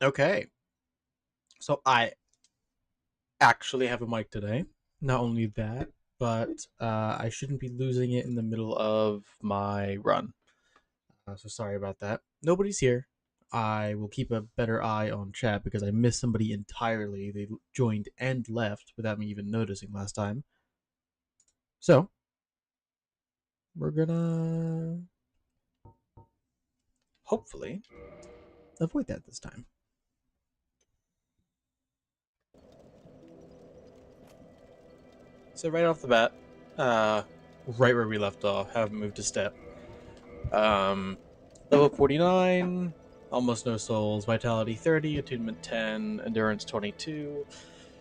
Okay, so I actually have a mic today. Not only that, but I shouldn't be losing it in the middle of my run. So sorry about that. Nobody's here. I will keep a better eye on chat because I missed somebody entirely. They joined and left without me even noticing last time. So we're gonna hopefully avoid that this time. So right off the bat, uh, right where we left off, haven't moved a step. Um, Level 49, almost no souls, vitality 30, attunement 10, endurance 22,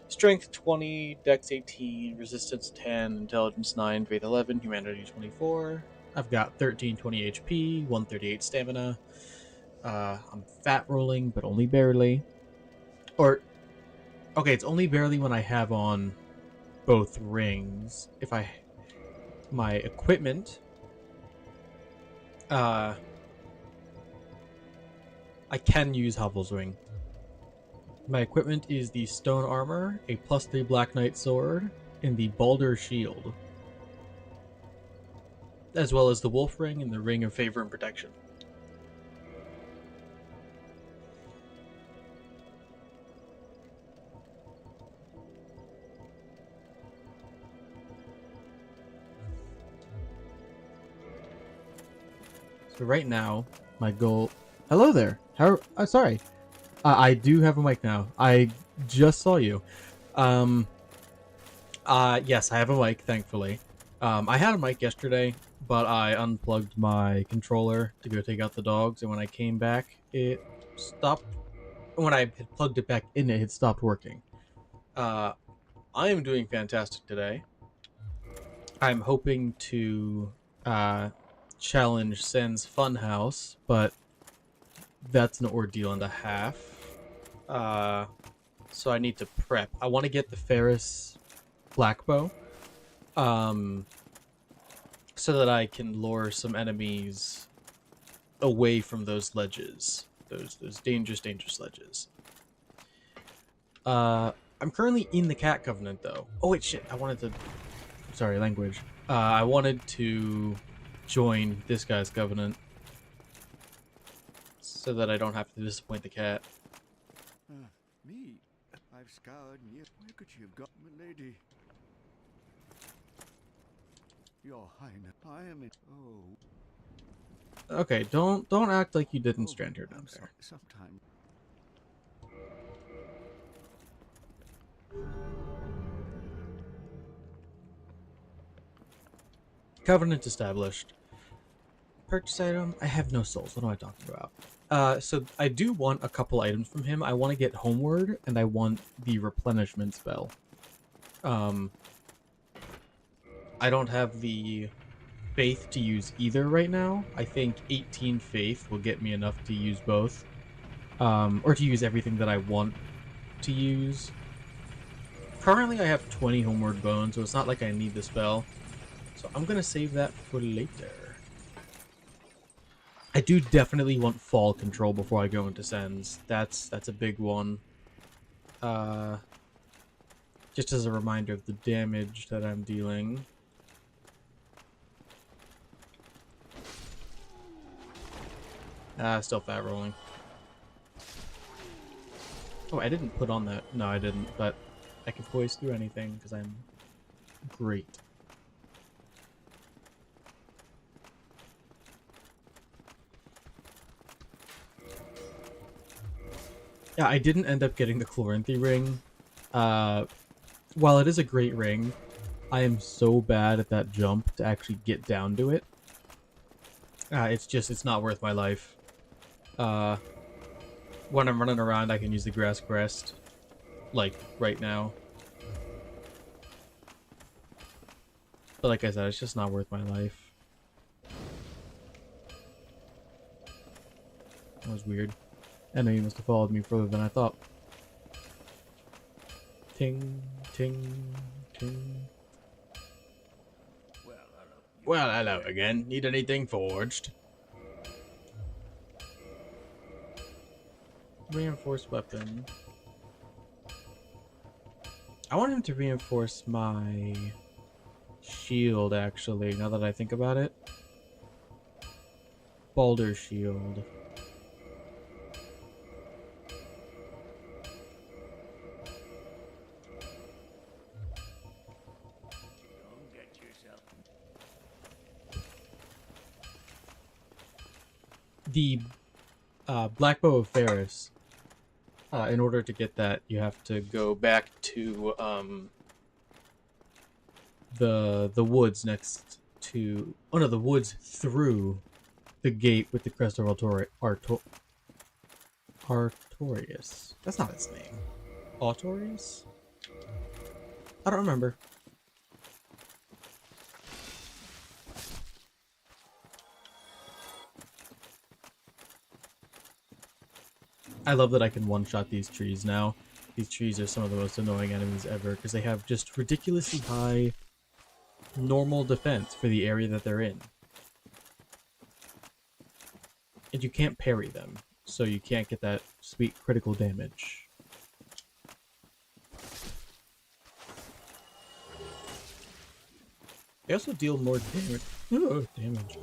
strength 20, dex 18, resistance 10, intelligence 9, faith 11, humanity 24. I've got 1320 HP, 138 stamina. I'm fat rolling, but only barely. Or, okay, it's only barely when I have on both rings. If I. My equipment. Uh, I can use Havel's Ring. My equipment is the stone armor, a +3 Black Knight sword, and the Balder shield, as well as the wolf ring and the ring of favor and protection. So right now, my goal. Hello there. How? Sorry. I do have a mic now. I just saw you. Um. Yes, I have a mic. Thankfully. I had a mic yesterday, but I unplugged my controller to go take out the dogs, and when I came back, it stopped. When I had plugged it back in, it had stopped working. Uh, I am doing fantastic today. I'm hoping to uh, challenge Sen's Funhouse, but that's an ordeal and a half. Uh, so I need to prep. I want to get the Ferris Blackbow, um, so that I can lure some enemies away from those ledges, those dangerous ledges. I'm currently in the Cat Covenant though. Oh wait, shit! I wanted to. Sorry, language. I wanted to join this guy's covenant so that I don't have to disappoint the cat. Me? I've scoured near. Where could you have got, milady? Your Highness, I am in. Oh. Okay, don't act like you didn't strand her down I'm sorry. there. Sometime. Covenant established. Purchase item. I have no souls. What am I talking about? So I do want a couple items from him. I want to get Homeward, and I want the replenishment spell. Um, I don't have the faith to use either right now. I think 18 faith will get me enough to use both. Or to use everything that I want to use. Currently, I have 20 Homeward Bones, so it's not like I need the spell. So I'm going to save that for later. I do definitely want fall control before I go into Sens. That's a big one. Uh, just as a reminder of the damage that I'm dealing. Still fat rolling. Oh, I didn't put on that. No, I didn't, but I can poise through anything because I'm great. Yeah, I didn't end up getting the Chloranthy ring. While it is a great ring, I am so bad at that jump to actually get down to it. It's not worth my life. Uh, when I'm running around, I can use the grass crest, like right now. But like I said, it's just not worth my life. That was weird. I know you must have followed me further than I thought. Ting, ting, ting. Well, hello again. Need anything forged? Reinforced weapon. I want him to reinforce my shield, actually, now that I think about it. Boulder shield. Don't get yourself. The Black Bow of Ferris. In order to get that, you have to go back to the woods next to the woods through the gate with the crest of Artorias. That's not his name. Artorias? I don't remember. I love that I can one-shot these trees now. These trees are some of the most annoying enemies ever because they have just ridiculously high normal defense for the area that they're in. And you can't parry them, so you can't get that sweet critical damage. They also deal more damage. Oh, damage.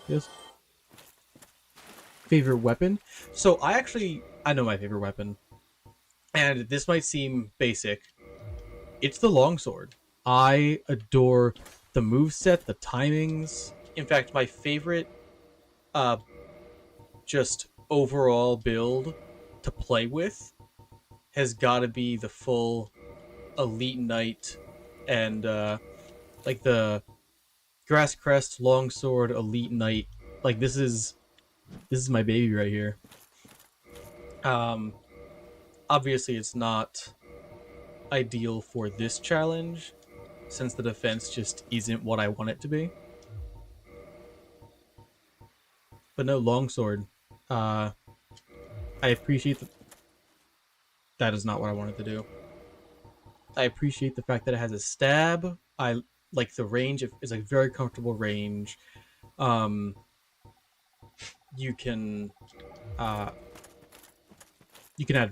Yes. Favorite weapon? So I know my favorite weapon. And this might seem basic. It's the longsword. I adore the moveset, the timings. In fact, my favorite just overall build to play with has got to be the full Elite Knight and like the Grass Crest Longsword Elite Knight. Like this is my baby right here. Obviously it's not ideal for this challenge since the defense just isn't what I want it to be. But no, longsword. I appreciate that is not what I wanted to do. I appreciate the fact that it has a stab. I like the range. It's a very comfortable range. You can add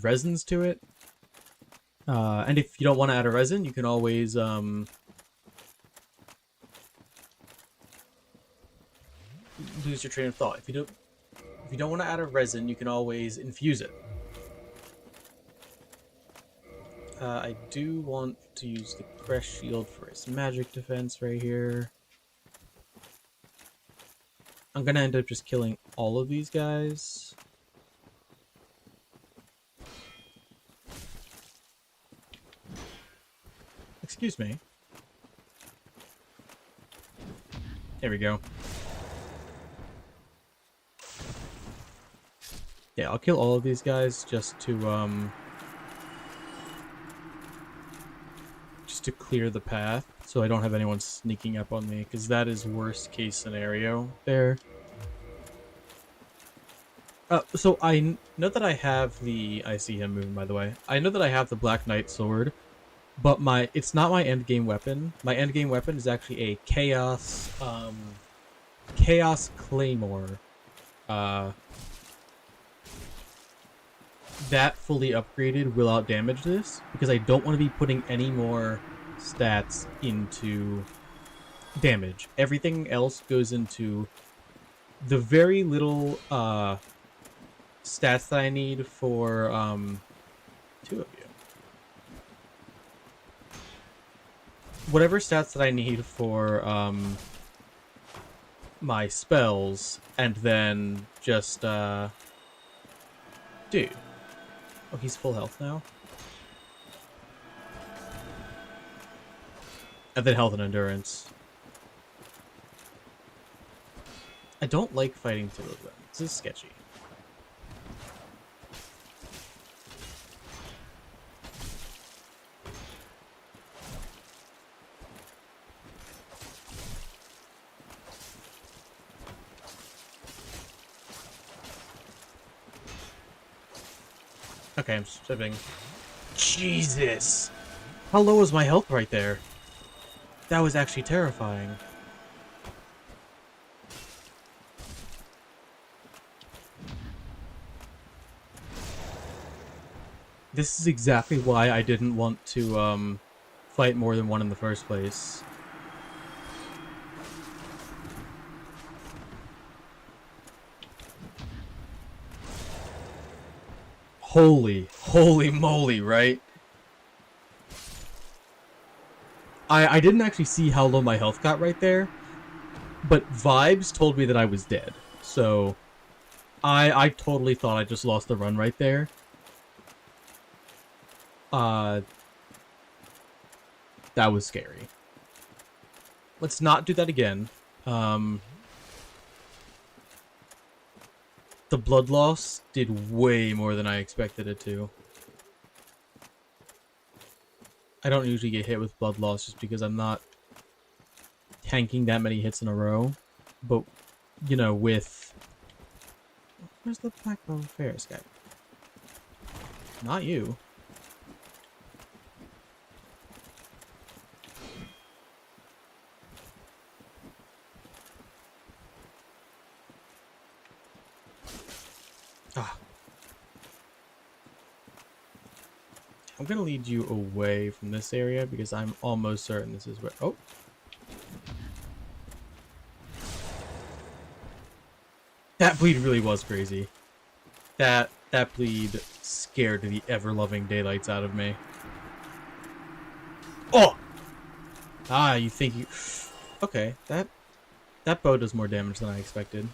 resins to it. And if you don't want to add a resin, you can always lose your train of thought. If you don't want to add a resin, you can always infuse it. I do want to use the crest shield for his magic defense right here. I'm gonna end up just killing all of these guys. Excuse me. There we go. Yeah, I'll kill all of these guys just to clear the path so I don't have anyone sneaking up on me, because that is worst case scenario there. So I know that I have I see him moving, by the way. I know that I have the Black Knight sword, but it's not my end game weapon. My end game weapon is actually a Chaos Claymore. That fully upgraded will out damage this because I don't want to be putting any more stats into damage. Everything else goes into the very little stats that I need for two of you. Whatever stats that I need for my spells, and then just dude. Oh, he's full health now. And then health and endurance. I don't like fighting two of them. This is sketchy. Okay, I'm stepping. Jesus! How low is my health right there? That was actually terrifying. This is exactly why I didn't want to fight more than one in the first place. Holy moly, right? I didn't actually see how low my health got right there, but vibes told me that I was dead. So I totally thought I just lost the run right there. Uh, that was scary. Let's not do that again. Um, the blood loss did way more than I expected it to. I don't usually get hit with blood loss just because I'm not tanking that many hits in a row. But, you know, with... Where's the Black Bow Ferris guy? Not you. Ah. I'm gonna lead you away from this area because I'm almost certain this is where... Oh! That bleed really was crazy. That bleed scared the ever-loving daylights out of me. Oh! Ah, you think you... Okay, that bow does more damage than I expected.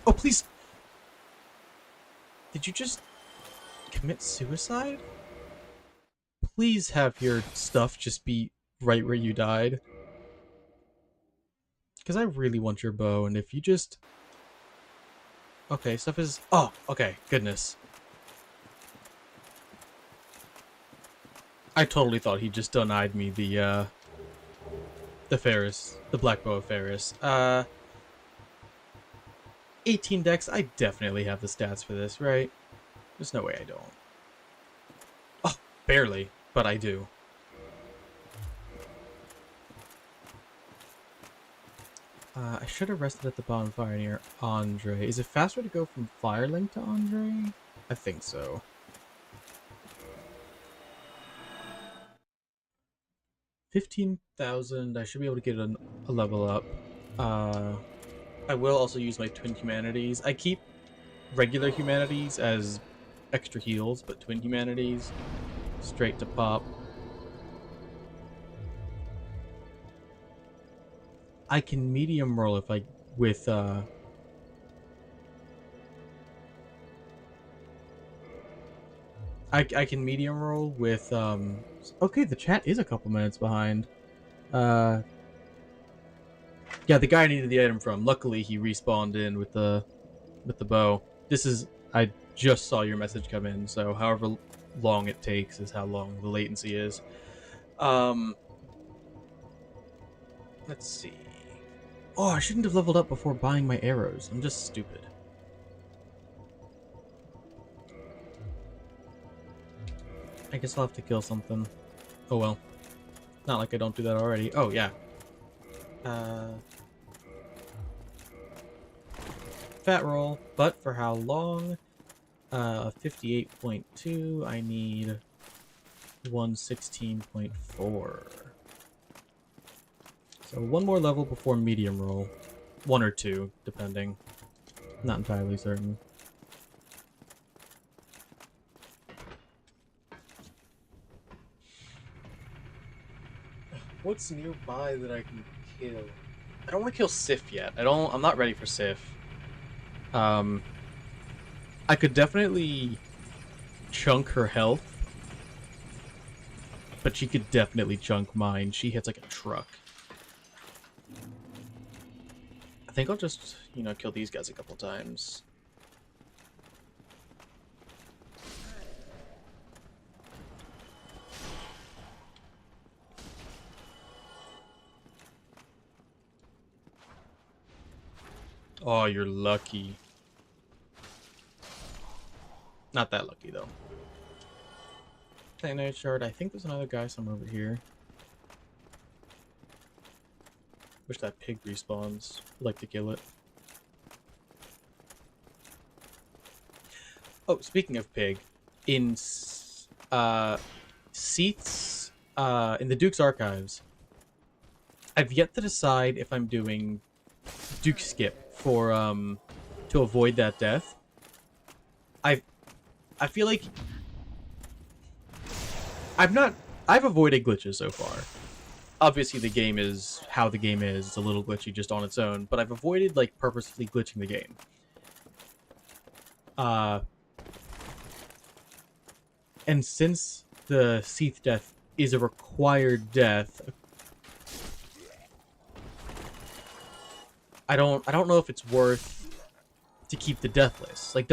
Oh, please! Did you just commit suicide? Please have your stuff just be right where you died. Because I really want your bow, and if you just... Okay, stuff is... Oh, okay, goodness. I totally thought he just denied me the Ferris. The Black Bow of Ferris. 18 dex, I definitely have the stats for this, right? There's no way I don't. Oh, barely, but I do. I should have rested at the bonfire near Andre. Is it faster to go from Firelink to Andre? I think so. $15,000. I should be able to get a level up. I will also use my Twin Humanities. I keep regular Humanities as extra heals, but Twin Humanities straight to pop. I can medium roll if I with I can medium roll with okay, the chat is a couple minutes behind. Uh yeah, the guy I needed the item from. Luckily he respawned in with the bow. This is I just saw your message come in, so however long it takes is how long the latency is. Let's see. Oh, I shouldn't have leveled up before buying my arrows. I'm just stupid. I guess I'll have to kill something. Oh well. Not like I don't do that already. Oh, yeah. Fat roll, but for how long? 58.2. I need 116.4. So one more level before medium roll. One or two, depending. Not entirely certain. What's nearby that I can kill? I don't want to kill Sif yet. I'm not ready for Sif. I could definitely chunk her health, but she could definitely chunk mine. She hits like a truck. I think I'll just, you know, kill these guys a couple times. Oh, you're lucky. Not that lucky, though. Titanite shard. I think there's another guy somewhere over here. Wish that pig respawns. I'd like to kill it. Oh, speaking of pig, in Seats in the Duke's Archives, I've yet to decide if I'm doing Duke skip for to avoid that death. I feel like I've avoided glitches so far. Obviously the game is how the game is. It's a little glitchy just on its own, but I've avoided like purposefully glitching the game. And since the Seath death is a required death, I don't know if it's worth to keep the Deathless. Like,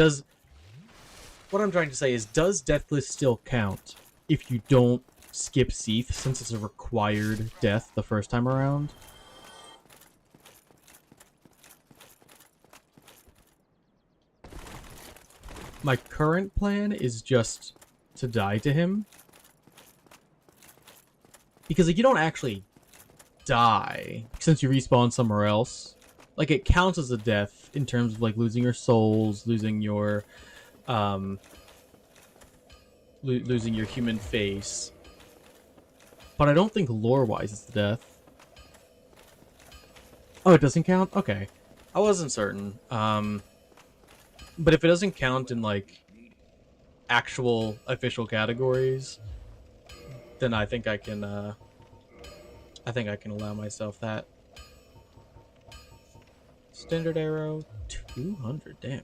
what I'm trying to say is, does Deathless still count if you don't skip Seath, since it's a required death the first time around? My current plan is just to die to him. Because like, you don't actually die since you respawn somewhere else. Like, it counts as a death in terms of like losing your souls, losing your losing your human face. But I don't think lore-wise it's the death. Oh, it doesn't count? Okay. I wasn't certain. But if it doesn't count in like actual official categories, then I think I can allow myself that. Standard arrow, 200, damn.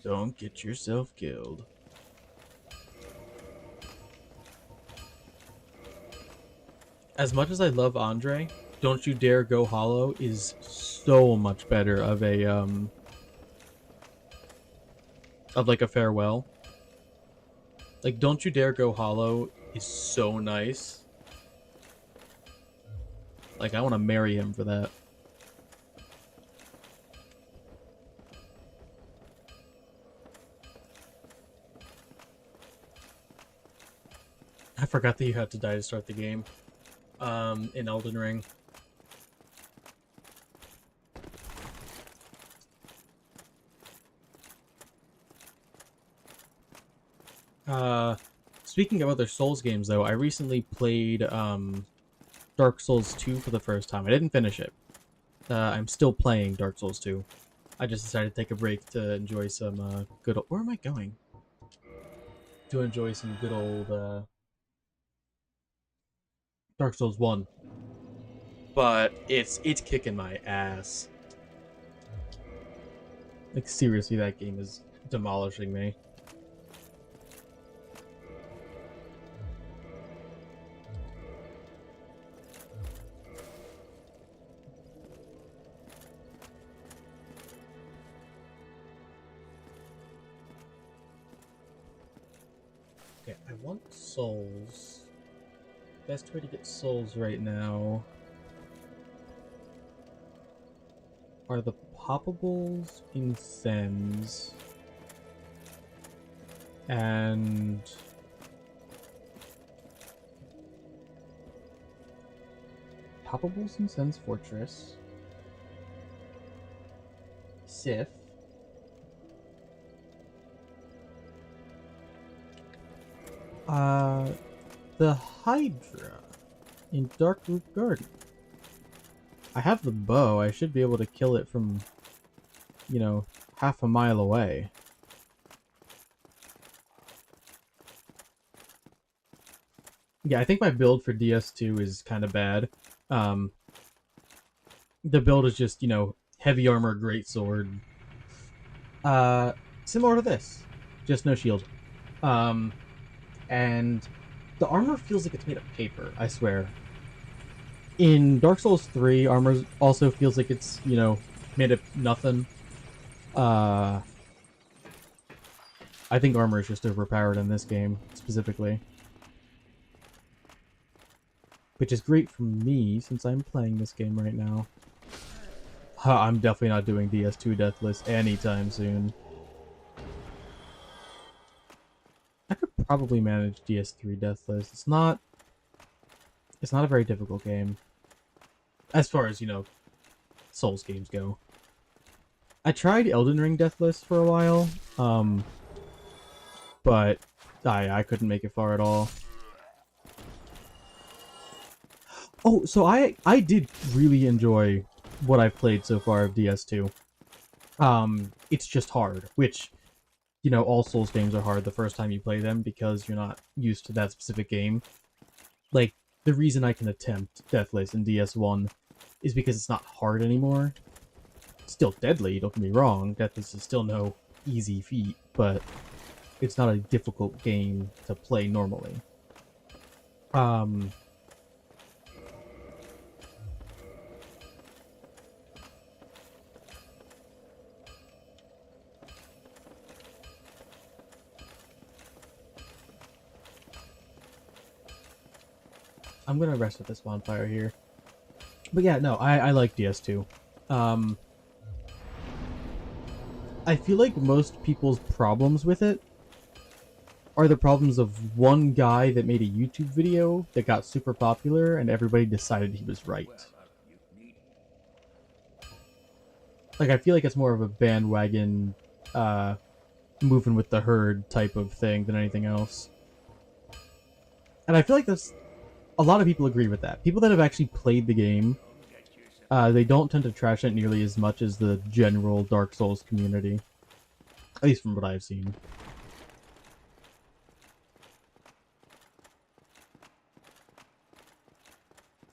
Don't get yourself killed. As much as I love Andre, Don't You Dare Go Hollow is so much better of a of like a farewell. Like, Don't You Dare Go Hollow is so nice. Like, I want to marry him for that. I forgot that you had to die to start the game. In Elden Ring. Speaking of other Souls games, though, I recently played Dark Souls 2 for the first time. I didn't finish it. I'm still playing Dark Souls 2. I just decided to take a break to enjoy some good old... Where am I going? To enjoy some good old Dark Souls 1. But it's kicking my ass. Like, seriously, that game is demolishing me. Okay, I want souls. Best way to get souls right now are the poppables in Sens and poppables in Sens Fortress, Sif, the Hydra in Darkroot Garden. I have the bow. I should be able to kill it from, you know, half a mile away. Yeah, I think my build for DS2 is kind of bad. The build is just, you know, heavy armor, greatsword. Similar to this, just no shield. And the armor feels like it's made of paper, I swear. In Dark Souls 3, armor also feels like it's, you know, made of nothing. I think armor is just overpowered in this game, specifically. which is great for me since I'm playing this game right now. I'm definitely not doing DS2 Deathless anytime soon. I could probably manage DS3 Deathless. It's not a very difficult game. As far as, Souls games go. I tried Elden Ring Deathless for a while, but I couldn't make it far at all. Oh, so I did really enjoy what I've played so far of DS2. It's just hard, which, all Souls games are hard the first time you play them because you're not used to that specific game. Like, the reason I can attempt Deathless in DS1 is because it's not hard anymore. It's still deadly, don't get me wrong. Deathless is still no easy feat, but it's not a difficult game to play normally. I'm gonna rest at this bonfire here. But yeah, no, I like DS2. I feel like most people's problems with it are the problems of one guy that made a YouTube video that got super popular and everybody decided he was right. Like, I feel like it's more of a bandwagon, moving with the herd type of thing than anything else. And I feel like that's... a lot of people agree with that. People that have actually played the game, they don't tend to trash it nearly as much as the general Dark Souls community. At least from what I've seen.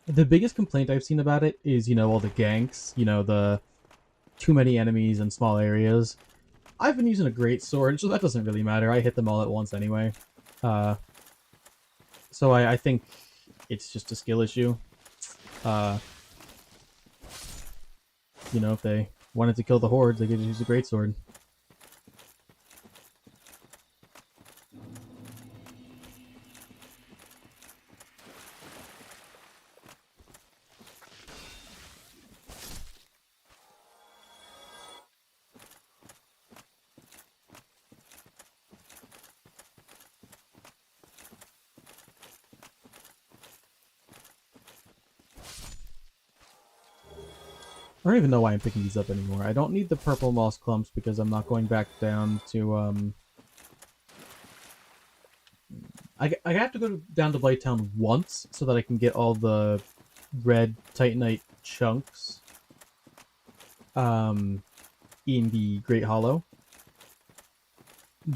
The biggest complaint I've seen about it is, all the ganks, the too many enemies in small areas. I've been using a great sword, so that doesn't really matter. I hit them all at once anyway. So I think it's just a skill issue. If they wanted to kill the hordes, they could just use a greatsword. I don't even know why I'm picking these up anymore. I don't need the purple moss clumps because I'm not going back down to, I have to go down to Blighttown once so that I can get all the red Titanite chunks, in the Great Hollow.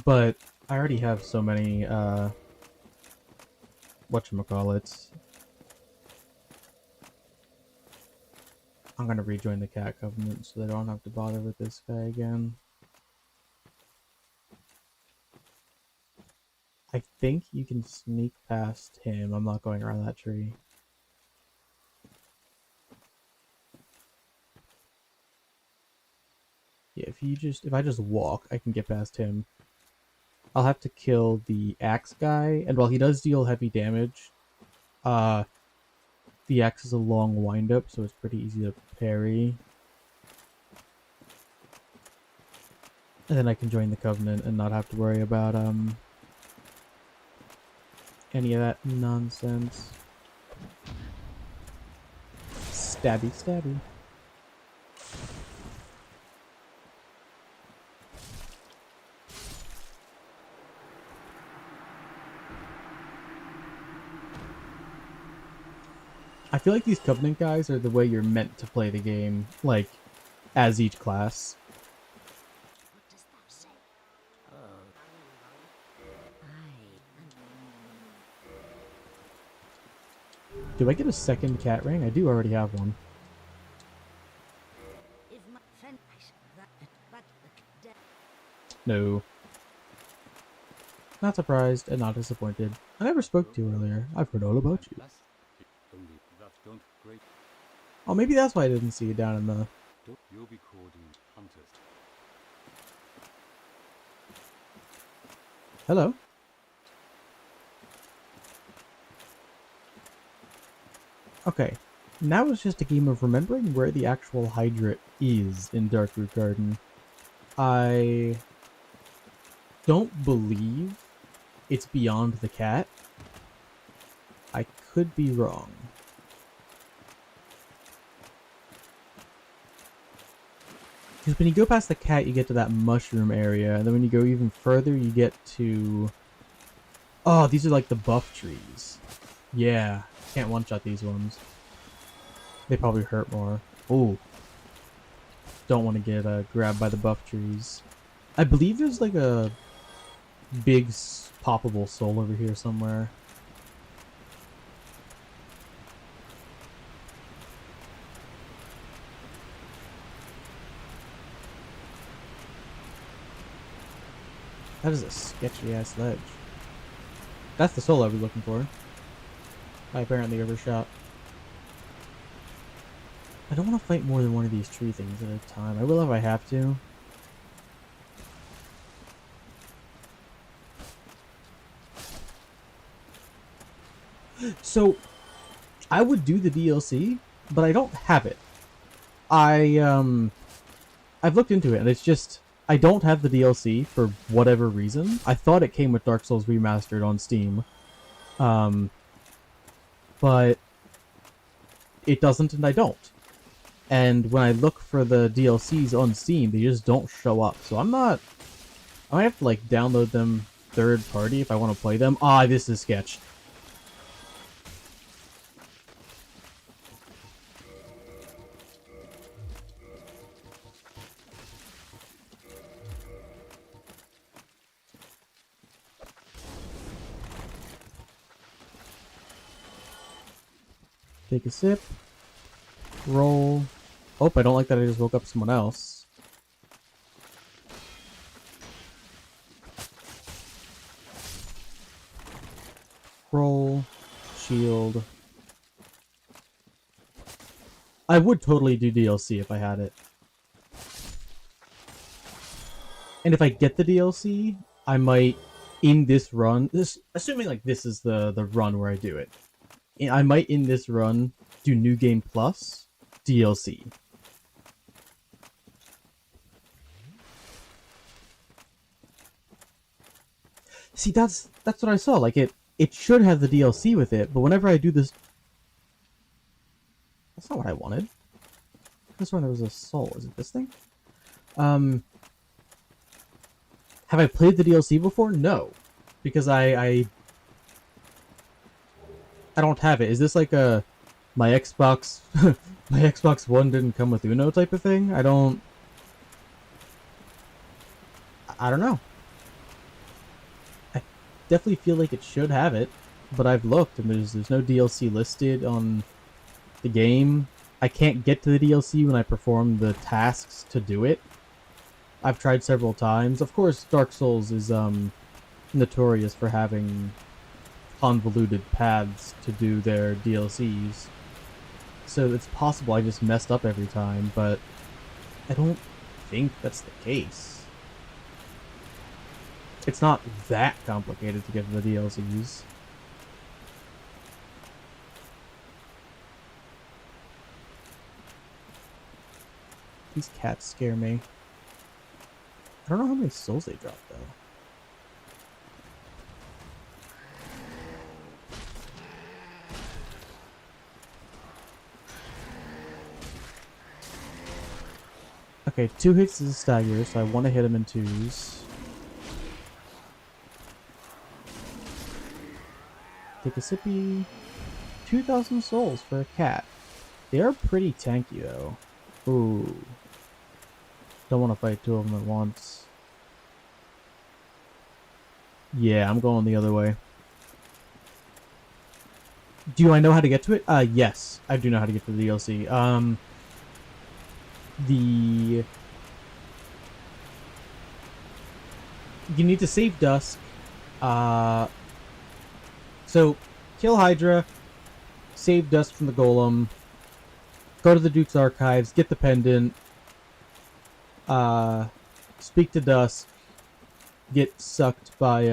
But I already have so many, whatchamacallits. I'm gonna rejoin the Cat Covenant so they don't have to bother with this guy again. I think you can sneak past him. I'm not going around that tree. Yeah, if I just walk, I can get past him. I'll have to kill the axe guy, and while he does deal heavy damage, the axe is a long wind-up, so it's pretty easy to parry. And then I can join the Covenant and not have to worry about, any of that nonsense. Stabby, stabby. I feel like these Covenant guys are the way you're meant to play the game, like, as each class. What dost thou say? Do I get a second cat ring? I do already have one. If my friend but No. Not surprised and not disappointed. I never spoke to you earlier. I've heard all about you. Oh, maybe that's why I didn't see you down in the... You'll be called hunters. Hello? Okay, now it's just a game of remembering where the actual Hydra is in Darkroot Garden. I don't believe it's beyond the cat. I could be wrong. Because when you go past the cat, you get to that mushroom area, and then when you go even further, you get to... Oh, these are like the buff trees. Yeah, can't one-shot these ones. They probably hurt more. Oh, don't want to get grabbed by the buff trees. I believe there's like a big poppable soul over here somewhere. That is a sketchy ass ledge. That's the soul I was looking for. I apparently overshot. I don't want to fight more than one of these tree things at a time. I will if I have to. So, I would do the DLC, but I don't have it. I've looked into it, and it's just... I don't have the DLC for whatever reason. I thought it came with Dark Souls Remastered on Steam. But it doesn't, and I don't. And when I look for the DLCs on Steam, they just don't show up. So I'm not... I might have to, like, download them third party if I want to play them. Ah, this is sketch. Take a sip. Roll. Oh, I don't like that I just woke up someone else. Roll. Shield. I would totally do DLC if I had it. And if I get the DLC, I might, in this run, assuming like this is the run where I do it, I might in this run do New Game Plus DLC. See, that's what I saw. Like it should have the DLC with it, but whenever I do this, that's not what I wanted. This one there was a soul. Is it this thing? Have I played the DLC before? No, because I don't have it. Is this like a my Xbox my Xbox One didn't come with Uno type of thing? I don't know. I definitely feel like it should have it, but I've looked and there's no DLC listed on the game. I can't get to the DLC when I perform the tasks to do it. I've tried several times. Of course, Dark Souls is notorious for having convoluted paths to do their DLCs. So it's possible I just messed up every time, but I don't think that's the case. It's not that complicated to get the DLCs. These cats scare me. I don't know how many souls they drop, though. Okay, 2 hits is a stagger, so I want to hit him in 2s. Take a sippy. 2,000 souls for a cat. They are pretty tanky, though. Ooh. Don't want to fight 2 of them at once. Yeah, I'm going the other way. Do I know how to get to it? Yes. I do know how to get to the DLC. You need to save Dusk. So, kill Hydra, save Dusk from the Golem, go to the Duke's Archives, get the pendant, speak to Dusk, get sucked by,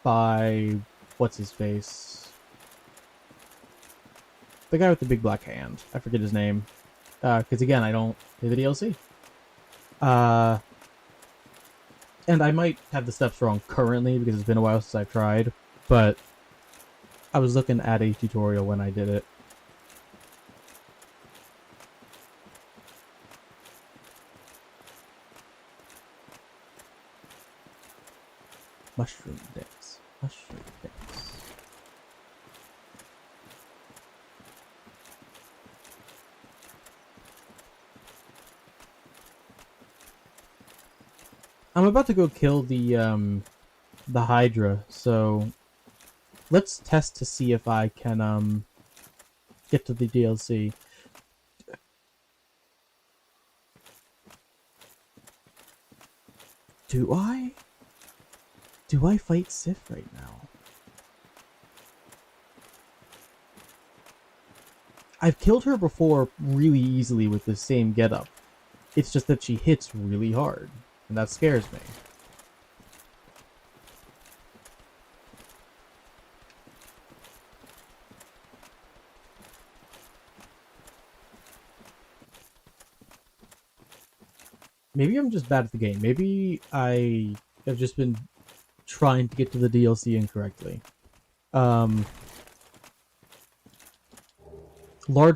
by what's his face? The guy with the big black hand. I forget his name. Because again, I don't play the DLC. And I might have the steps wrong currently because it's been a while since I've tried, but I was looking at a tutorial when I did it. Mushroom dance. Mushroom dance. I'm about to go kill the Hydra, so let's test to see if I can get to the DLC. Do I fight Sif right now? I've killed her before really easily with the same getup. It's just that she hits really hard, and that scares me. Maybe I'm just bad at the game. Maybe I have just been trying to get to the DLC incorrectly. Large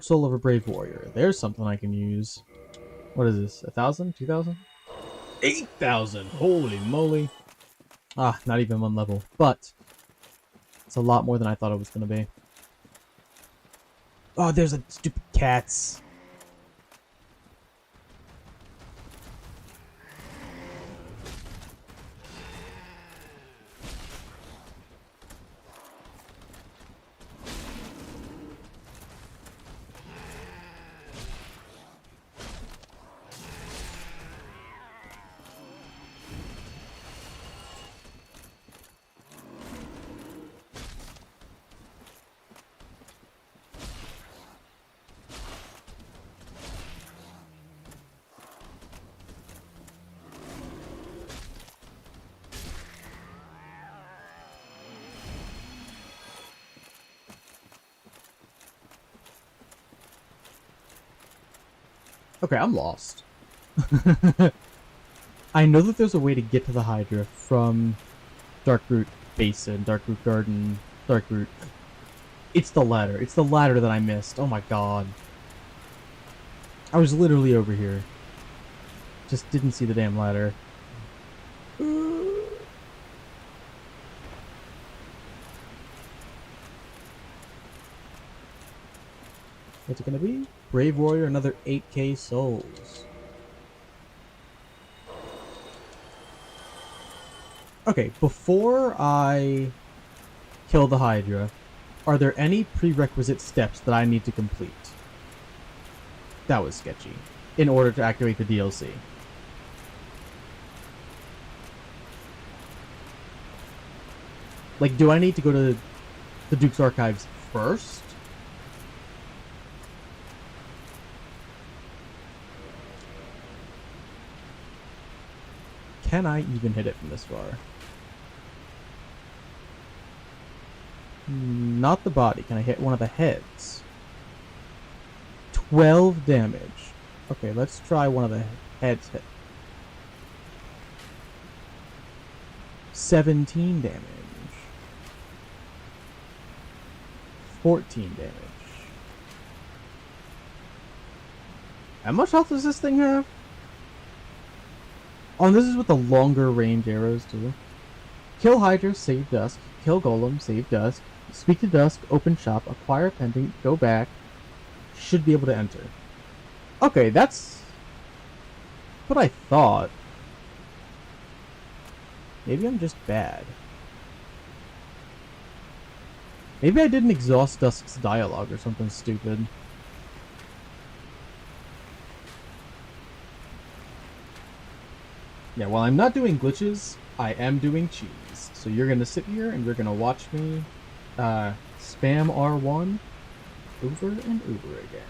soul of a brave warrior. There's something I can use. What is this? 1,000? 2,000? 8,000! Holy moly! Ah, not even one level. But it's a lot more than I thought it was going to be. Oh, there's a stupid cats. Okay, I'm lost. I know that there's a way to get to the Hydra from Darkroot Basin, Darkroot Garden, Darkroot. It's the ladder. It's the ladder that I missed. Oh my god. I was literally over here. Just didn't see the damn ladder. What's it gonna be? Brave Warrior, another 8k souls. Okay, before I kill the Hydra, are there any prerequisite steps that I need to complete? That was sketchy. In order to activate the DLC. Like, do I need to go to the Duke's Archives first? Can I even hit it from this far? Not the body. Can I hit one of the heads? 12 damage. Okay, let's try one of the heads hit. 17 damage. 14 damage. How much health does this thing have? Oh, and this is with the longer range arrows, too. Kill Hydra, save Dusk. Kill Golem, save Dusk. Speak to Dusk, open shop, acquire pendant, go back. Should be able to enter. Okay, that's what I thought. Maybe I'm just bad. Maybe I didn't exhaust Dusk's dialogue or something stupid. Yeah, while I'm not doing glitches, I am doing cheese. So you're gonna sit here and you're gonna watch me spam R1 over and over again.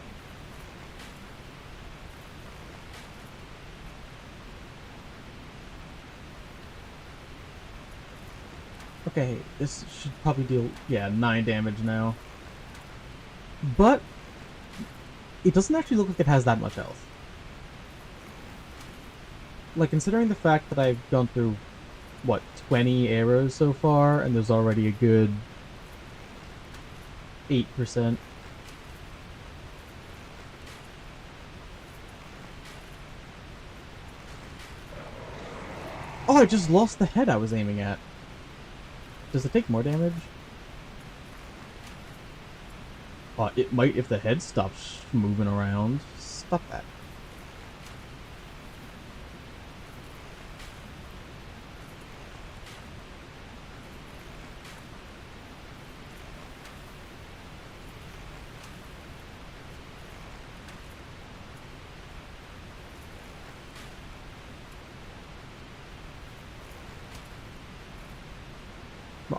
Okay, this should probably deal, yeah, 9 damage now. But it doesn't actually look like it has that much health. Like, considering the fact that I've gone through, what, 20 arrows so far, and there's already a good 8%. Oh, I just lost the head I was aiming at. Does it take more damage? It might if the head stops moving around. Stop that.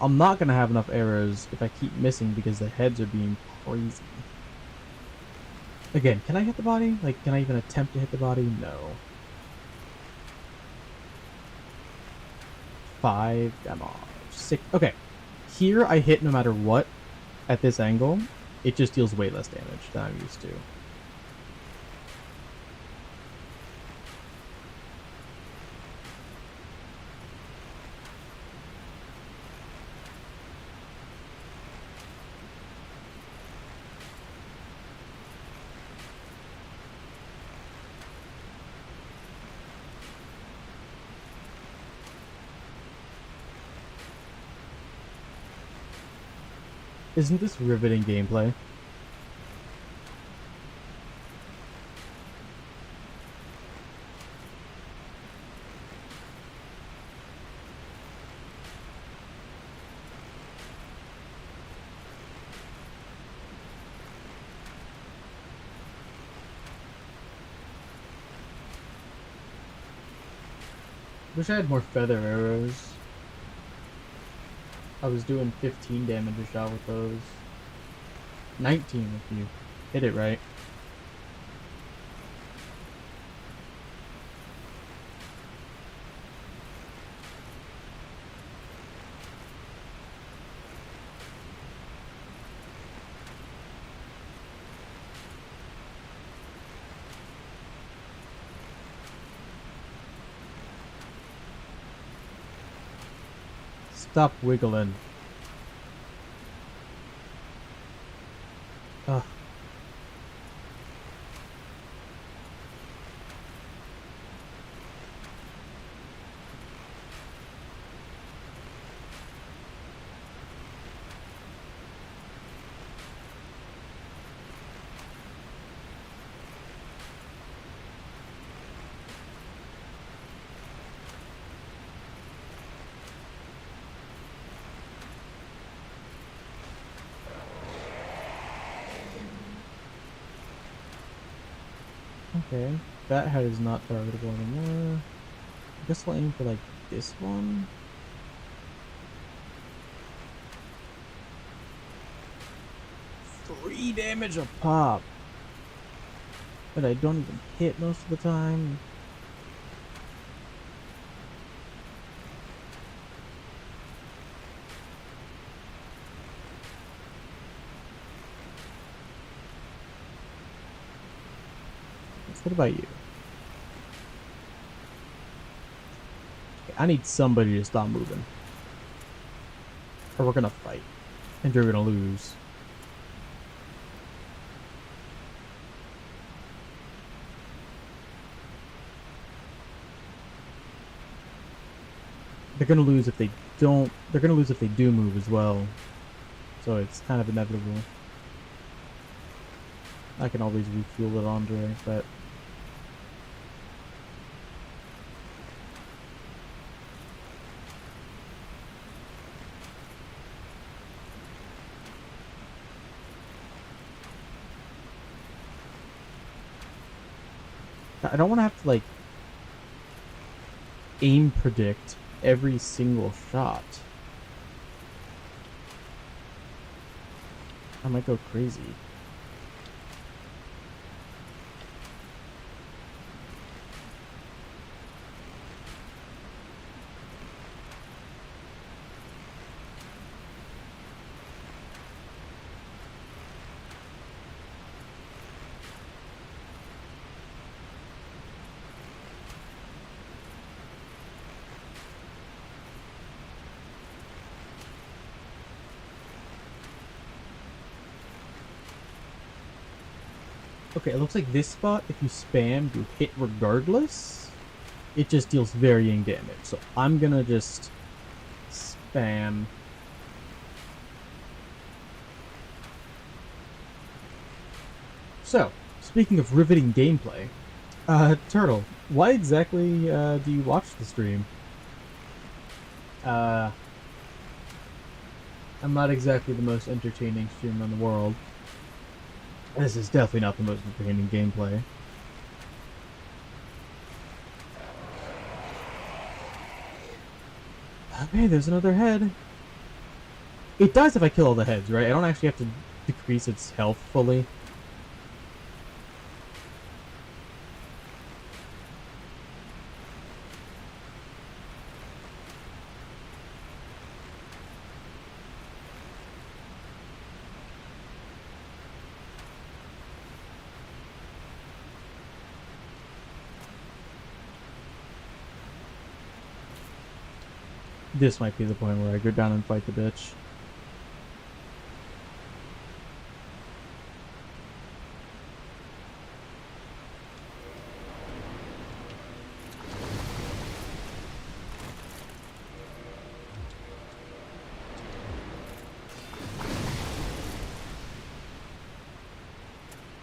I'm not gonna have enough arrows if I keep missing because the heads are being crazy. Again, can I hit the body? Like, can I even attempt to hit the body? No. 5 damage. 6. Okay. Here I hit no matter what at this angle. It just deals way less damage than I'm used to. Isn't this riveting gameplay? Wish I had more feather arrows. I was doing 15 damage a shot with those. 19 if you hit it right. Stop wiggling. Ugh. Okay, that head is not targetable anymore. I guess I'll aim for like this one. Three damage a pop. But I don't even hit most of the time. What about you? Okay, I need somebody to stop moving. Or we're gonna fight. And you're gonna lose. They're gonna lose if they don't. They're gonna lose if they do move as well. So it's kind of inevitable. I can always refuel it, Andre, but I don't want to have to like aim predict every single shot. I might go crazy. Okay, it looks like this spot, if you spam, you hit regardless. It just deals varying damage. So I'm gonna just spam. So, speaking of riveting gameplay, Turtle, why exactly do you watch the stream? I'm not exactly the most entertaining streamer in the world. This is definitely not the most entertaining gameplay. Okay, there's another head. It dies if I kill all the heads, right? I don't actually have to decrease its health fully. This might be the point where I go down and fight the bitch.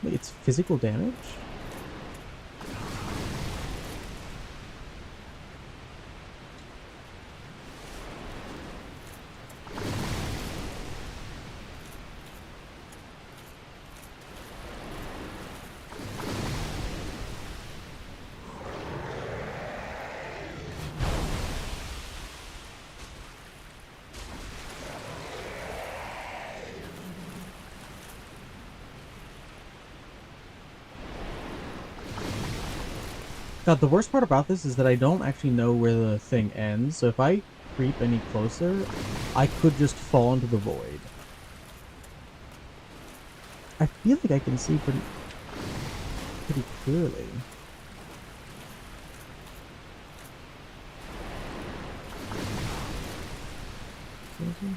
Wait, it's physical damage? God, the worst part about this is that I don't actually know where the thing ends, so if I creep any closer, I could just fall into the void. I feel like I can see pretty clearly. Seriously?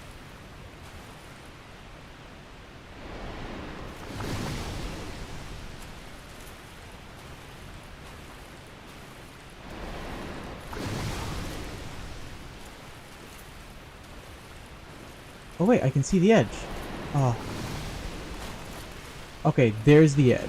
Oh wait, I can see the edge. Oh. Okay, there's the edge.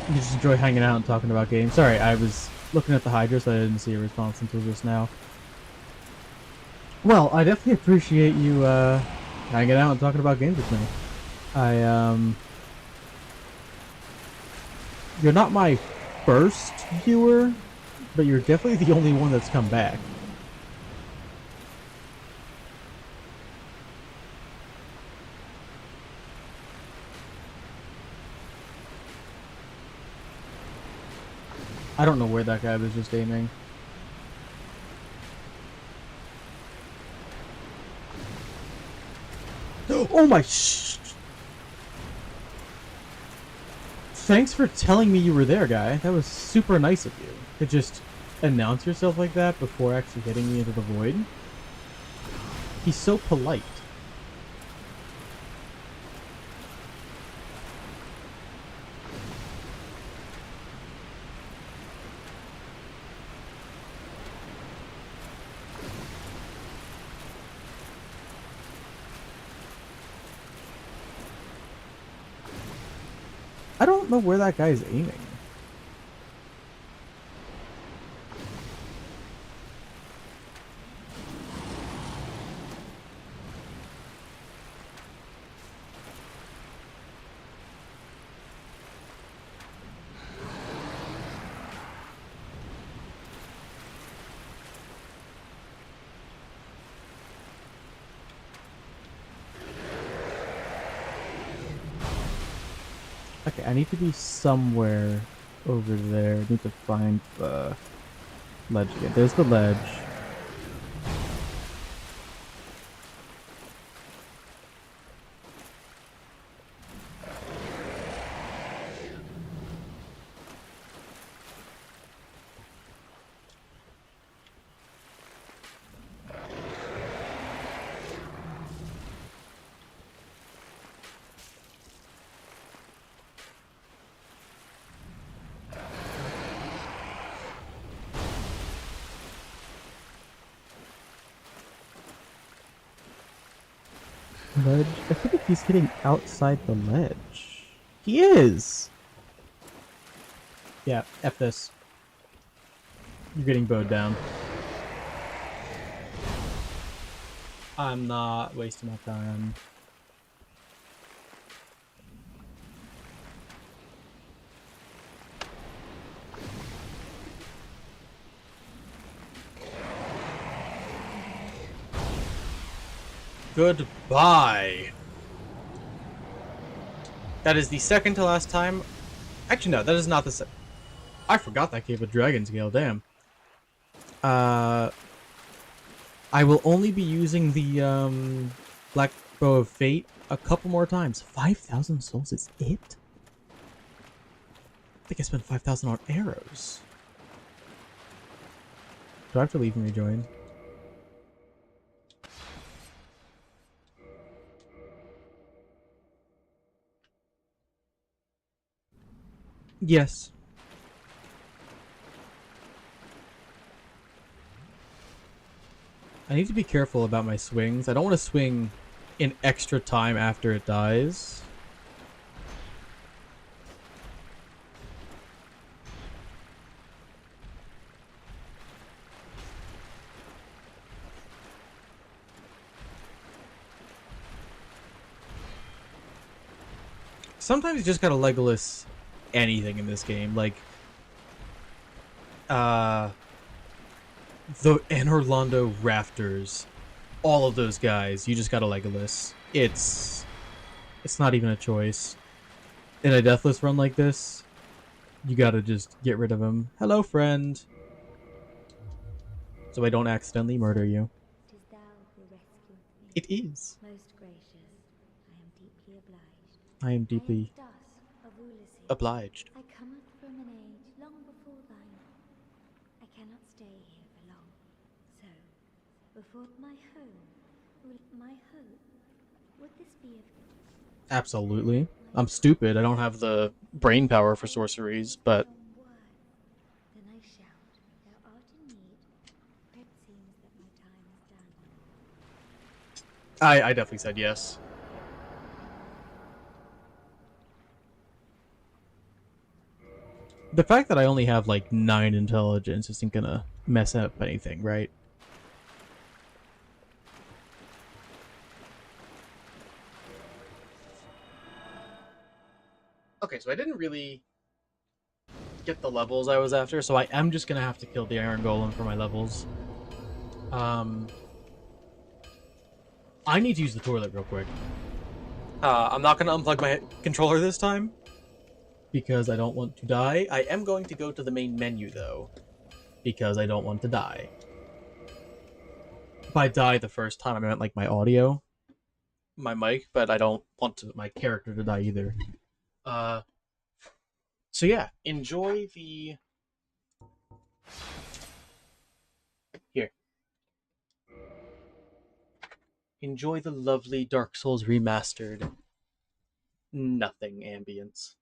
You just enjoy hanging out and talking about games. Sorry, I was looking at the Hydra, so I didn't see a response until just now. Well, I definitely appreciate you hanging out and talking about games with me. You're not my first viewer, but you're definitely the only one that's come back. I don't know where that guy was just aiming. Oh my Thanks for telling me you were there, guy. That was super nice of you. To just announce yourself like that before actually hitting me into the void. He's so polite. I don't know where that guy's aiming. Okay, I need to be somewhere over there. I need to find the ledge again. There's the ledge. ledge? I feel like he's hitting outside the ledge. He is! Yeah, F this. You're getting bowed down. I'm not wasting my time. Goodbye. That is the second to last time. Actually, no, that is not the I forgot that gave a dragon scale, damn. I will only be using the Black Bow of Fate a couple more times. 5,000 souls is it? I think I spent 5,000 on arrows. Do I have to leave and rejoin? Yes. I need to be careful about my swings. I don't want to swing in extra time after it dies. Sometimes you just gotta Legolas anything in this game. Like, the Orlando Rafters, all of those guys, you just gotta Legolas. It's not even a choice. In a Deathless run like this, you gotta just get rid of him. Hello, friend. So I don't accidentally murder you. Tis thou who rescueth me. It is. Most gracious, I am deeply obliged. I am I am deeply thus of Ulysses. obliged. I cometh from an age long before thine. I cannot stay here for long. So, before my home, my hope, would this be of Absolutely. I'm stupid. I don't have the brain power for sorceries, but some word? Then I shout, thou art in need, for it seems that my time is done. I definitely said yes. The fact that I only have like 9 intelligence isn't gonna mess up anything, right? Okay, so I didn't really get the levels I was after, so I am just gonna have to kill the Iron Golem for my levels. I need to use the toilet real quick. I'm not gonna unplug my controller this time because I don't want to die. I am going to go to the main menu though because I don't want to die. If I die the first time, I meant like my audio, my mic, but I don't want my character to die either. Uh, so yeah, enjoy the here. Enjoy the lovely Dark Souls Remastered nothing ambience.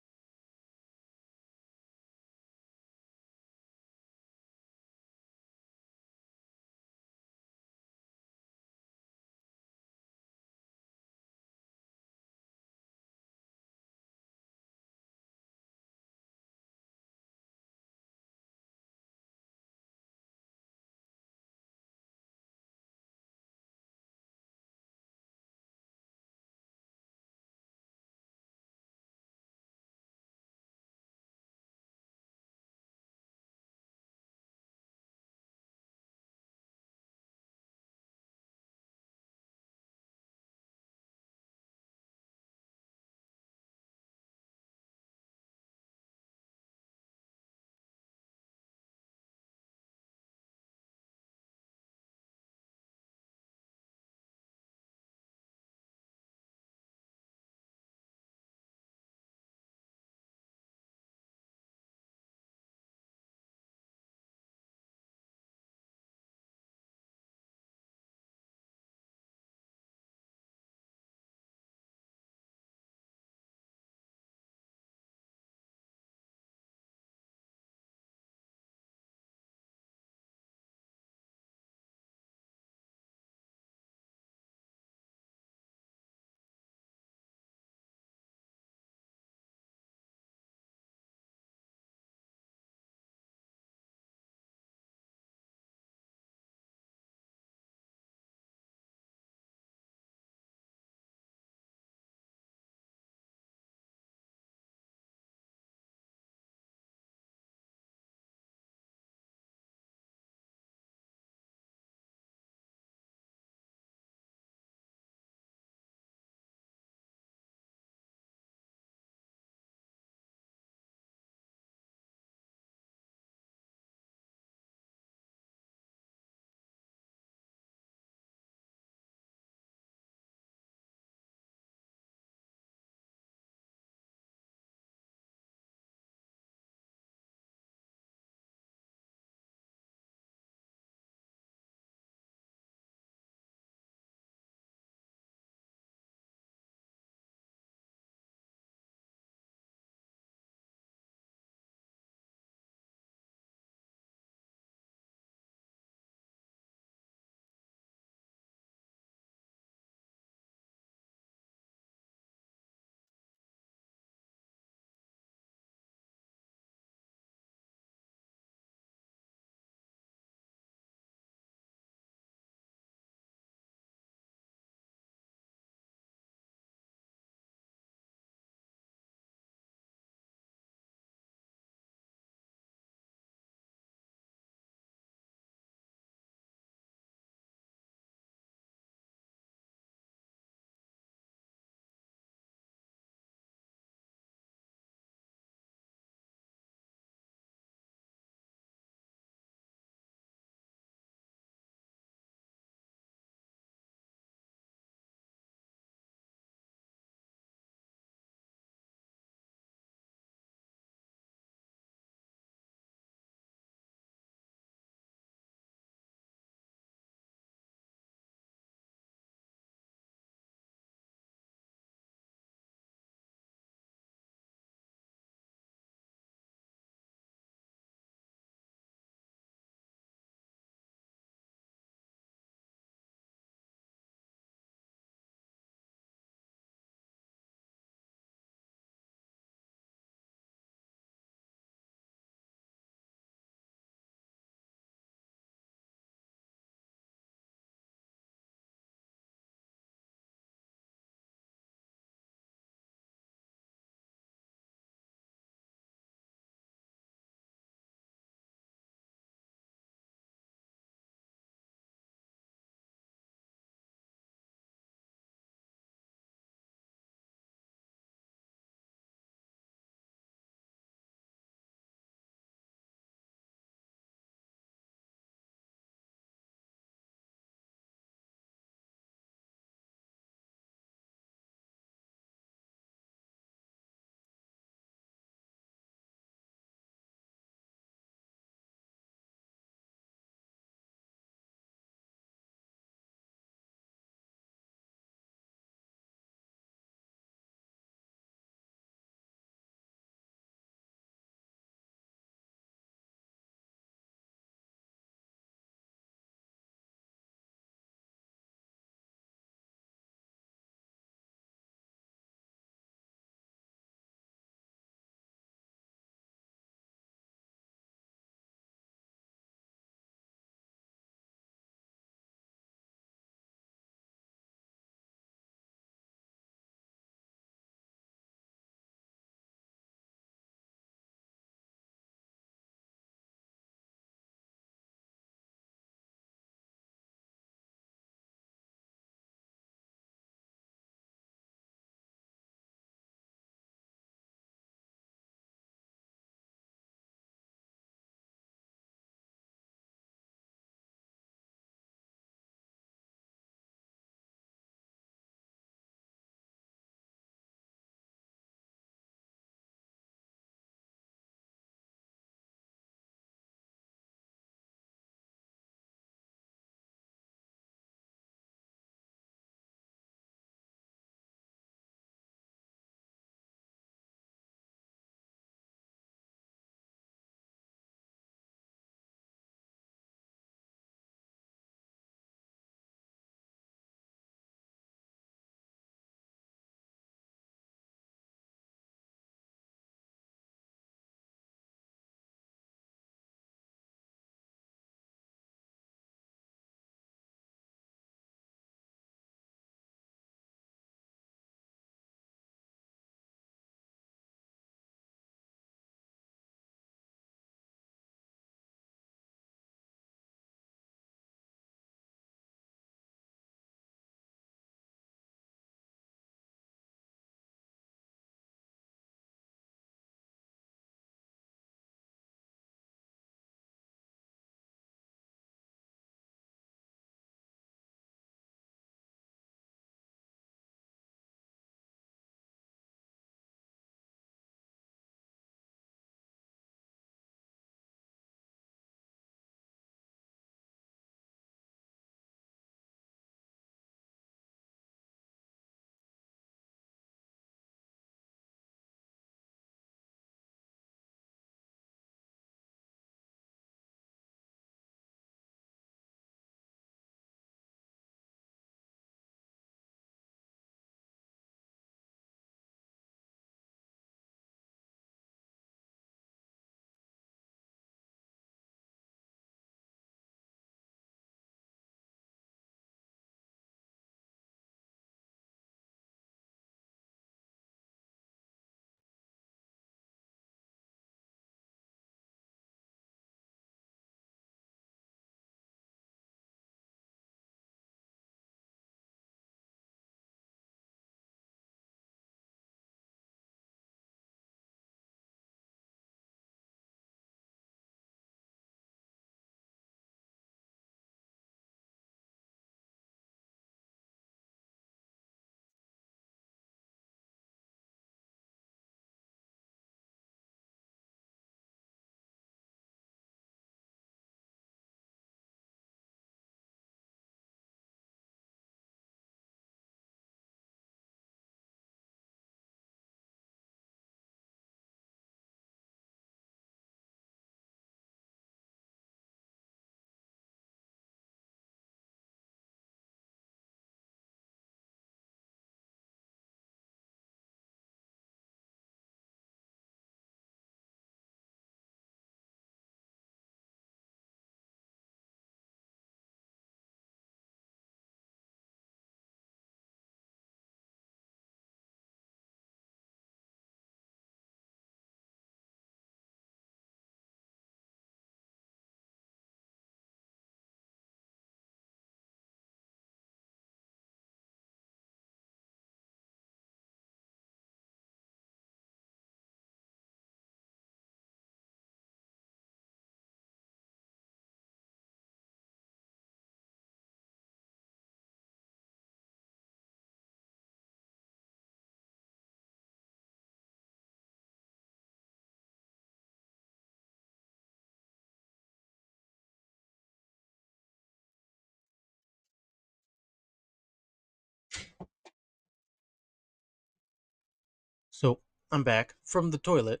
So I'm back from the toilet.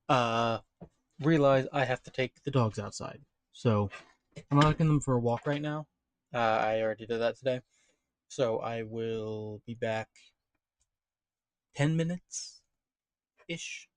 Uh, realize I have to take the dogs outside. So I'm taking them for a walk right now. I already did that today. So I will be back 10 minutes ish.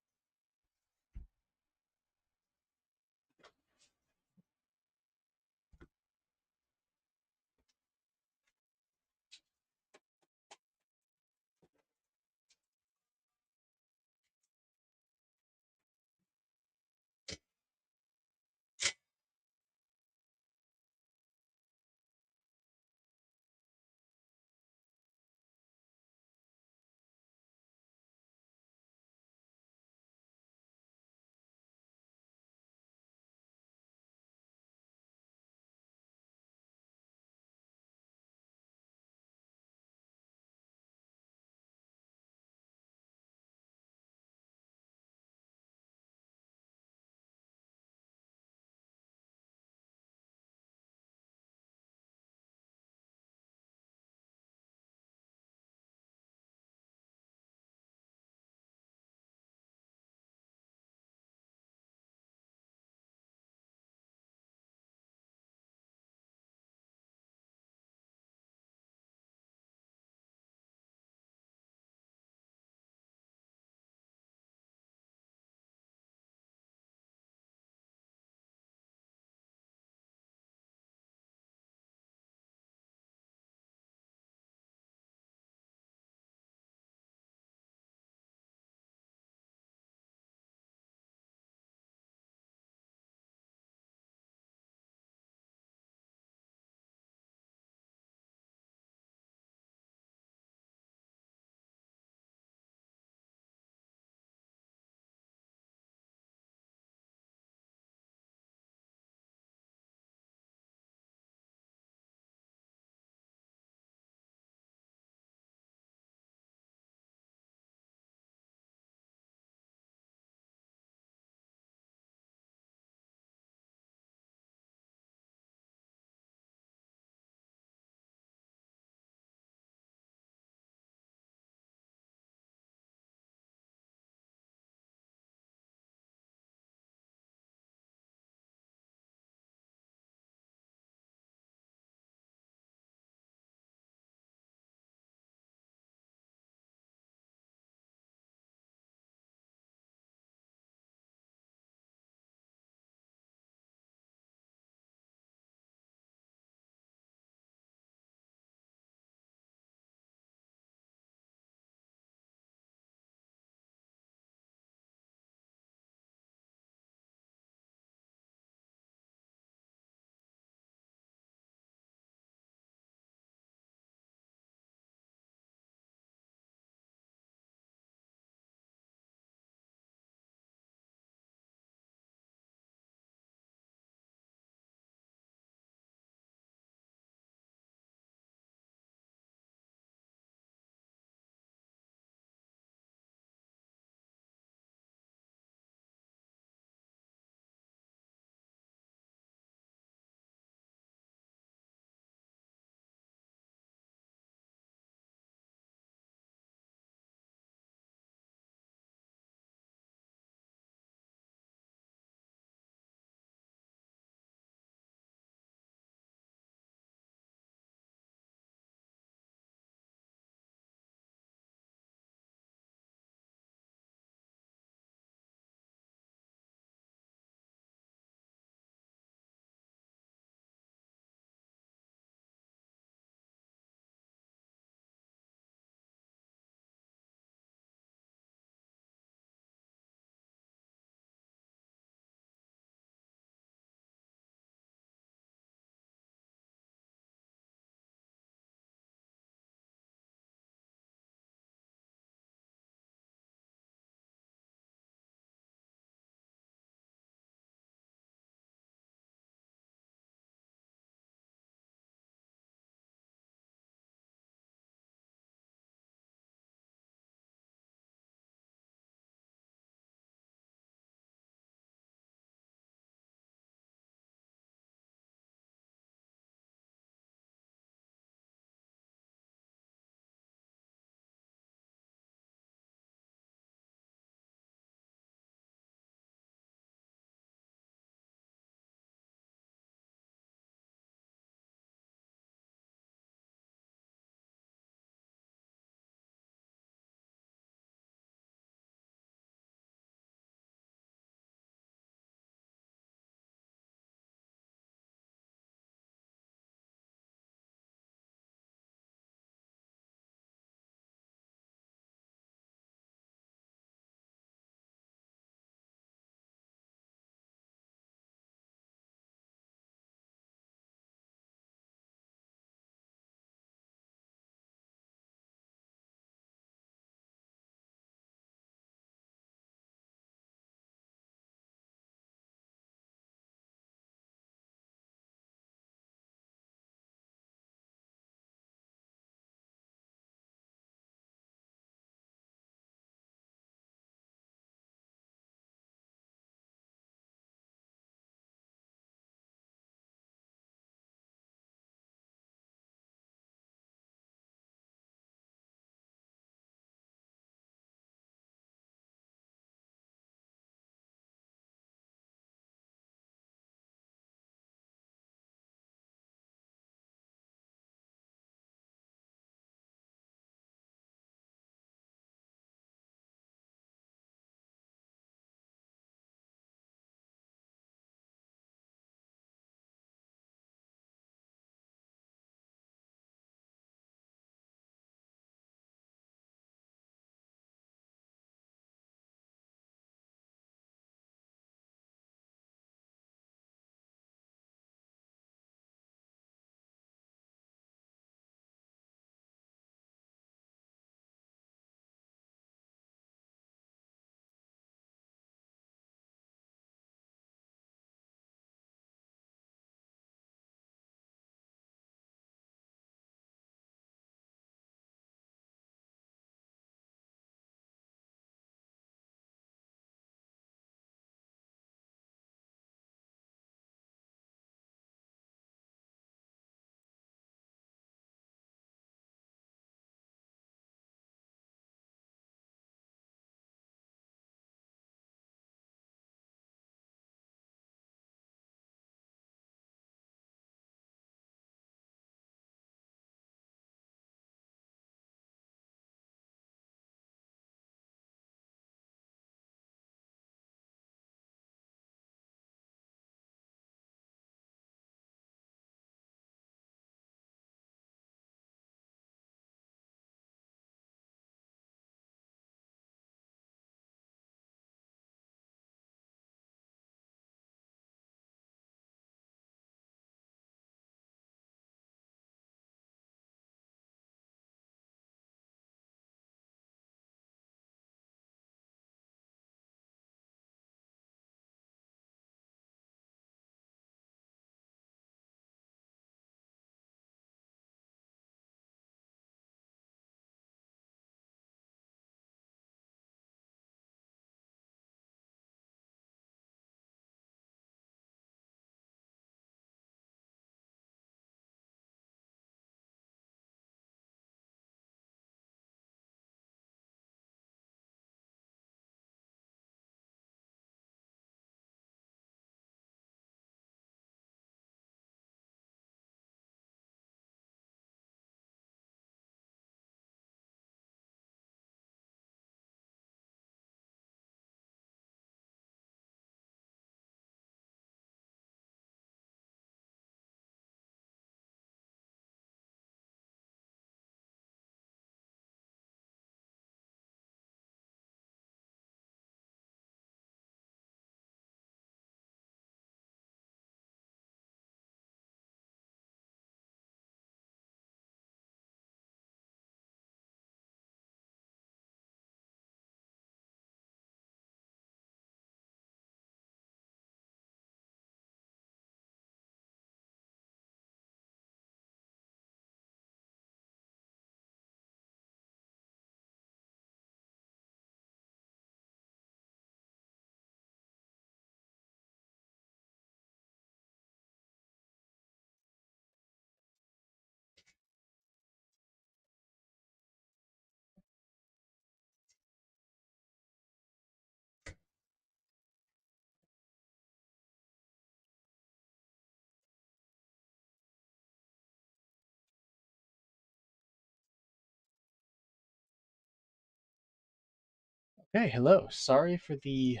Hey, hello. Sorry for the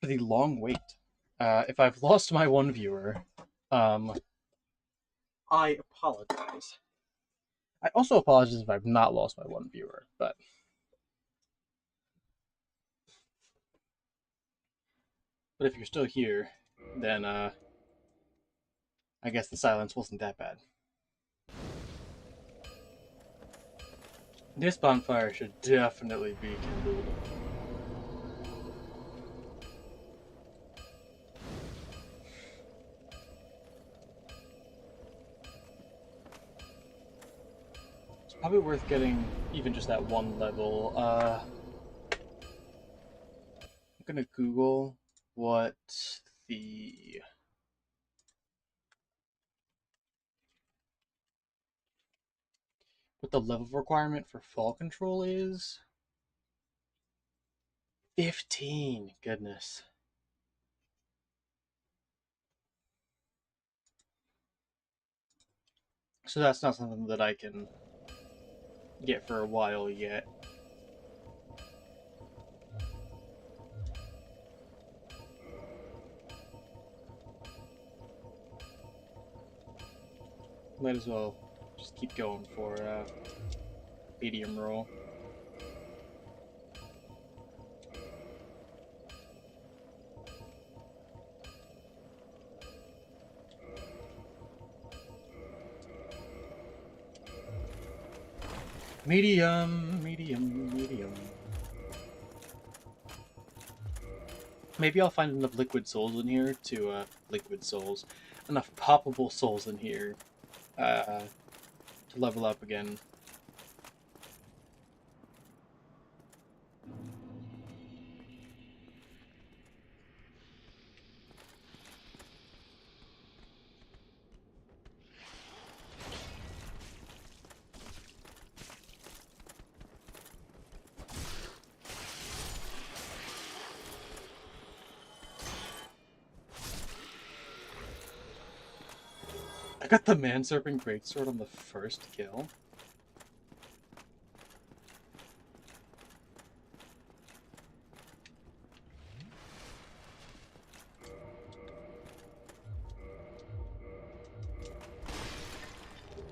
long wait. If I've lost my one viewer, um, I apologize. I also apologize if I've not lost my one viewer, but if you're still here, then I guess the silence wasn't that bad. This bonfire should definitely be kindled. It's probably worth getting even just that one level. I'm gonna Google what the level requirement for fall control is. 15. Goodness. So that's not something that I can get for a while yet. Might as well just keep going for medium roll. Medium, medium, medium. Maybe I'll find enough liquid souls in here to, enough poppable souls in here to level up again. I got the Man Serpent Greatsword on the first kill.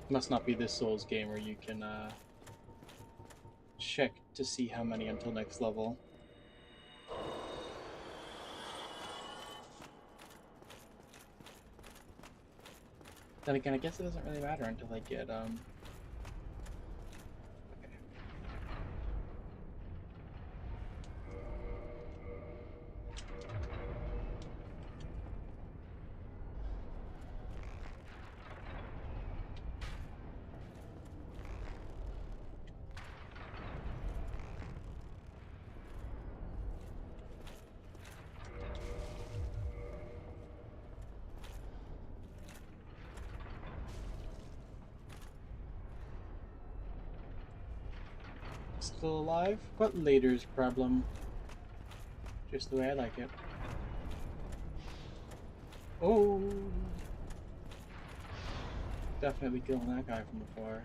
Must not be this Souls game where you can check to see how many until next level. Then again, I guess it doesn't really matter until I get okay. Still alive, but later's problem. Just the way I like it. Oh! Definitely killing that guy from afar.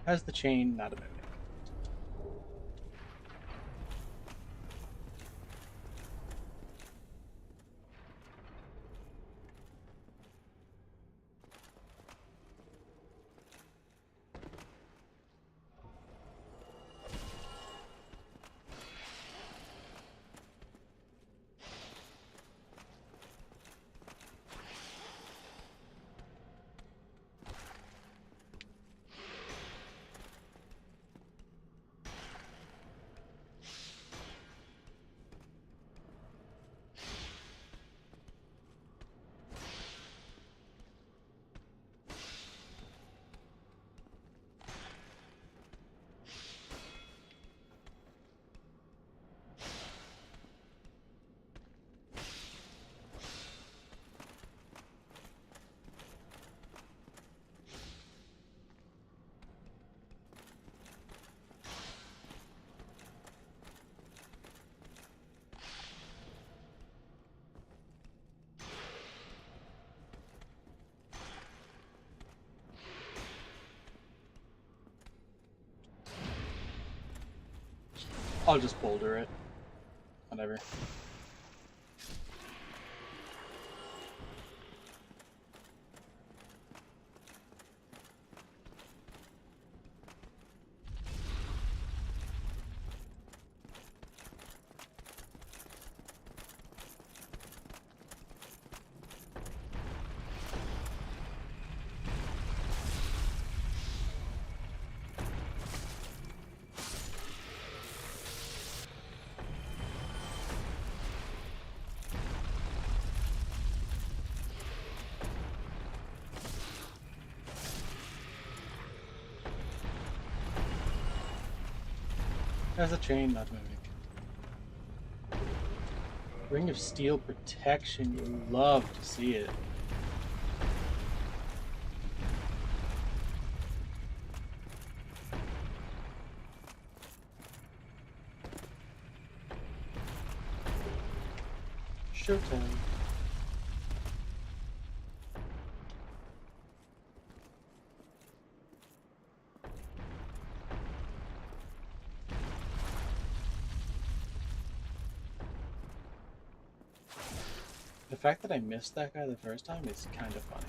Has the chain, not a mimic. I'll just boulder it. Whatever. There's a chain not moving. Ring of Steel protection. You love to see it. Showtime. The fact that I missed that guy the first time is kind of funny.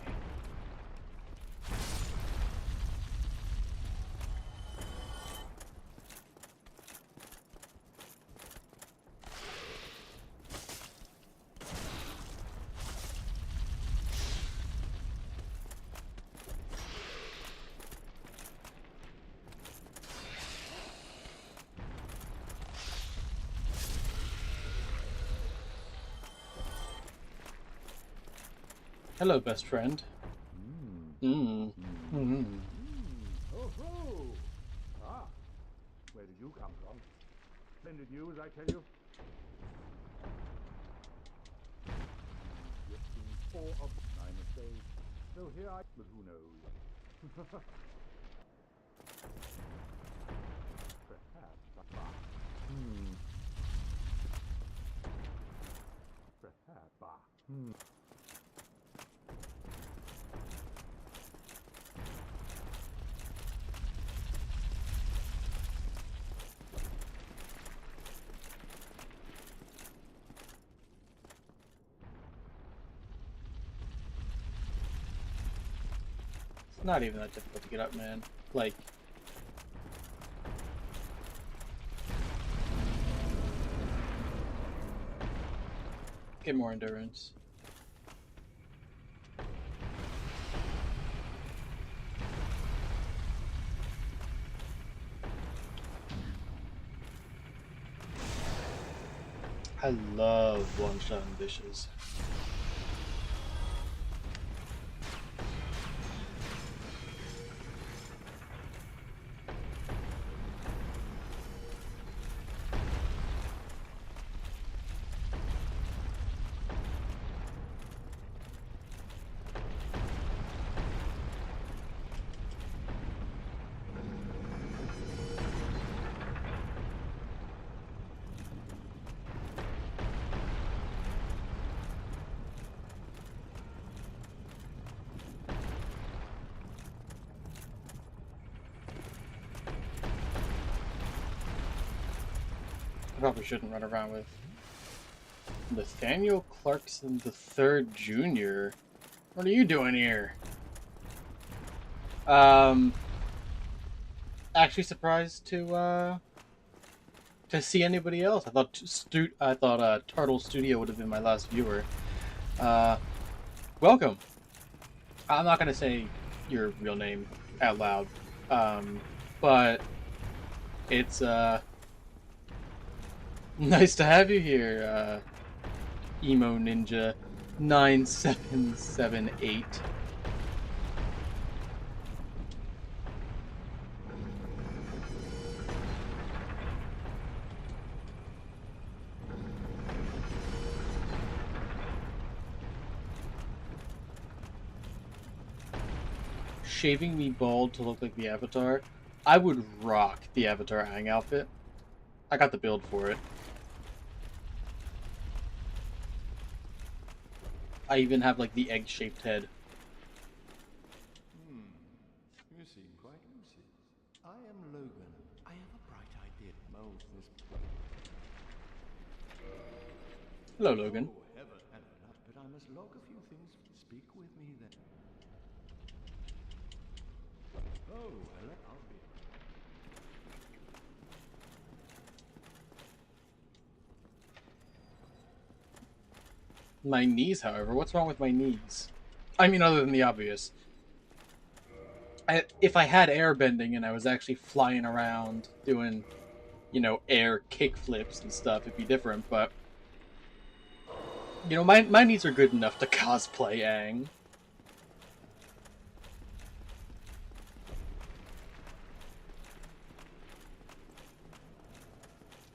Hello, best friend. Oh ho! Ah, where did you come from? Splendid news, I tell you. Just been four of I must say. So here I, but who knows? Perhaps. Perhaps. It's not even that difficult to get up, man. Like, get more endurance. I love one-shot ambitious. I probably shouldn't run around with Nathaniel Clarkson the Third Jr. What are you doing here? Actually surprised to see anybody else. I thought Turtle Studio would have been my last viewer. Welcome. I'm not gonna say your real name out loud, but it's nice to have you here, Emo Ninja 9778. Shaving me bald to look like the Avatar, I would rock the Avatar Aang outfit. I got the build for it. I even have like the egg-shaped head. You seem quite lucid. I am Logan. I have a bright idea to mold this. Hello, Logan. Oh, heaven. But I must log a few things. Speak with me then. Oh, hello. I'll be. My knees, however, what's wrong with my knees? I mean, other than the obvious. If I had air bending and I was actually flying around doing, you know, air kick flips and stuff, it'd be different, but you know, my knees are good enough to cosplay Aang.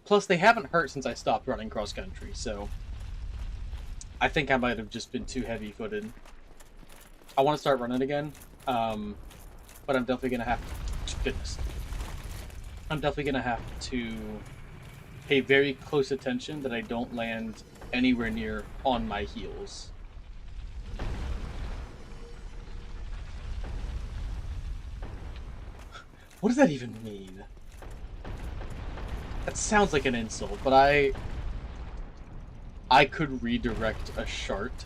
Plus, they haven't hurt since I stopped running cross country, so I think I might have just been too heavy-footed. I want to start running again, but I'm definitely gonna have to. Goodness, I'm definitely gonna have to pay very close attention that I don't land anywhere near on my heels. What does that even mean? That sounds like an insult, but I could redirect a shart.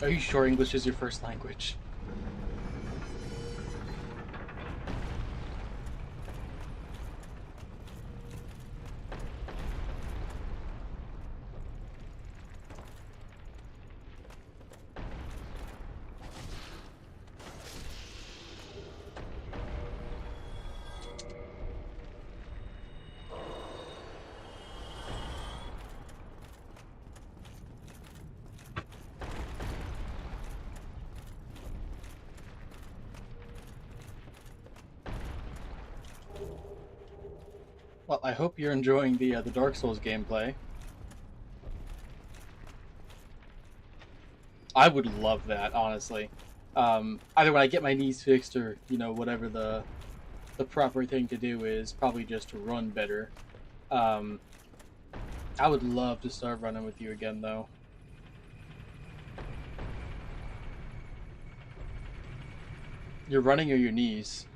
Are you sure English is your first language? Well, I hope you're enjoying the Dark Souls gameplay. I would love that, honestly. Either when I get my knees fixed or, you know, whatever the proper thing to do is, probably just to run better. I would love to start running with you again, though. You're running or your knees?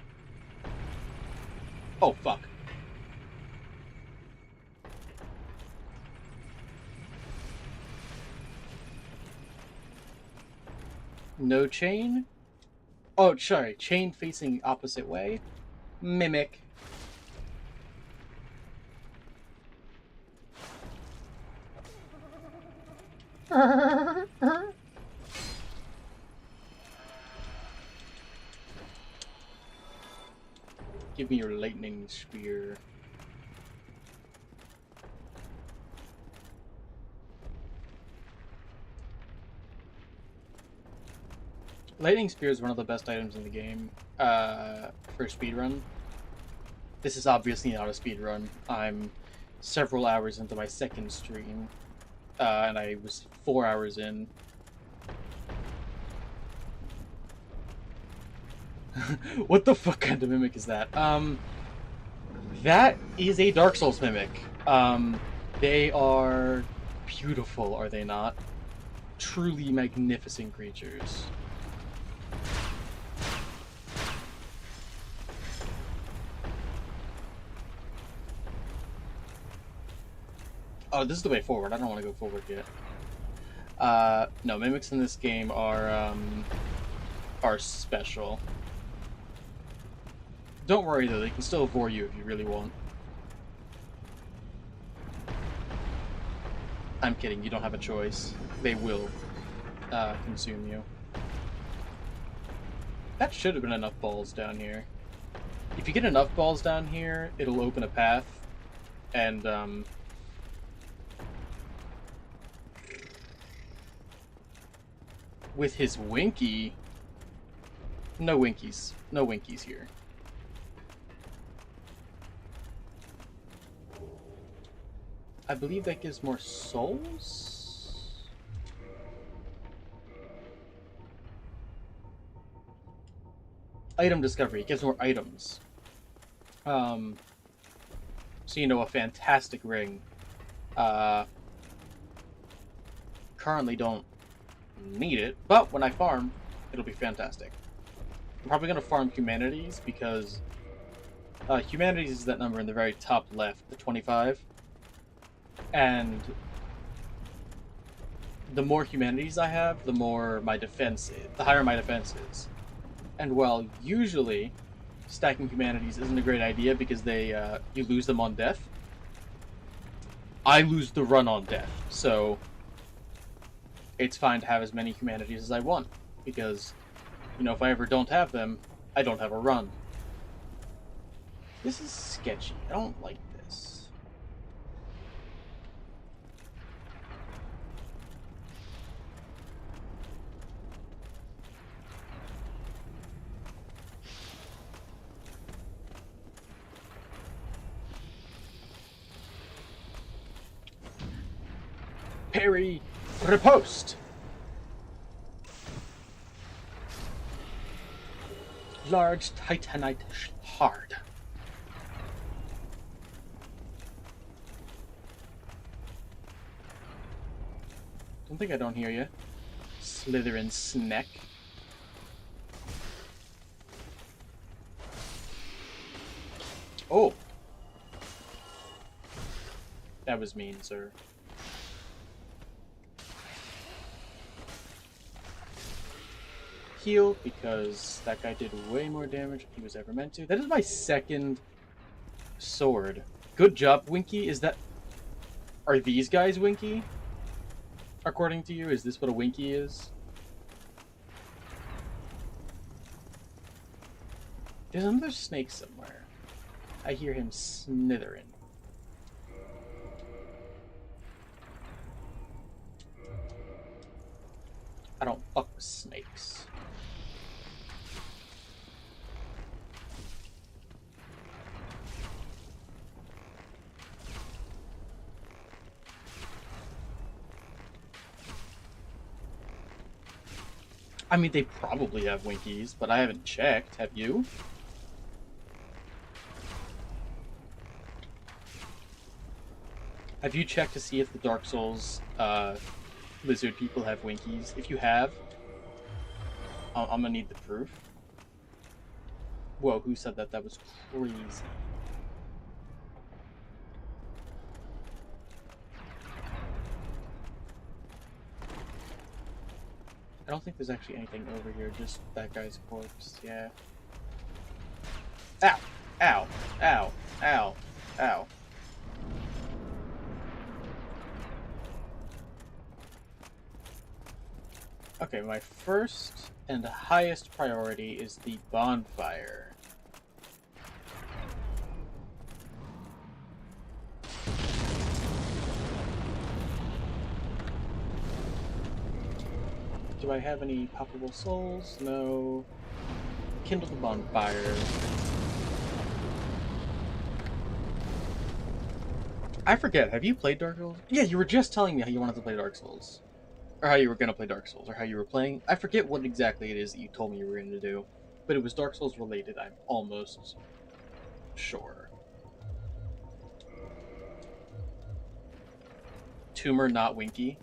Oh, fuck. No chain? Oh, sorry. Chain facing opposite way? Mimic. Give me your lightning spear. Lightning spear is one of the best items in the game for speedrun. This is obviously not a speedrun. I'm several hours into my second stream, and I was 4 hours in. What the fuck kind of mimic is that? That is a Dark Souls mimic. They are beautiful, are they not? Truly magnificent creatures. Oh, this is the way forward. I don't want to go forward yet. No, mimics in this game are special. Don't worry though, they can still vor you if you really want. I'm kidding, you don't have a choice. They will consume you. That should have been enough balls down here. If you get enough balls down here, it'll open a path, and with his Winky... No Winkies. No Winkies here. I believe that gives more souls? Item discovery. It gives more items. So, you know, a fantastic ring. Currently don't need it, but when I farm, it'll be fantastic. I'm probably going to farm Humanities because Humanities is that number in the very top left, the 25. And the more humanities I have, the more my defense is, the higher my defense is. And while usually stacking humanities isn't a great idea because you lose them on death, I lose the run on death. So it's fine to have as many humanities as I want, because, you know, if I ever don't have them, I don't have a run. This is sketchy. I don't like this. Parry! Riposte! Large titanite hard. Don't think I don't hear you. Slytherin snack. Oh! That was mean, sir. Heal, because that guy did way more damage than he was ever meant to. That is my second sword. Good job, Winky. Is that... Are these guys Winky? According to you, is this what a Winky is? There's another snake somewhere. I hear him snithering. I don't fuck with snakes. I mean, they probably have Winkies, but I haven't checked. Have you? Have you checked to see if the Dark Souls lizard people have Winkies? If you have, I'm gonna need the proof. Whoa, who said that? That was crazy. I don't think there's actually anything over here, just that guy's corpse, yeah. Ow! Ow! Ow! Ow! Ow! Okay, my first and highest priority is the bonfire. Do I have any poppable souls? No. Kindle the bonfire. I forget, have you played Dark Souls? Yeah, you were just telling me how you wanted to play Dark Souls. Or how you were going to play Dark Souls, or how you were playing. I forget what exactly it is that you told me you were going to do. But it was Dark Souls related, I'm almost sure. Tumor, not Winky.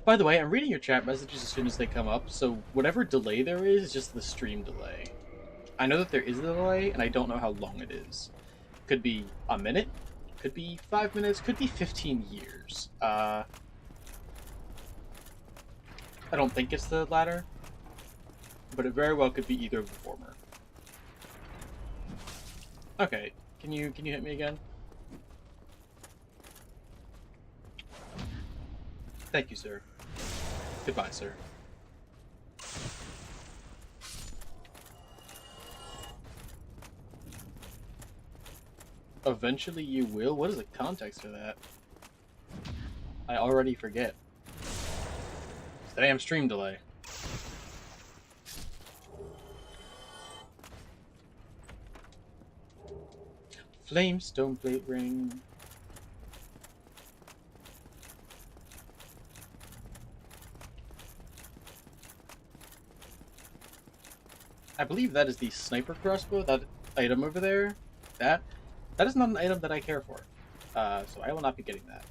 By the way, I'm reading your chat messages as soon as they come up, so whatever delay there is just the stream delay. I know that there is a delay, and I don't know how long it is. Could be a minute, could be 5 minutes, could be 15 years. I don't think it's the latter, but it very well could be either of the former. Okay, can you hit me again? Thank you, sir. Goodbye, sir. Eventually you will? What is the context for that? I already forget. It's the damn stream delay. Flamestone plate ring. I believe that is the sniper crossbow, that item over there. That is not an item that I care for. So I will not be getting that.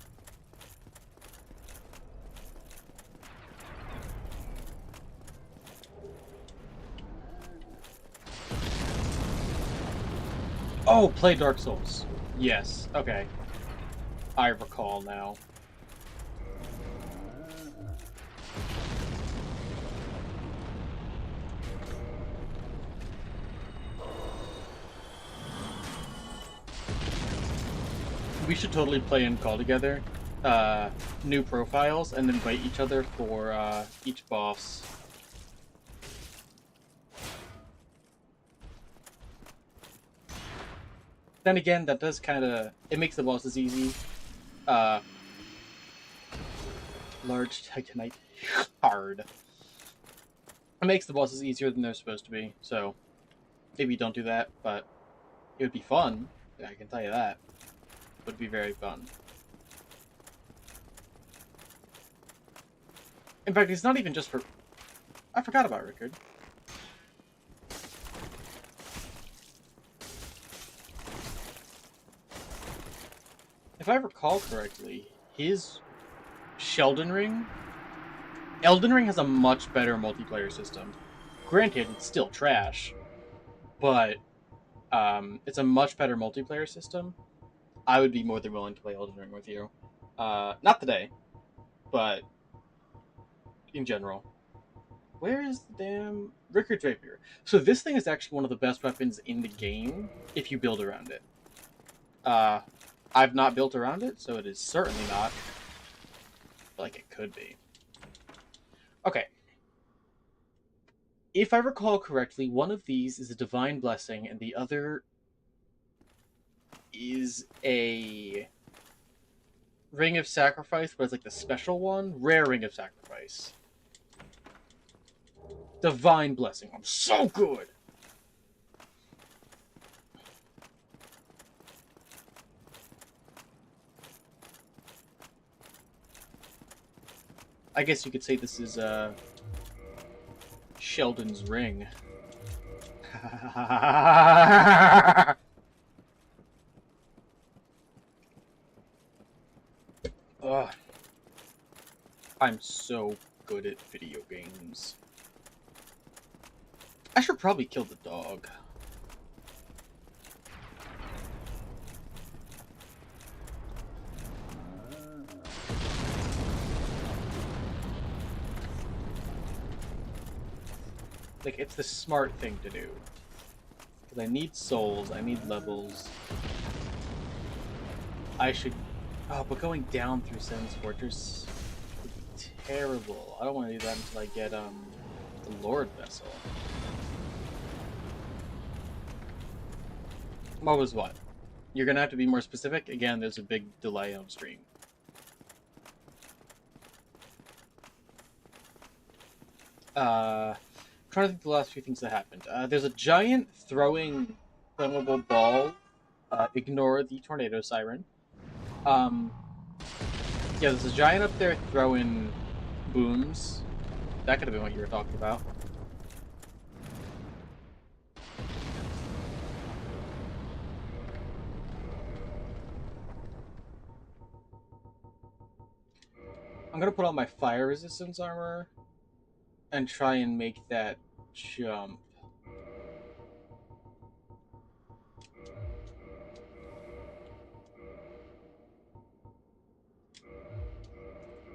Oh, play Dark Souls. Yes, okay. I recall now. We should totally play and call together new profiles and then fight each other for each boss. Then again, that does kind of... It makes the bosses easy. Large Titanite. Hard. It makes the bosses easier than they're supposed to be, so maybe don't do that, but it would be fun. I can tell you that. It would be very fun. In fact, it's not even just for... I forgot about Rickard. If I recall correctly, his Elden Ring has a much better multiplayer system. Granted, it's still trash, but it's a much better multiplayer system. I would be more than willing to play Elden Ring with you. Not today, but in general. Where is the damn Rickard's Rapier? So this thing is actually one of the best weapons in the game if you build around it. I've not built around it, so it is certainly not like it could be. Okay. If I recall correctly, one of these is a Divine Blessing, and the other is a Ring of Sacrifice, but it's like the special one. Rare Ring of Sacrifice. Divine Blessing. I'm so good! I guess you could say this is Sheldon's ring. Ugh. I'm so good at video games. I should probably kill the dog. Like, it's the smart thing to do. Because I need souls, I need levels. I should... Oh, but going down through Sens Fortress would be terrible. I don't want to do that until I get, the Lord Vessel. What was what? You're gonna have to be more specific? Again, there's a big delay on stream. Trying to think the last few things that happened. There's a giant throwing flammable ball. Ignore the tornado siren. Yeah, there's a giant up there throwing booms. That could have been what you were talking about. I'm gonna put on my fire resistance armor and try and make that jump.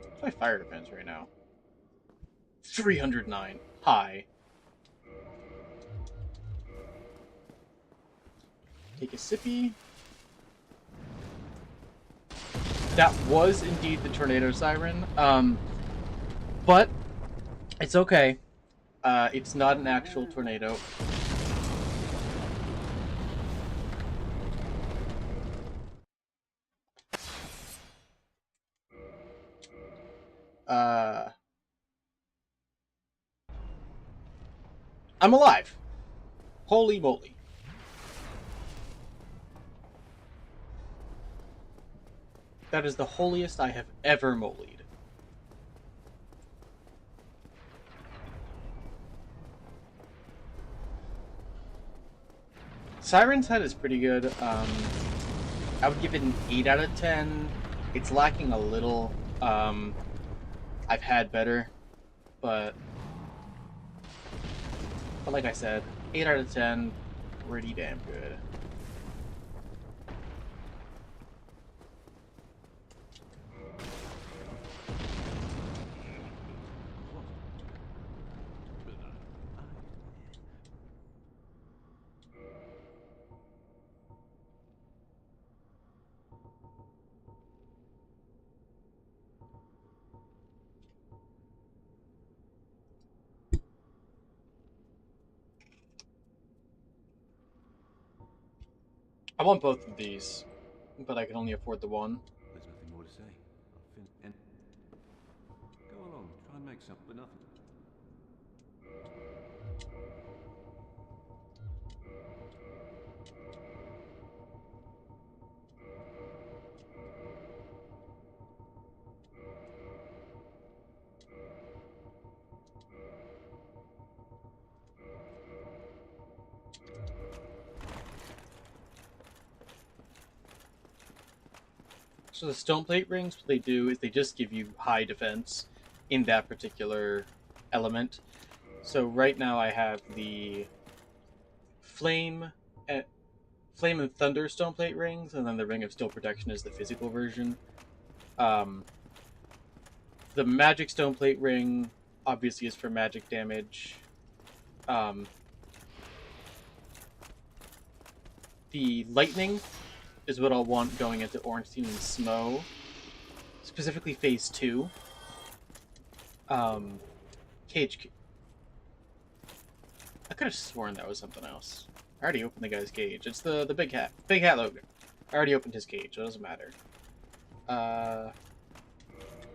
What's my fire defense right now? 309. High. Take a sippy. That was indeed the tornado siren. But it's okay. It's not an actual tornado. I'm alive. Holy moly. That is the holiest I have ever molied. Siren's Head is pretty good. I would give it an 8 out of 10. It's lacking a little. I've had better, but like I said, 8 out of 10, pretty damn good. I want both of these, but I can only afford the one. There's nothing more to say. And go along, try and make something, but nothing. So the stone plate rings, what they do is they just give you high defense in that particular element. So right now I have the flame, uh, flame and thunder stone plate rings, and then the ring of steel protection is the physical version. Um, the magic stone plate ring obviously is for magic damage. Um, the lightning is what I'll want going into Ornstein and Smo, specifically Phase 2. Cage. I could have sworn that was something else. I already opened the guy's cage. It's the big hat. Big hat Logan. I already opened his cage, so it doesn't matter.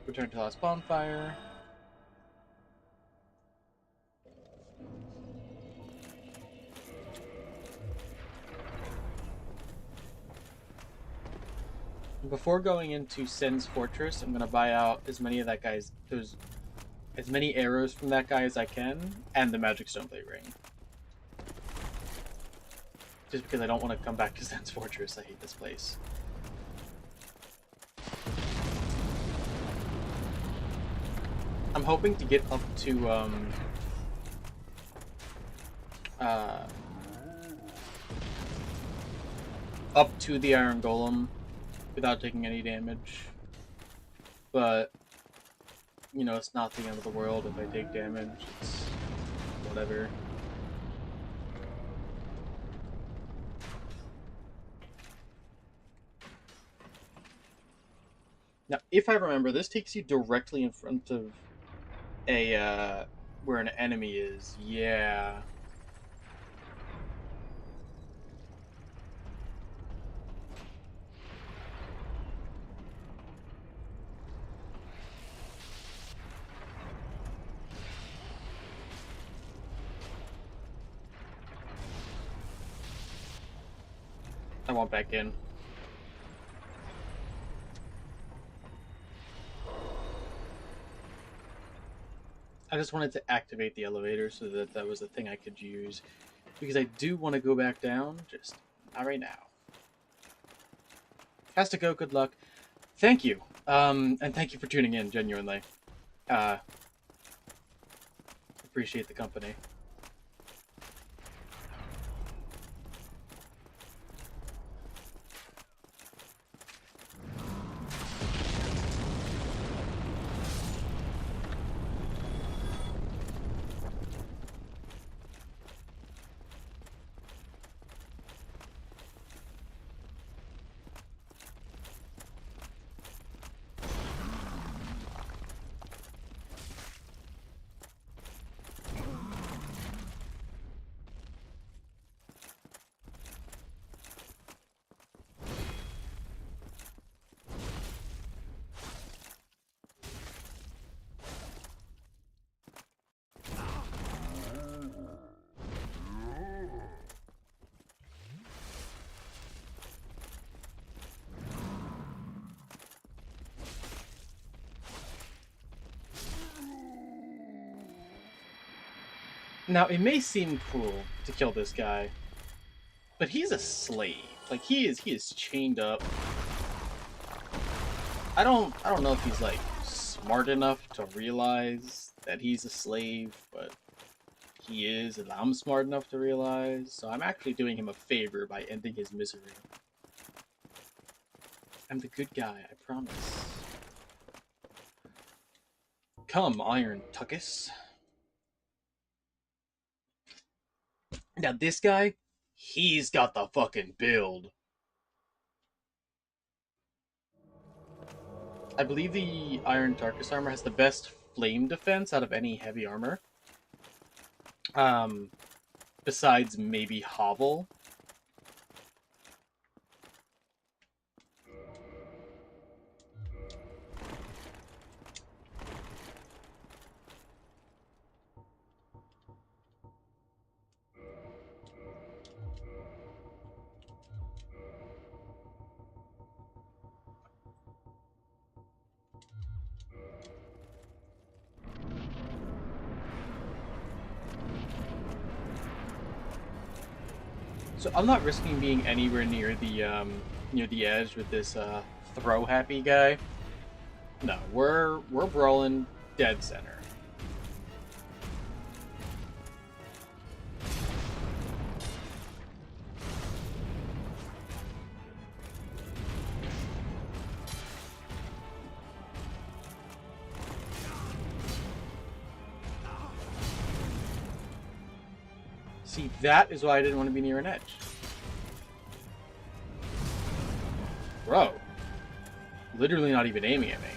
Return to last bonfire. Before going into Sens Fortress, I'm gonna buy out as many of that guy's as many arrows from that guy as I can, and the magic stone plate ring. Just because I don't want to come back to Sens Fortress. I hate this place. I'm hoping to get up to up to the Iron Golem without taking any damage. But you know, it's not the end of the world if I take damage. It's whatever. Now, if I remember, this takes you directly in front of a where an enemy is. Yeah. I want back in. I just wanted to activate the elevator so that that was a thing I could use. Because I do want to go back down, just not right now. Has to go, good luck. Thank you. And thank you for tuning in, genuinely. Appreciate the company. Now, it may seem cruel to kill this guy, but he's a slave. Like, he is chained up. I don't know if he's, like, smart enough to realize that he's a slave, but he is, and I'm smart enough to realize, so I'm actually doing him a favor by ending his misery. I'm the good guy, I promise. Come, Iron Tuckus. Now this guy, he's got the fucking build. I believe the Iron Tarkus armor has the best flame defense out of any heavy armor. Besides maybe Hovel. So I'm not risking being anywhere near the edge with this throw happy guy. No, we're brawling dead center. See, that is why I didn't want to be near an edge. Bro. Literally not even aiming at me.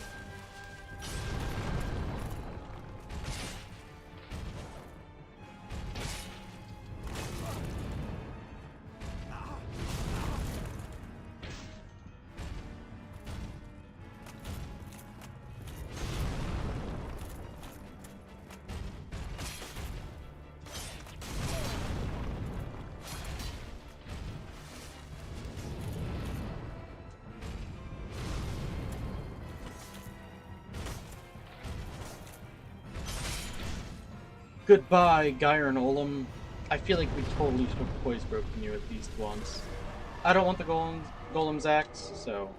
Goodbye, Gyron Olam. I feel like we totally should have poise broken you at least once. I don't want the Golem's axe, so...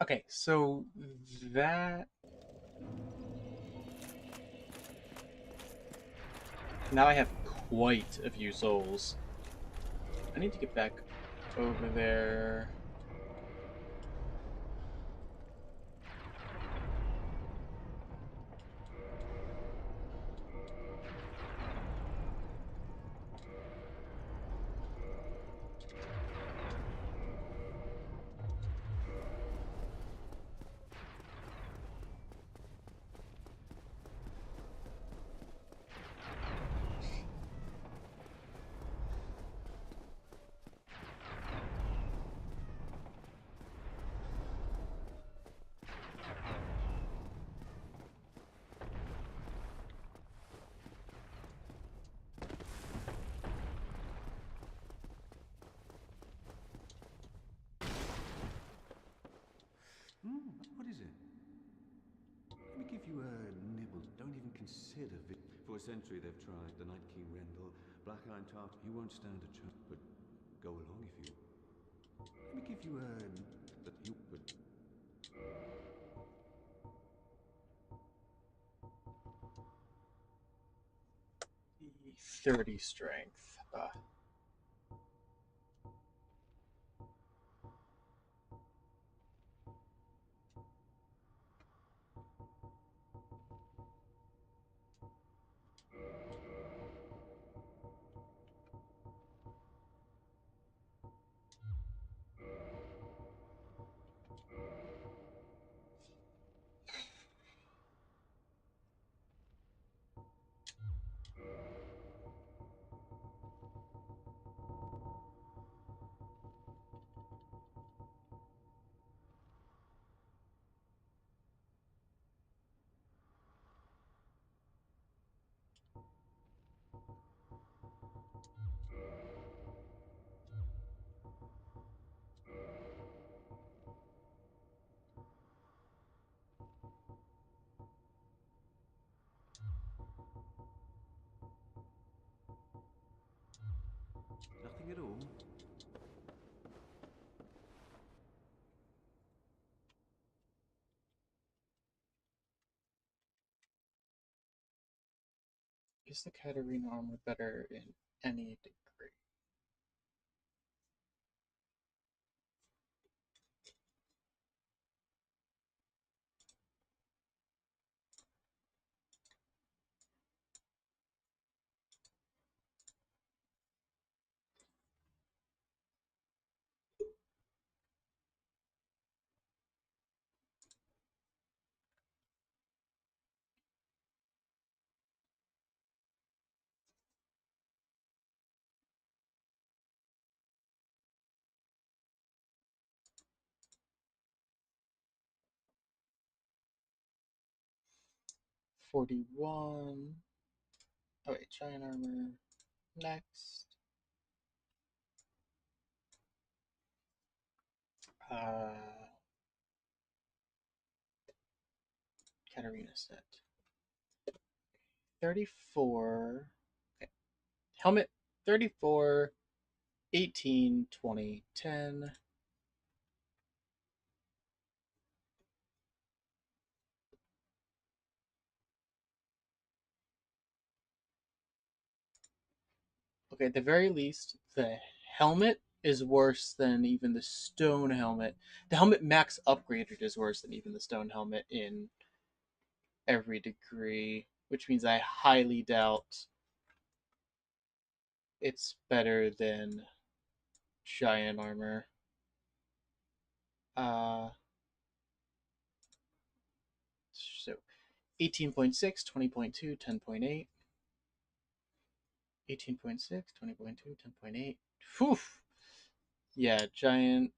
Okay, so that... Now I have quite a few souls. I need to get back over there. What is it? Let me give you a nibble. Don't even consider it. For a century they've tried. The Night King Rendell, Black Iron Tart. You won't stand a chance, but go along if you... Let me give you a... But you... But... 30 strength. Nothing at all. Is the Katarina armor better in any degree? $41. Oh wait, giant armor. Next. Uh, Katarina set. 34. Okay. Helmet 34, 18, 20, 10. Okay, at the very least, the helmet is worse than even the stone helmet. The helmet max upgraded is worse than even the stone helmet in every degree, which means I highly doubt it's better than giant armor. So 18.6, 20.2, 10.8. 18.6, 20.2, 10.8. Whew. Yeah, giant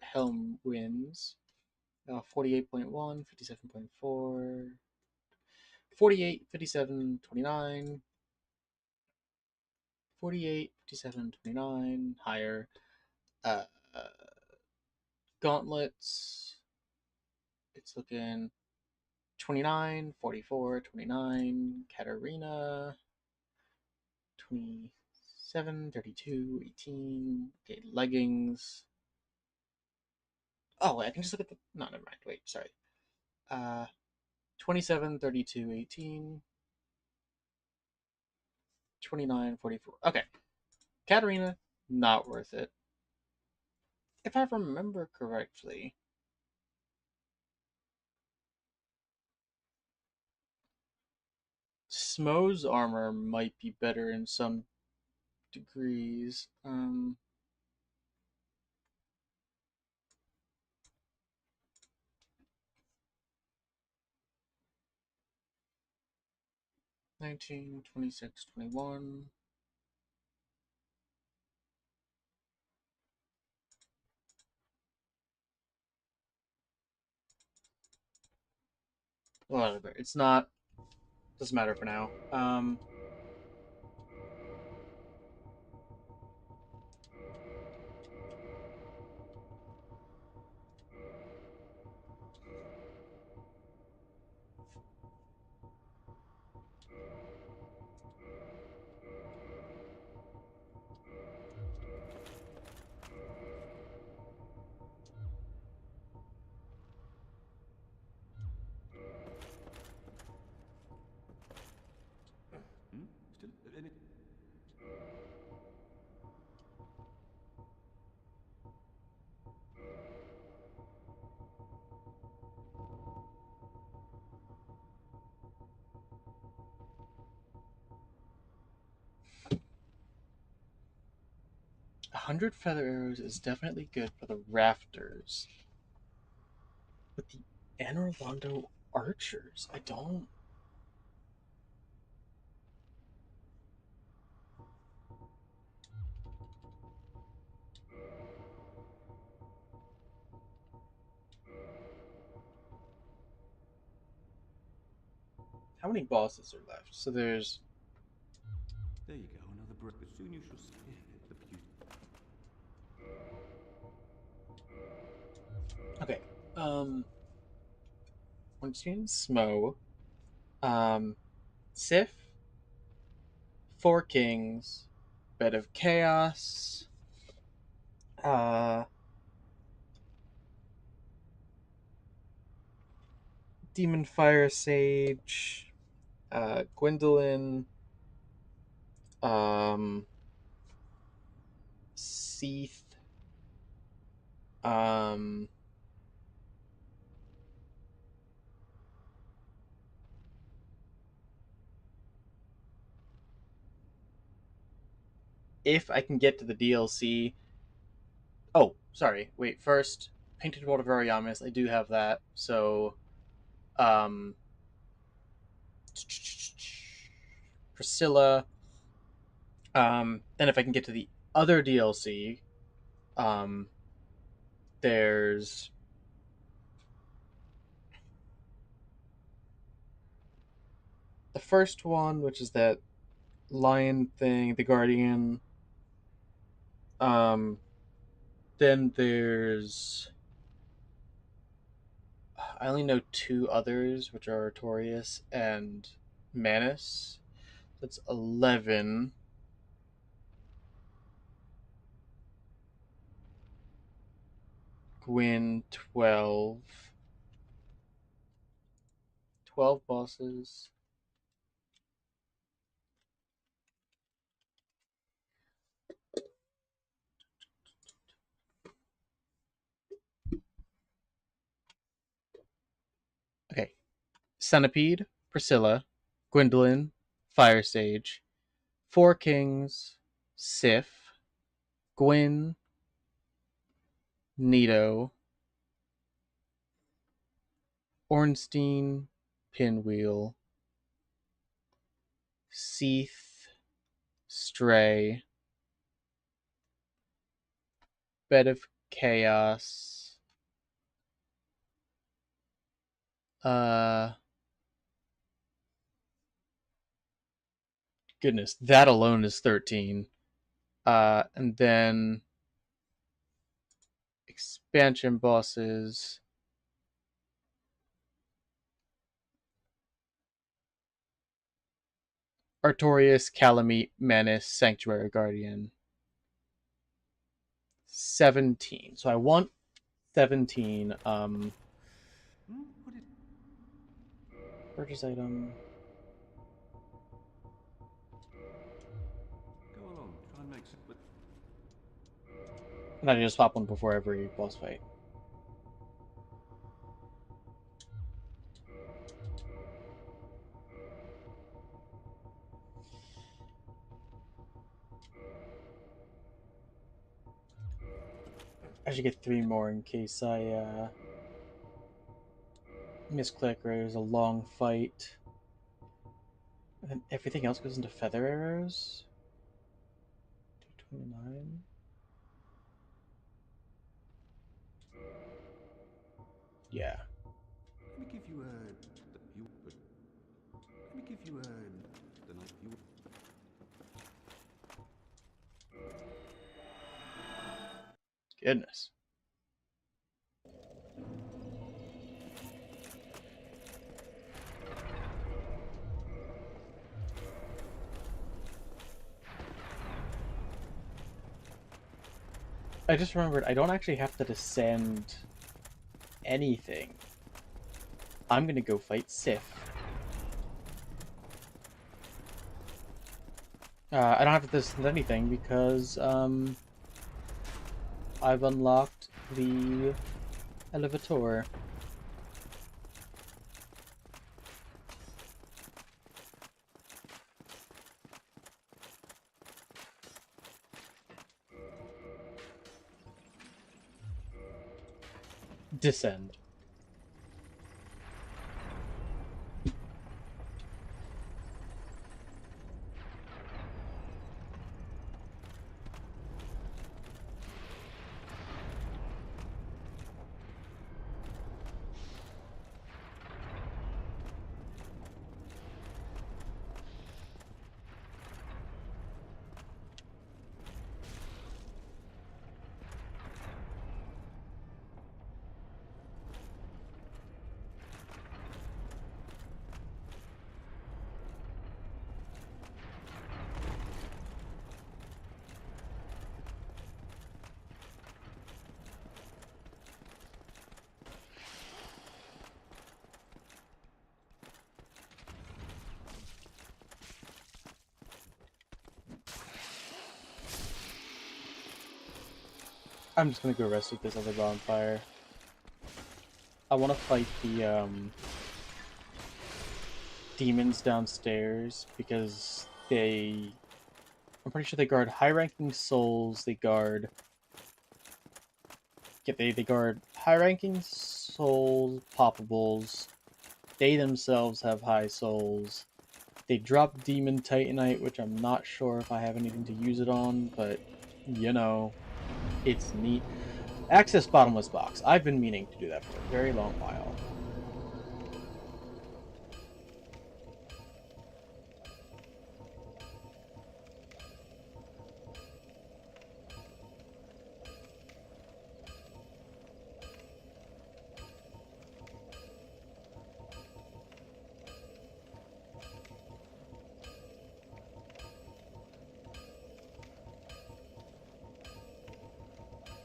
helm wins. 48.1, 57.4, 48, 57, 29, 48, 57, 29, higher. Uh, uh, gauntlets, it's looking 29, 44, 29, Katarina, 27, 32, 18. Okay, leggings. Oh, wait, I can just look at the. No, never mind. Wait, sorry. 27, 32, 18, 29, 44. Okay. Katarina, not worth it. If I remember correctly, Smo's armor might be better in some degrees. 19, 26, 21. Whatever. It's not. Doesn't matter for now. Still, any... 100 feather arrows is definitely good for the rafters. But the Anor Londo archers, I don't. How many bosses are left? So there's. There you go, another break. But soon you shall see the beauty. Okay. Once you Smo, Sif, Four Kings, Bed of Chaos, uh, Demon Fire Sage, Gwendolyn, Seath, um, if I can get to the DLC. Oh, sorry. Wait, first, Painted World of Ariamis. I do have that. So, um, Priscilla. Then if I can get to the other DLC, um, there's the first one, which is that lion thing, the Guardian. Um, then there's I only know two others, which are Artorias and Manus. That's 11. Gwyn, 12. 12 bosses. Okay. Centipede, Priscilla, Gwendolyn, Fire Sage, Four Kings, Sif, Gwyn, Nito, Ornstein, Pinwheel, Seath, Stray, Bed of Chaos, goodness, that alone is 13. And then expansion bosses. Artorias, Calamite, Manus, Sanctuary Guardian. 17. So I want 17. Purchase item. Go along, try and make some. But And then I just swap one before every boss fight. I should get 3 more in case I misclick or there's a long fight. And then everything else goes into feather arrows. 229. Yeah. let me give you a. You. But let me give you a. The night you. Goodness. I just remembered I don't actually have to descend anything. I'm gonna go fight Sif. I don't have to descend anything because I've unlocked the elevator. Descend. I'm just gonna go rest with this other bonfire. I want to fight the demons downstairs because I'm pretty sure they guard high-ranking souls. They guard. Yeah, they guard high-ranking souls, poppables. They themselves have high souls. They drop Demon Titanite, which I'm not sure if I have anything to use it on, but you know, it's neat. Access Bottomless Box. I've been meaning to do that for a very long while.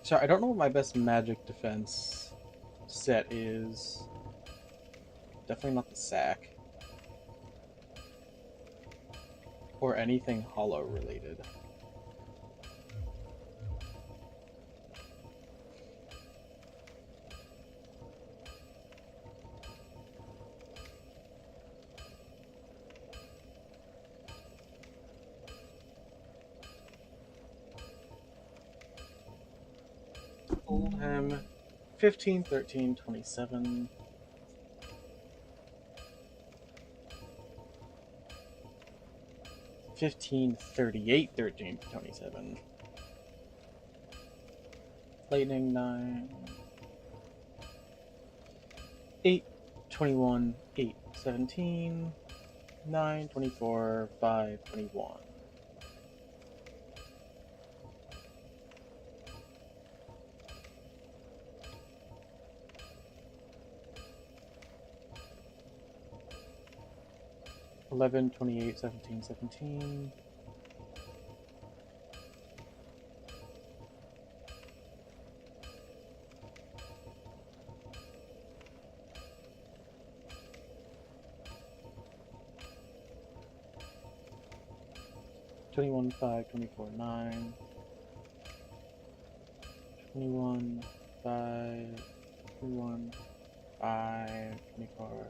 Sorry, I don't know what my best magic defense set is. Definitely not the sack. Or anything hollow related. Oldham, 15, 13, 27. $15.38, 13, 27. Lightning 9. 8, 21, 8, 17. 9, 24, 5, 21. $11, 28, 17, 17. $21, 5, 24, 9. 21, 5, 21, 5, 24.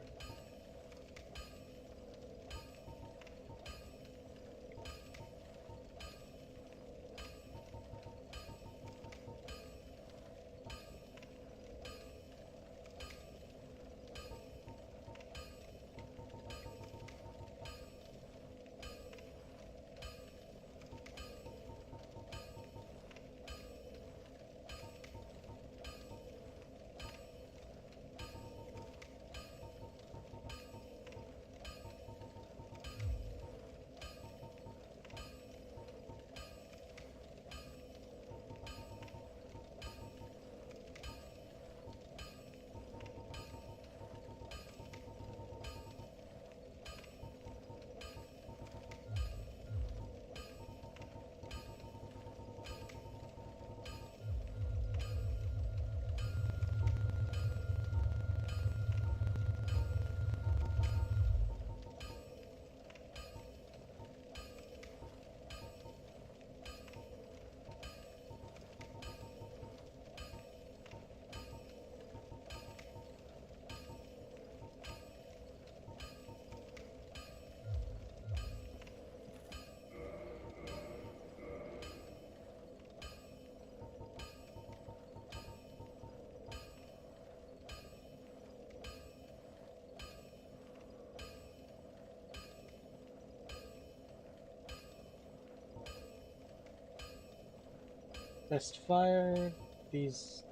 Best fire. These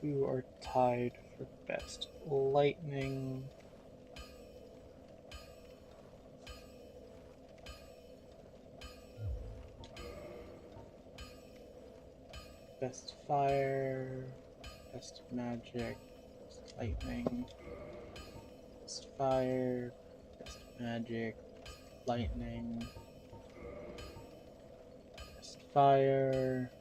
two are tied for best lightning. Best fire. Best magic. Best lightning. Best fire. Best magic. Lightning. Best fire.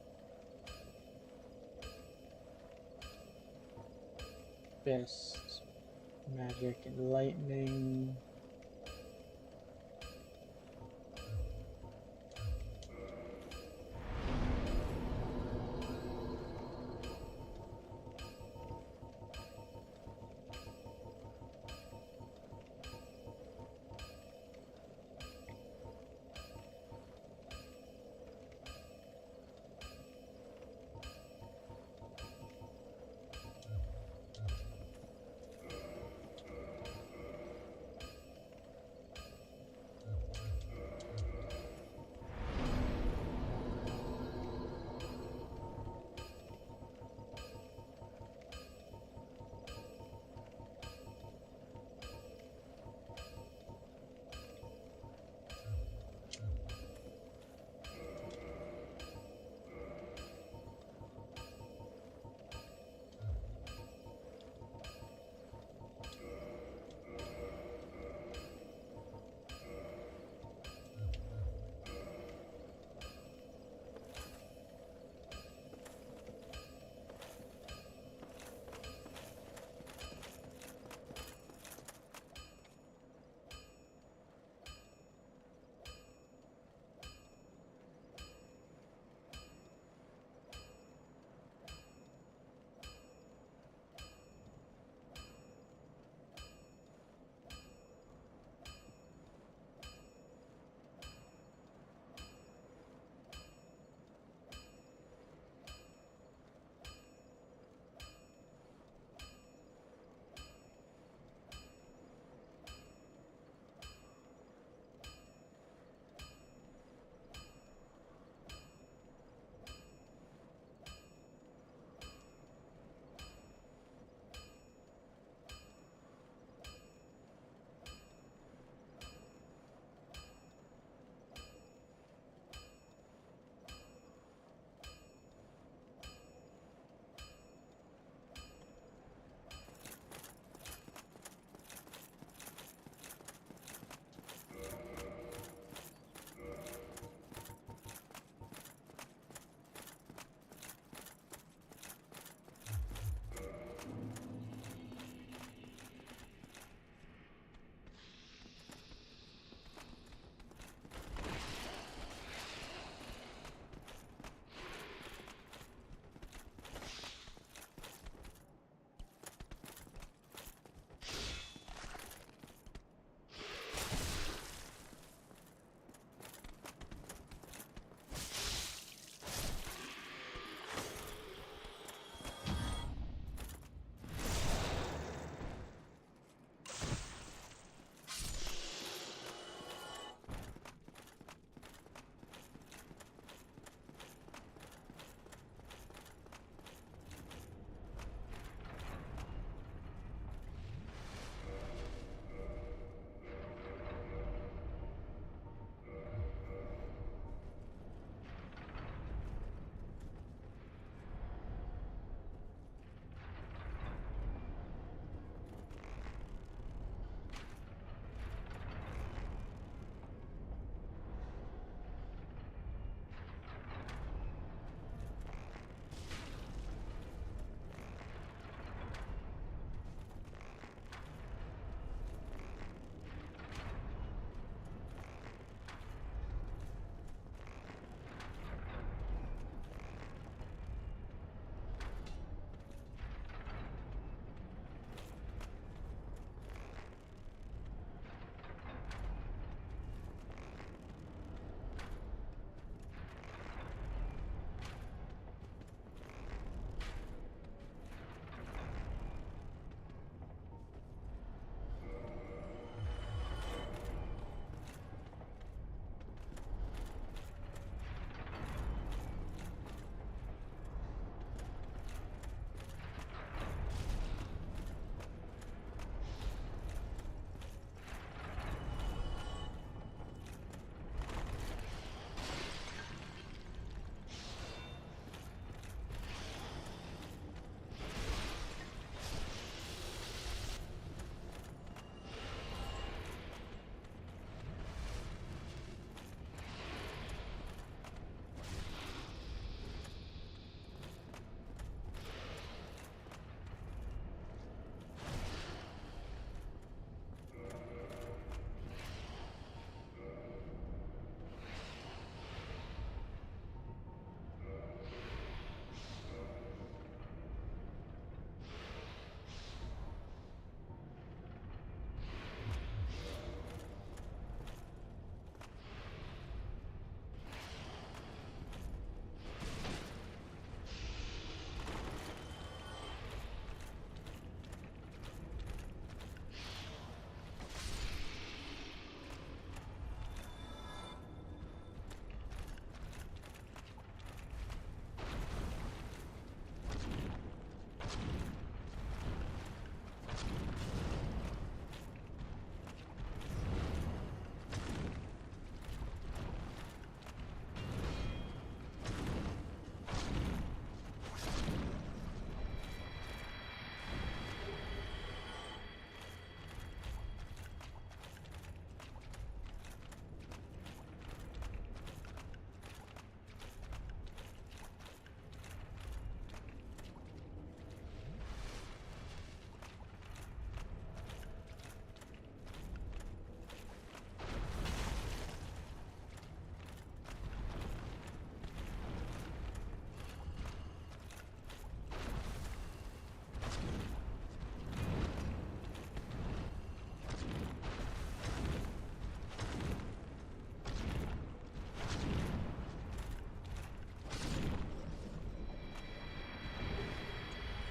Best magic and lightning.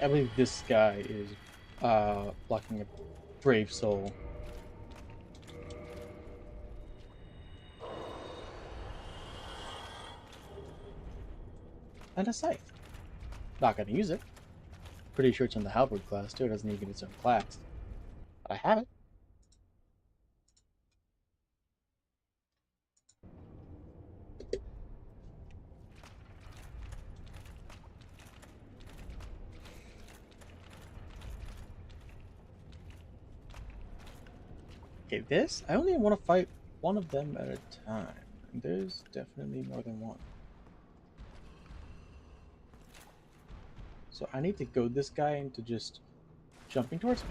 I believe this guy is blocking a brave soul. And a scythe. Not gonna use it. Pretty sure it's in the halberd class too. It doesn't even get its own class. But I have it. Okay, this, I only want to fight one of them at a time. And there's definitely more than one. So I need to goad this guy into just jumping towards me.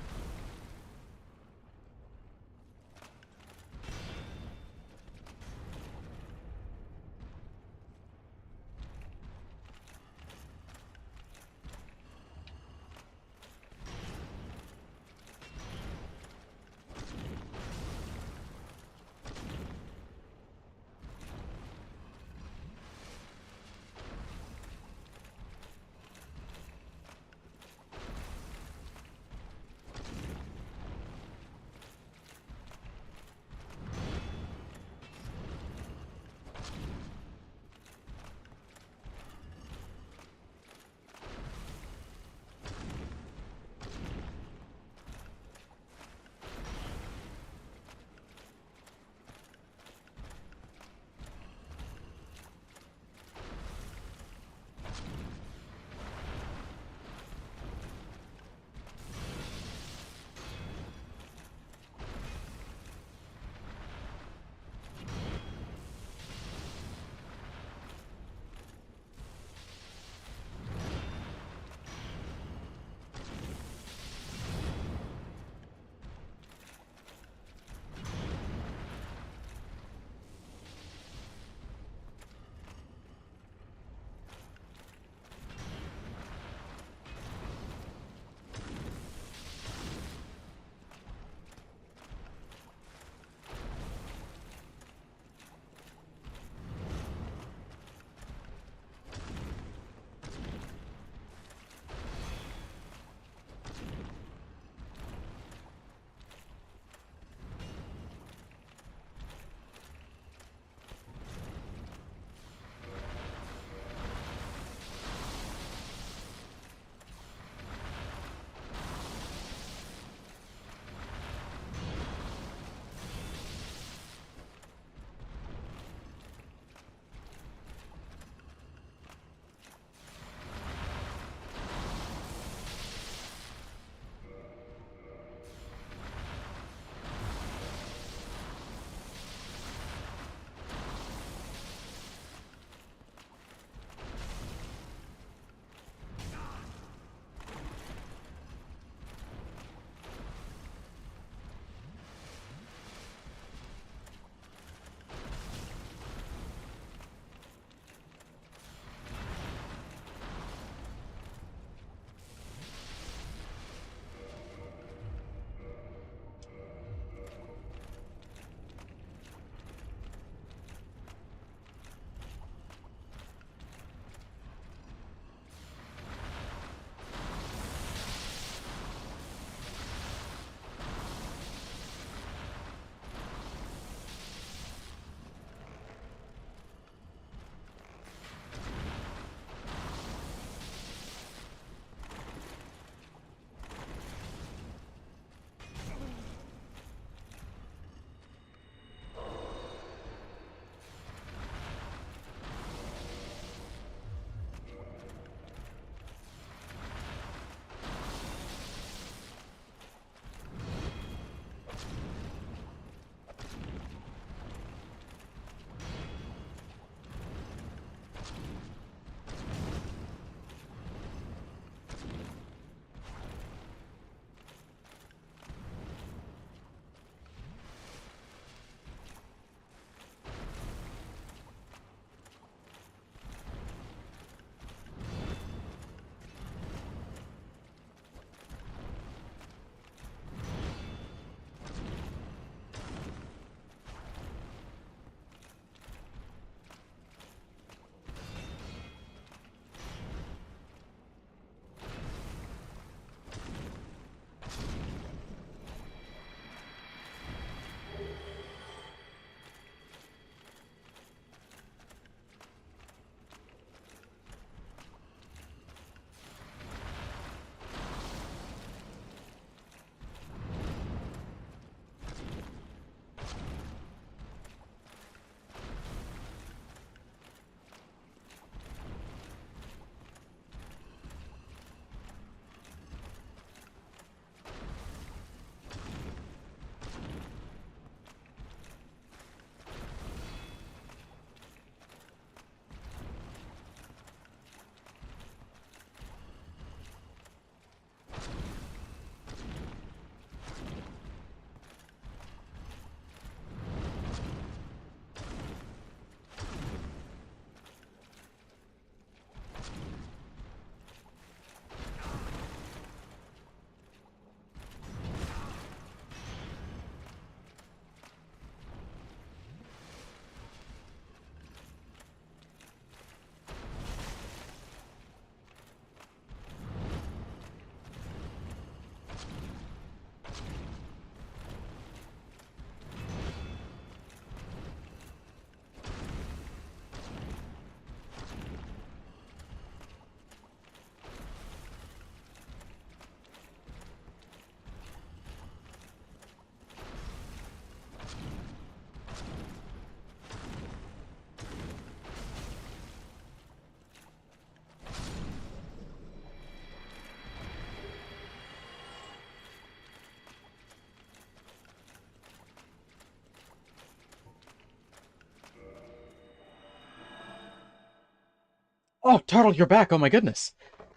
Oh, Turtle, you're back! Oh my goodness.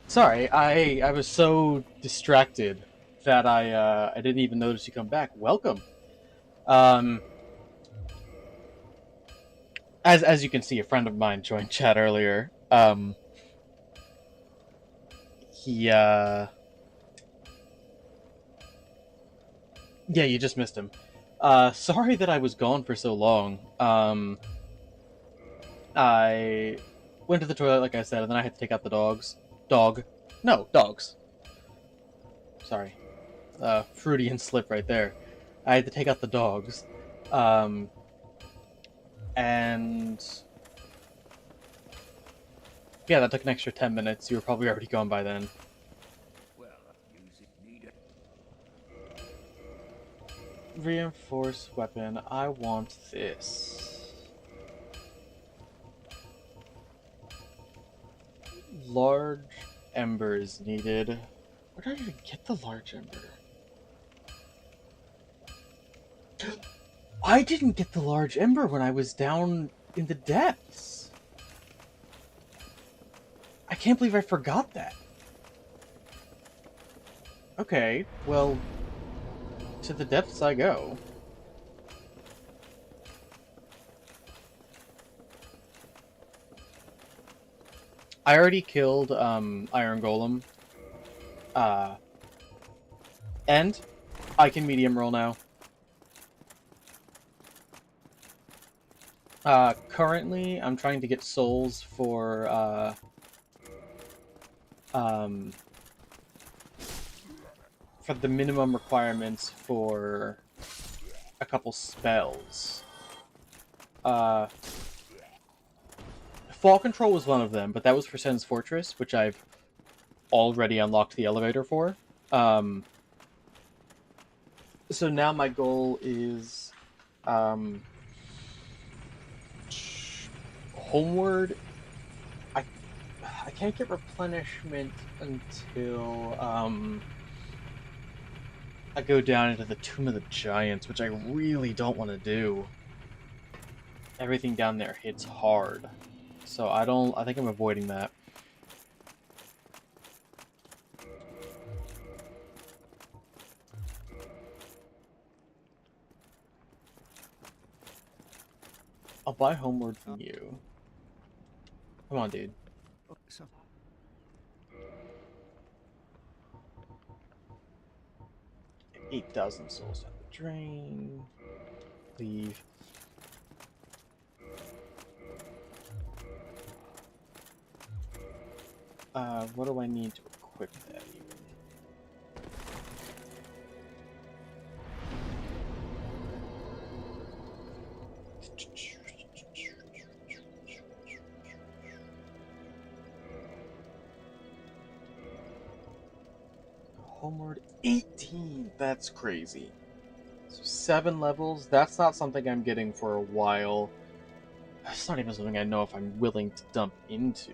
Sorry, I was so distracted that I didn't even notice you come back. Welcome. Um, as you can see, a friend of mine joined chat earlier. He yeah, you just missed him. Sorry that I was gone for so long. I went to the toilet, like I said, and then I had to take out the dogs. Dogs. Sorry. Freudian slip right there. I had to take out the dogs. And yeah, that took an extra 10 minutes. You were probably already gone by then. Well, music needed. Reinforced weapon. I want this. Large ember is needed. Where did I even get the large ember? I didn't get the large ember when I was down in the depths. I can't believe I forgot that. Okay, well, to the depths I go. I already killed Iron Golem. And I can medium roll now. Currently, I'm trying to get souls for the minimum requirements for a couple spells. Fall Control was one of them, but that was for Sens Fortress, which I've already unlocked the elevator for. So now my goal is homeward. I can't get replenishment until I go down into the Tomb of the Giants, which I really don't want to do. Everything down there hits hard. So I think I'm avoiding that. I'll buy Homeward from you. Come on, dude. Oh, so 8,000 souls down the drain. Leave. What do I need to equip that even? Homeward 18. That's crazy. So 7 levels. That's not something I'm getting for a while. That's not even something I know if I'm willing to dump into.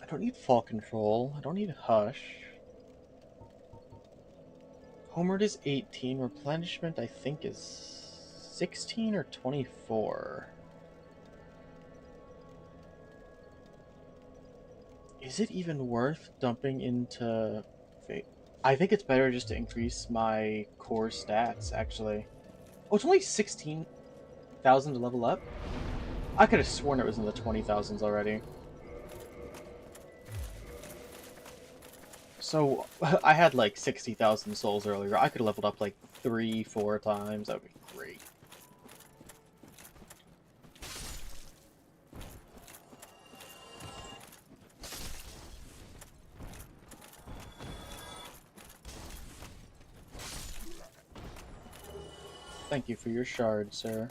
I don't need Fall Control. I don't need Hush. Homeward is 18. Replenishment, I think, is 16 or 24. Is it even worth dumping into... I think it's better just to increase my core stats, actually. Oh, it's only 16,000 to level up? I could have sworn it was in the 20,000s already. So, I had like 60,000 souls earlier. I could have leveled up like 3-4 times. That would be great. Thank you for your shard, sir.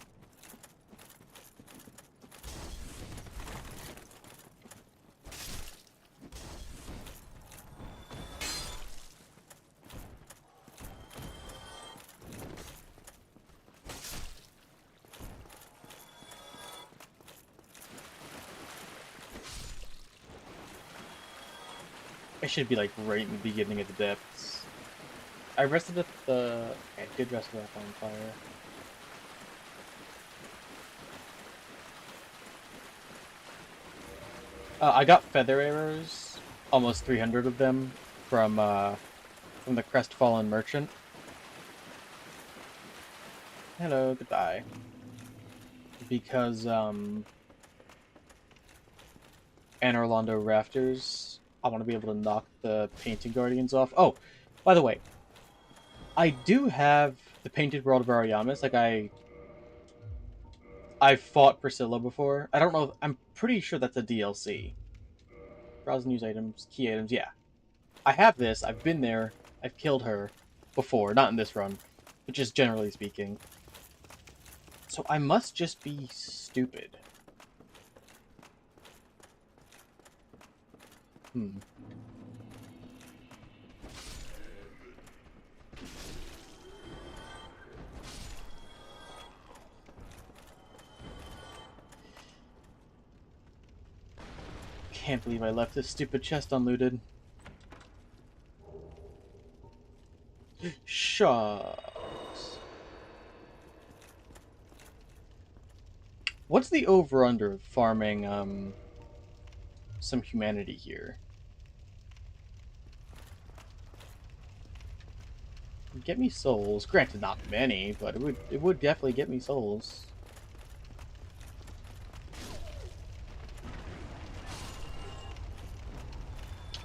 It should be like right in the beginning of the depths. I rested at the... I did rest at the bonfire. I got feather arrows, almost 300 of them, from the Crestfallen Merchant. Hello, goodbye. Because, Anne Orlando Rafters, I want to be able to knock the Painted Guardians off. Oh, by the way, I do have the Painted World of Ariamis. Like, I've fought Priscilla before. I don't know, I'm pretty sure that's a DLC. Browse news items, key items, yeah. I have this, I've been there, I've killed her before, not in this run, but just generally speaking. So I must just be stupid. Can't believe I left this stupid chest unlooted. Shucks. What's the over-under of farming, some humanity here? Get me souls. Granted, not many, but it would definitely get me souls.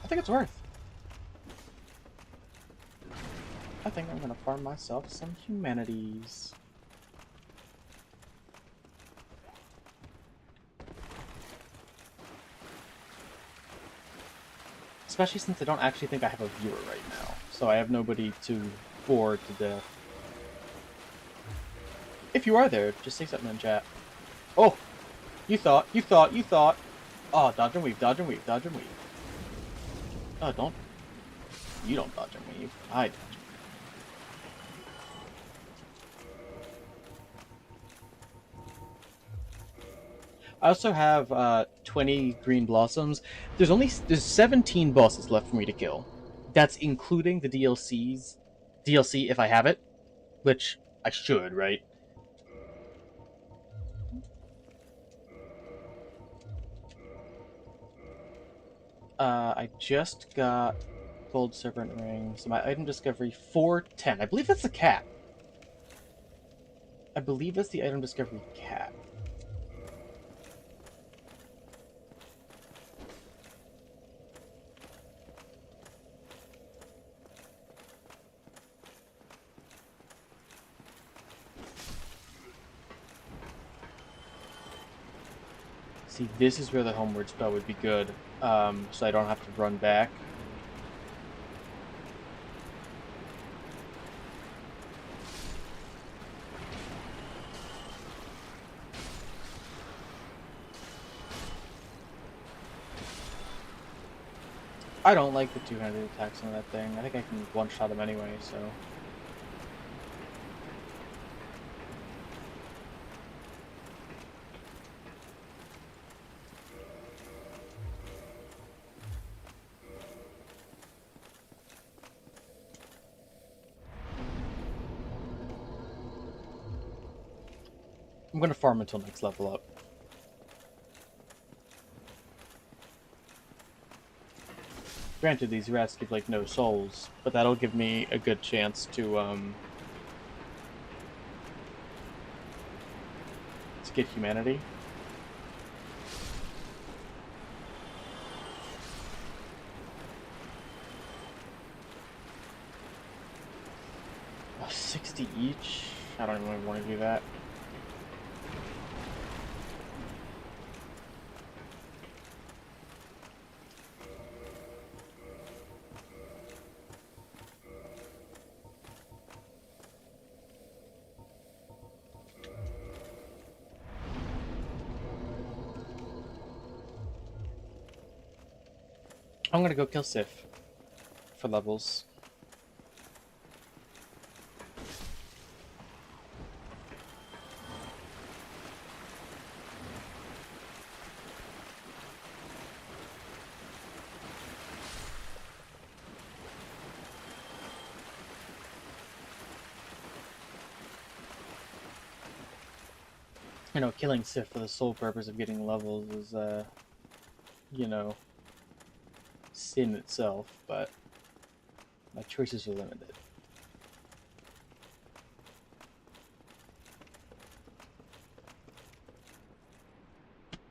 I think it's worth. I think I'm gonna farm myself some humanities. Especially since I don't actually think I have a viewer right now. So I have nobody to bore to death. If you are there, just say something in chat. Oh! You thought. Oh, dodge and weave, dodge and weave, dodge and weave. Oh, don't. You don't dodge and weave. I dodge. I also have 20 green blossoms. There's 17 bosses left for me to kill. That's including the DLC if I have it, which I should, right? I just got gold serpent ring, so my item discovery 410. I believe that's the cap. I believe that's the item discovery cap. See, this is where the homeward spell would be good, so I don't have to run back. I don't like the two-handed attacks on that thing. I think I can one-shot him anyway, so... I'm gonna farm until next level up. Granted, these rats give, like, no souls, but that'll give me a good chance to get humanity. Oh, 60 each? I don't even want to do that. I'm gonna go kill Sif for levels. You know, killing Sif for the sole purpose of getting levels is, you know, sin itself, but my choices are limited.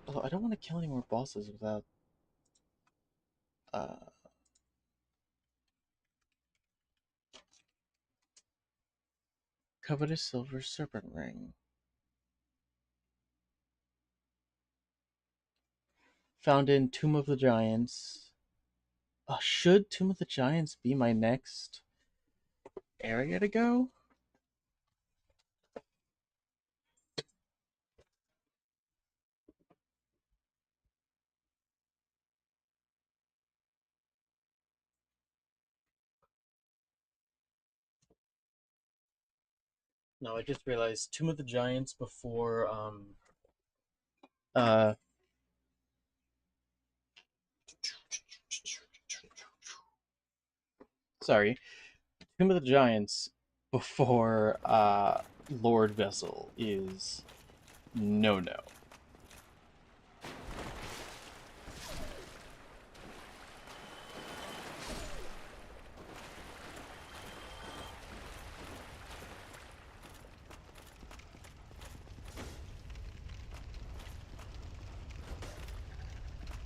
Although I don't want to kill any more bosses without, Covetous Silver Serpent Ring. Found in Tomb of the Giants. Should Tomb of the Giants be my next area to go? No, I just realized Tomb of the Giants before, uh, sorry, Tomb of the Giants before, Lord Vessel is no.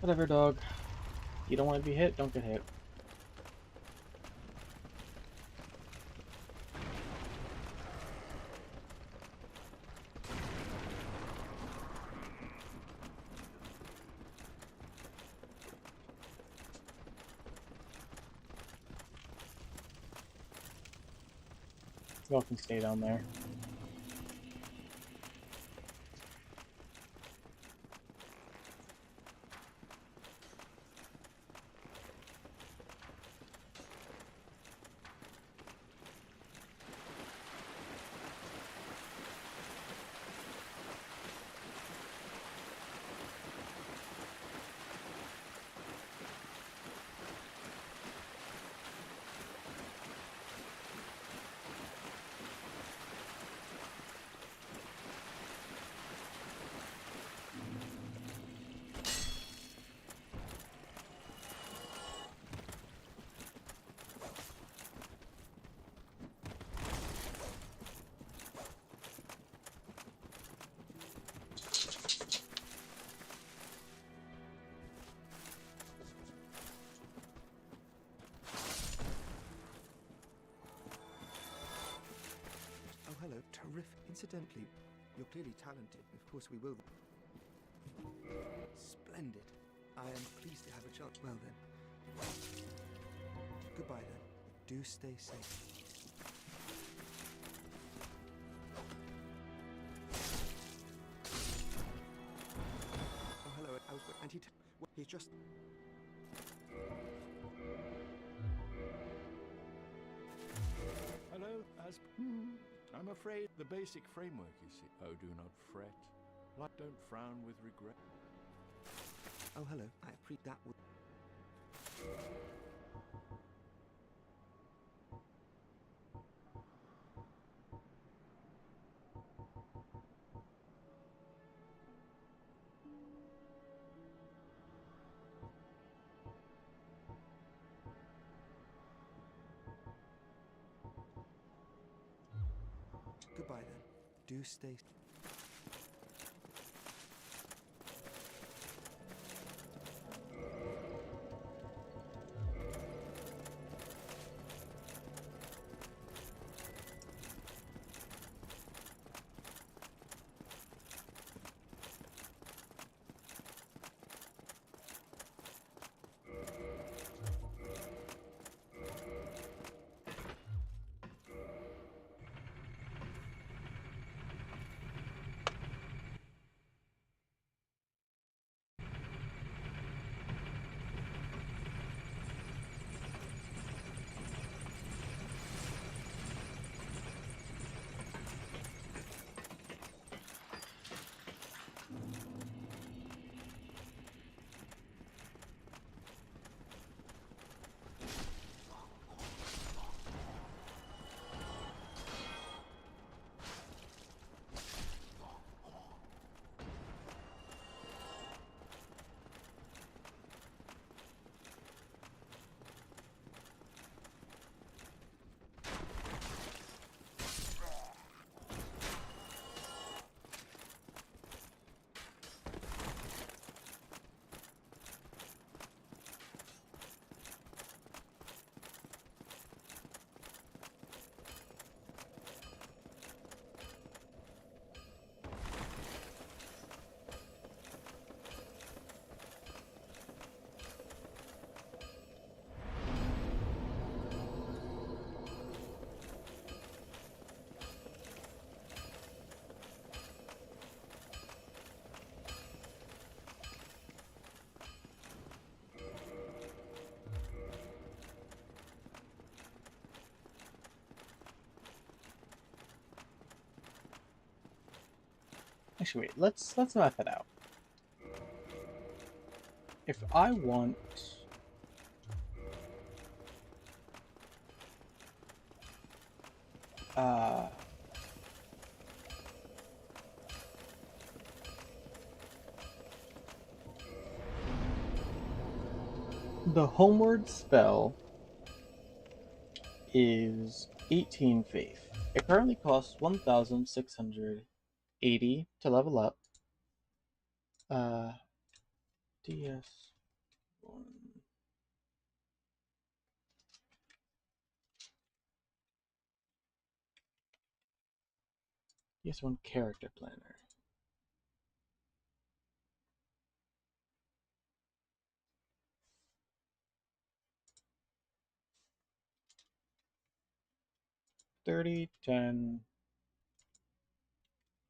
Whatever, dog. You don't want to be hit? Don't get hit. Y'all can stay down there. Oh, hello. Terrific. Incidentally, you're clearly talented. Of course, we will. Splendid. I am pleased to have a chance. Well, then. Goodbye, then. Do stay safe. Oh, hello. I was. And he's just. Hello, I'm afraid the basic framework, you see. Oh, do not fret. Don't frown with regret. Oh, hello. I appreciate that. Goodbye, then. Do stay. Actually, wait. Let's map it out. If I want the homeward spell is 18 faith. It currently costs 1,680 to level up. DS1. DS1 character planner. $30, $10,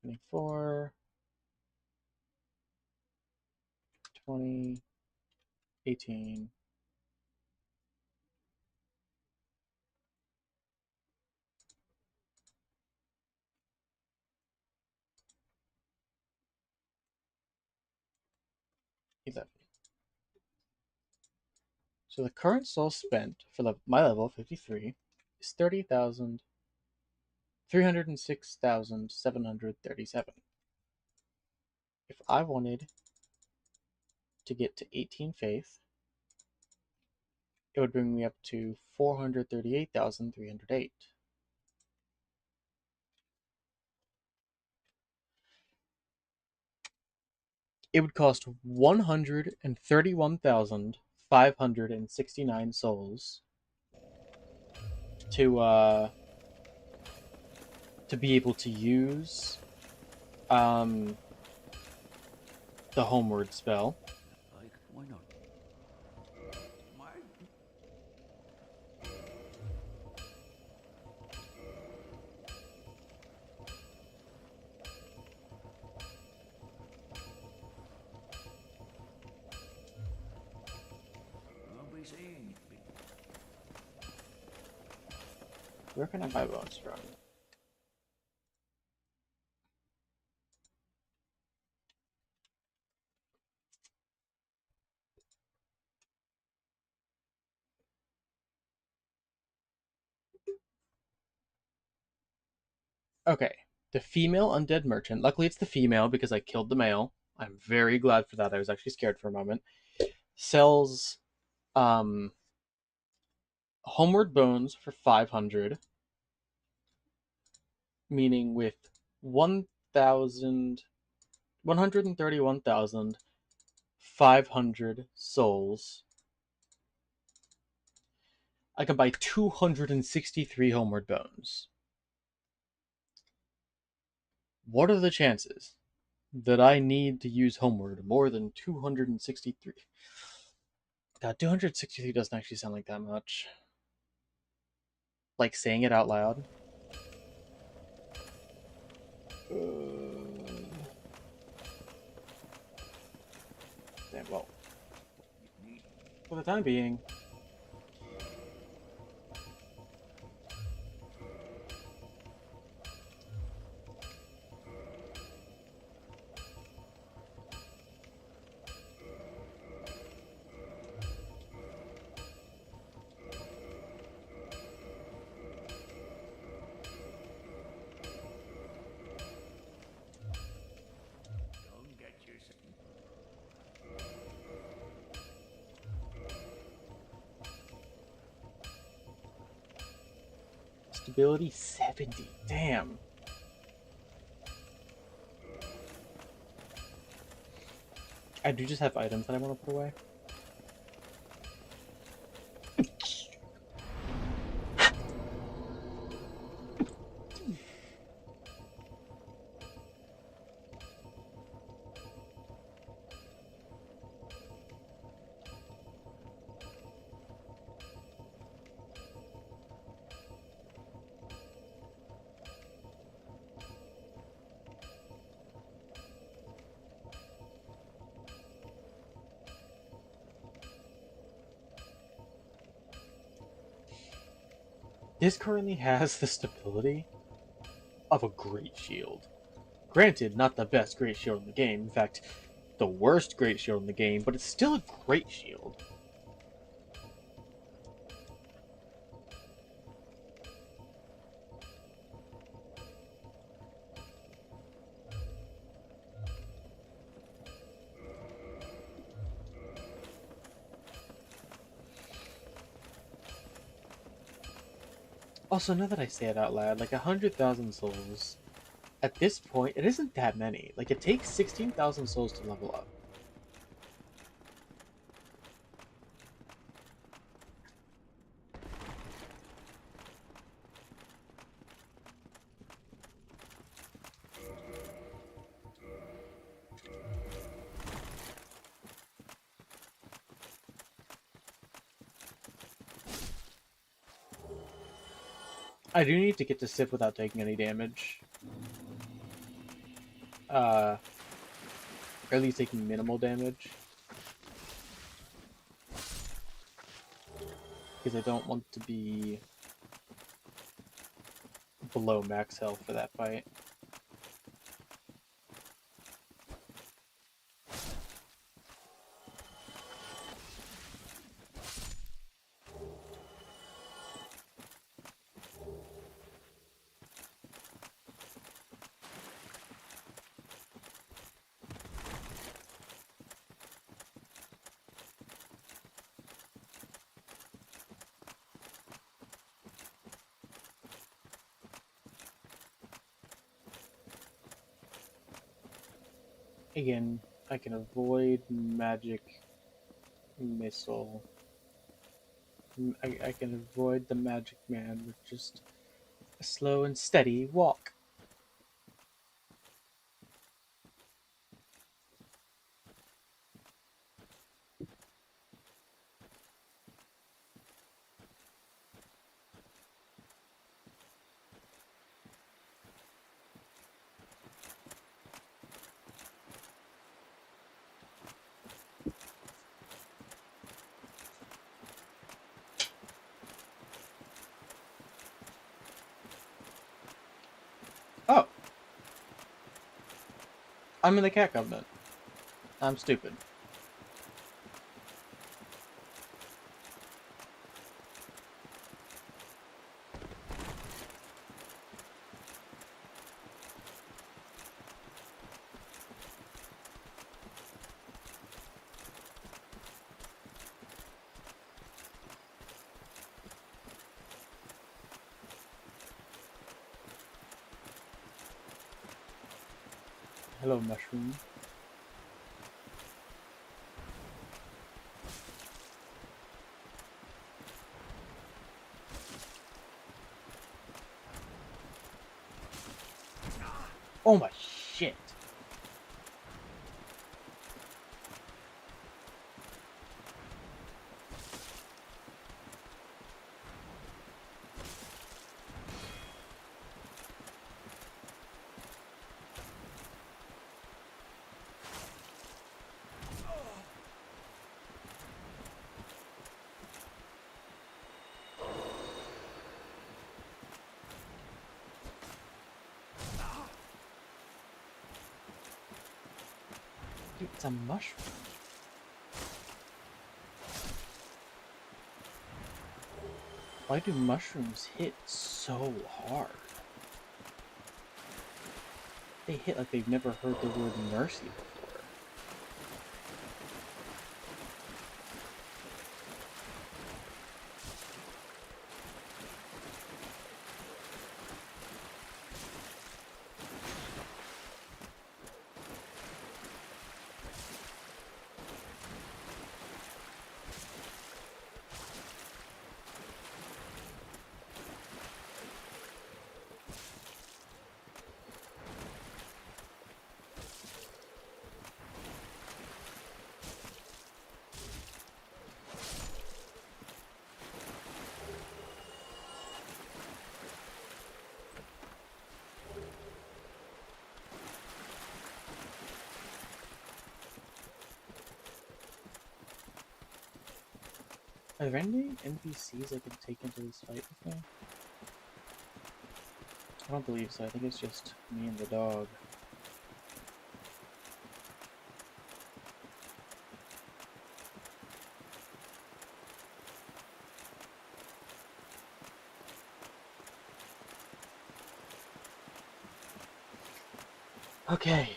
$24, $20, $18. $11. So the current soul spent for my level 53 is 306,737. If I wanted to get to 18 faith, it would bring me up to 438,308. It would cost 131,569 souls to be able to use the homeward spell. Like, why not? Why? Nobody's saying. Where can I buy bones from? Okay, the female undead merchant. Luckily, it's the female because I killed the male. I'm very glad for that. I was actually scared for a moment. Sells homeward bones for 500, meaning with 131,500 souls, I can buy 263 homeward bones. What are the chances that I need to use homeward more than 263? God, 263 doesn't actually sound like that much. Like saying it out loud. Damn, well. For the time being, Don't get yourself. stability 70. Damn. I do just have items that I want to put away. This currently has the stability of a great shield. Granted, not the best great shield in the game. In fact, the worst great shield in the game, but it's still a great shield. Also, now that I say it out loud, like 100,000 souls, at this point, it isn't that many. Like, it takes 16,000 souls to level up. I do need to get to Sif without taking any damage. Or at least taking minimal damage. Because I don't want to be below max health for that fight. Again, I can avoid magic missile. I can avoid the magic man with just a slow and steady walk. Oh! I'm in the cat government. I'm stupid. Hello, mushroom. Oh my shit. Dude, it's a mushroom. Why do mushrooms hit so hard? They hit like they've never heard the word mercy before. Are there any NPCs I can take into this fight with me? I don't believe so. I think it's just me and the dog. Okay.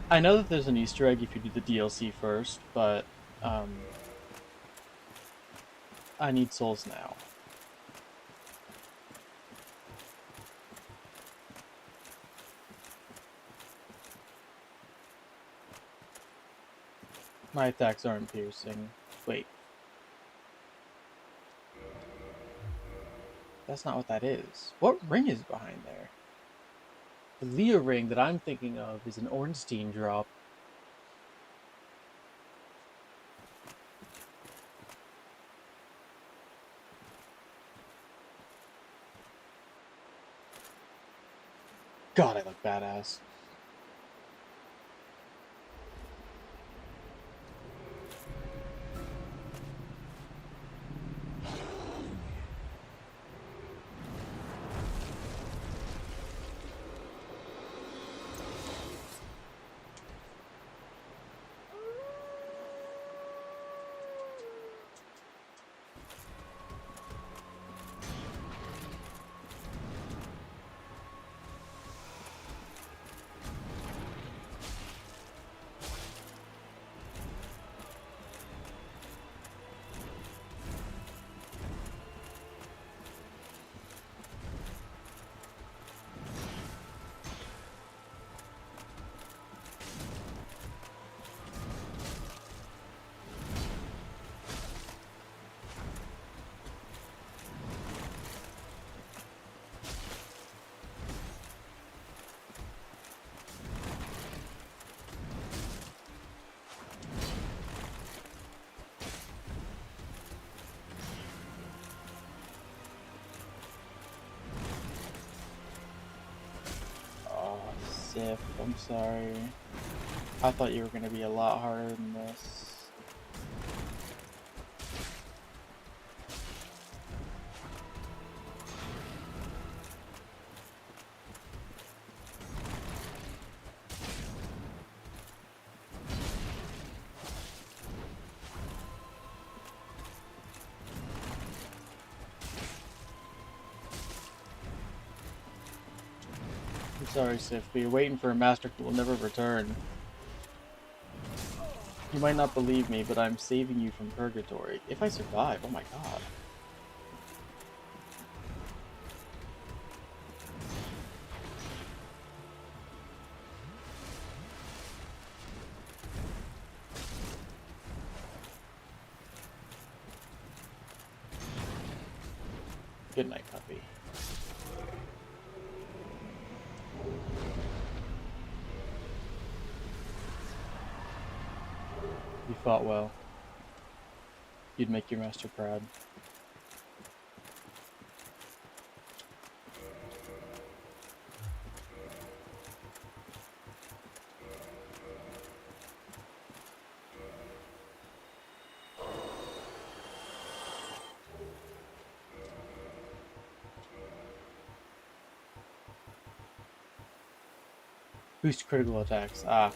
I know that there's an Easter egg if you do the DLC first, but I need souls now. My attacks aren't piercing. Wait. That's not what that is. What ring is behind there? The Leo ring that I'm thinking of is an Ornstein drop. God, I look badass. Sif, I'm sorry. I thought you were going to be a lot harder than this. I'm sorry, Sif, but you're waiting for a master who will never return. You might not believe me, but I'm saving you from purgatory. If I survive, oh my god. Good night, puppy. You fought well. You'd make your master proud. Boost critical attacks. Ah.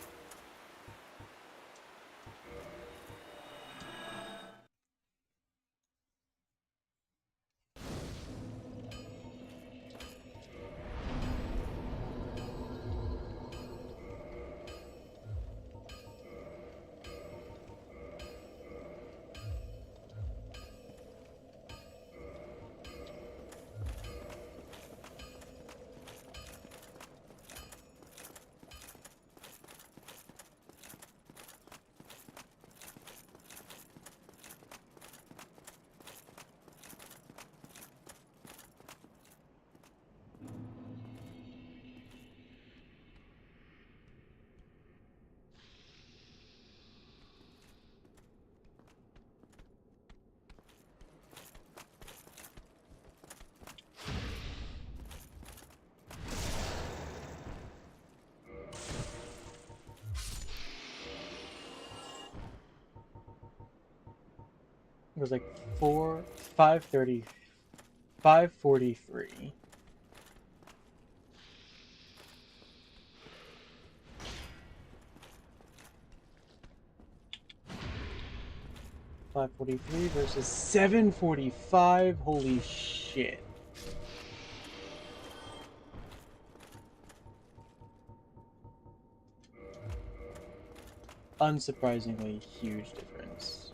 It was like 5:30, 5:43. 543 versus 745. Holy shit. Unsurprisingly huge difference.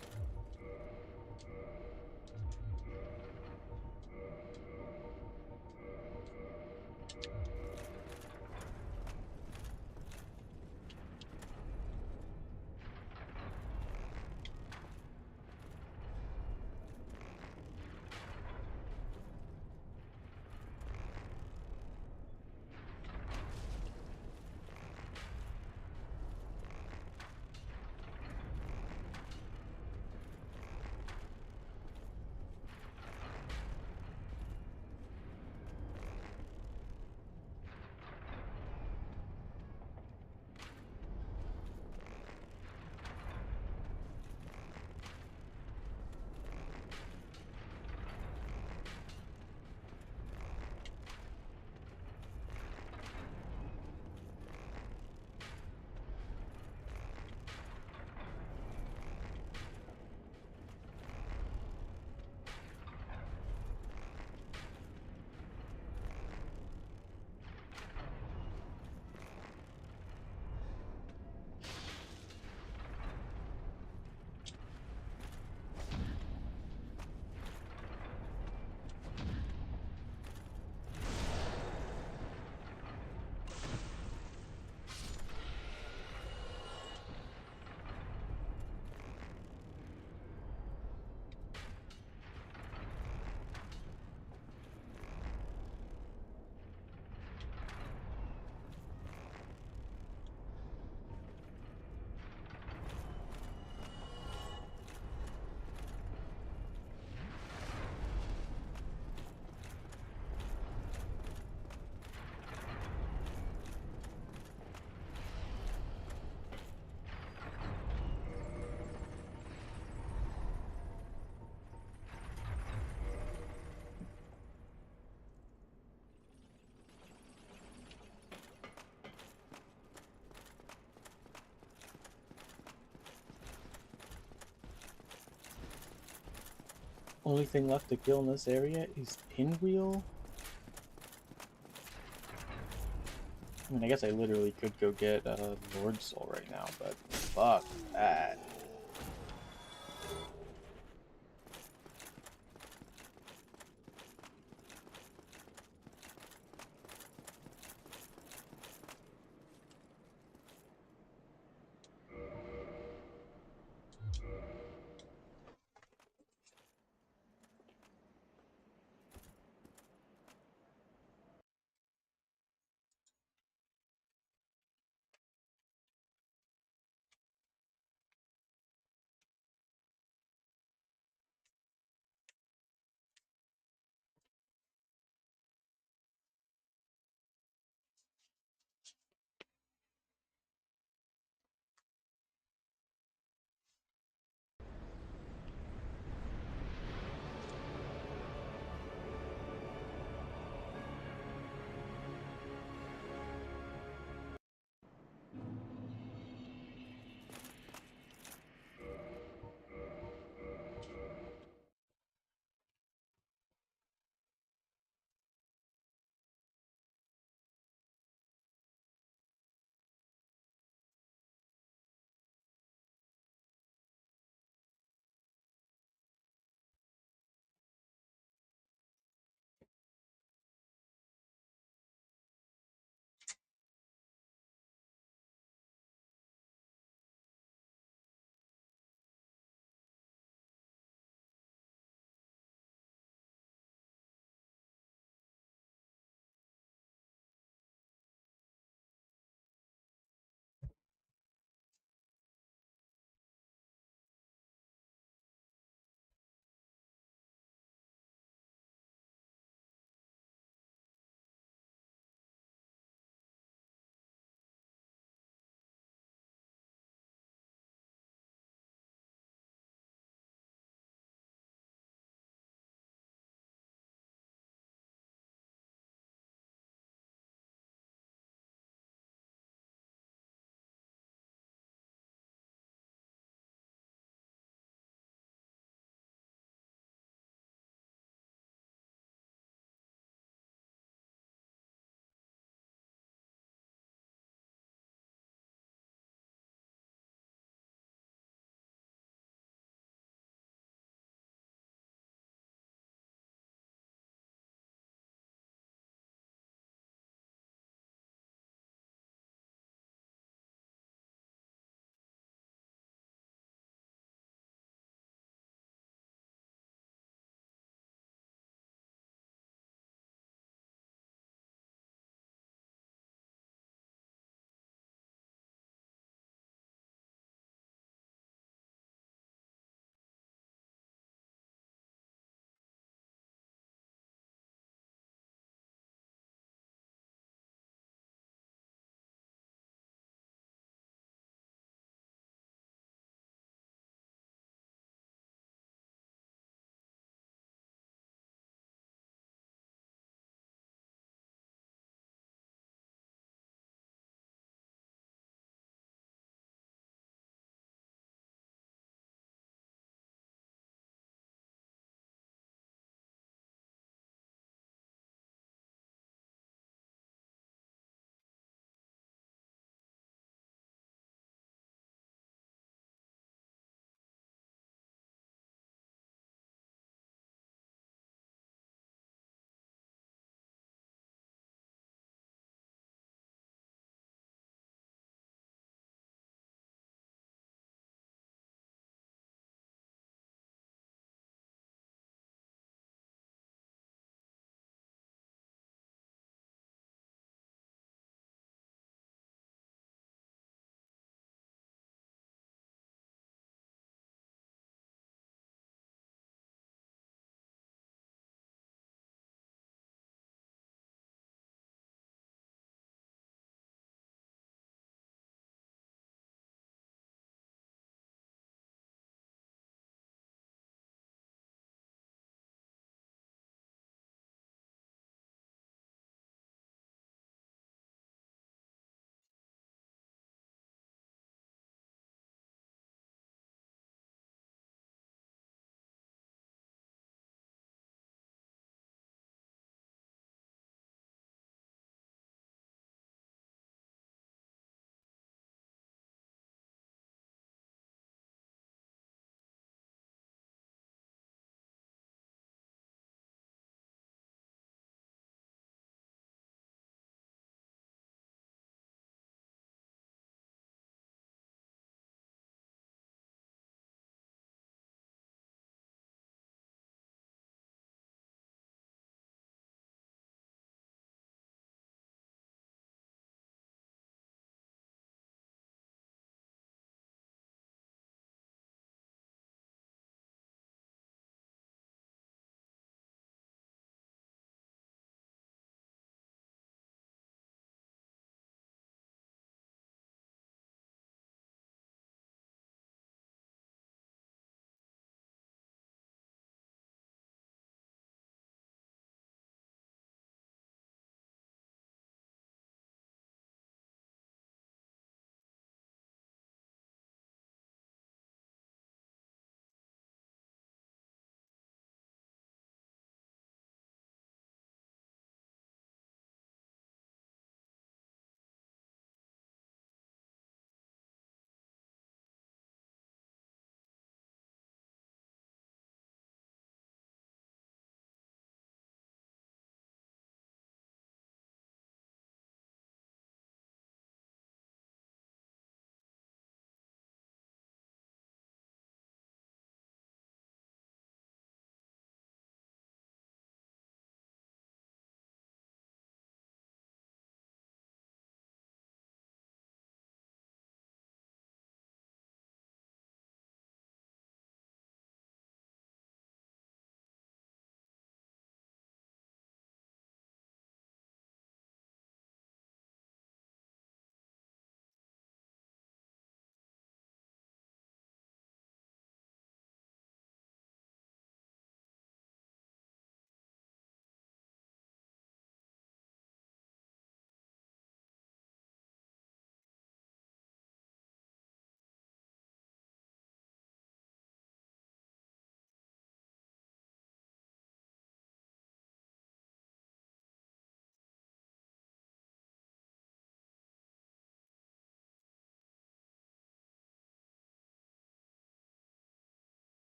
Only thing left to kill in this area is Pinwheel. I mean, I guess I literally could go get Lord Soul right now, but fuck that.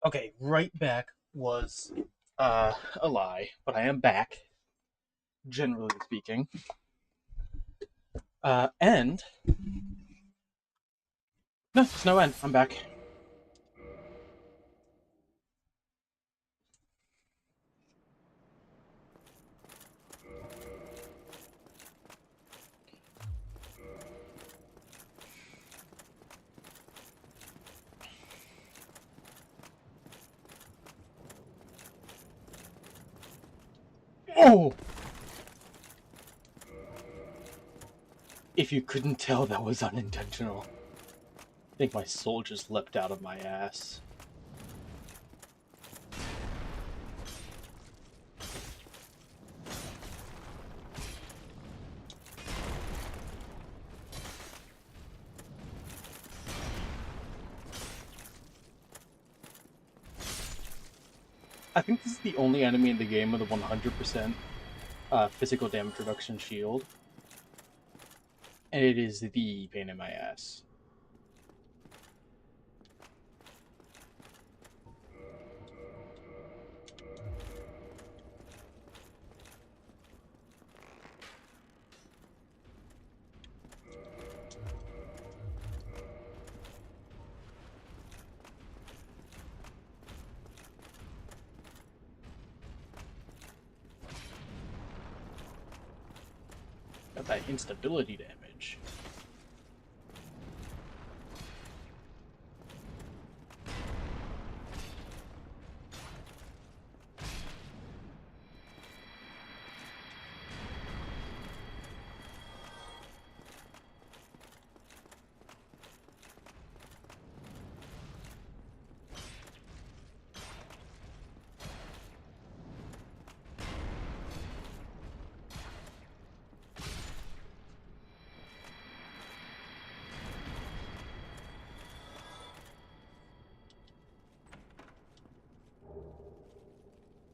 Okay, right back was a lie, but I am back, generally speaking. And no, there's no end. I'm back. Oh! If you couldn't tell, that was unintentional. I think my soul just leapt out of my ass. I think this is the only enemy in the game with a 100% physical damage reduction shield. And it is the pain in my ass. Got that instability damage.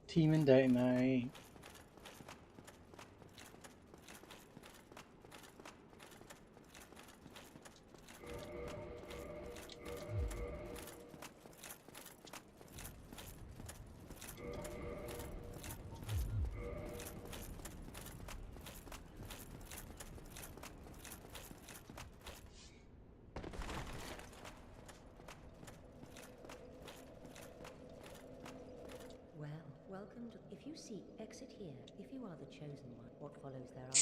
Team and day night. Well, welcome to... If you seek, exit here. If you are the chosen one, what follows thereafter?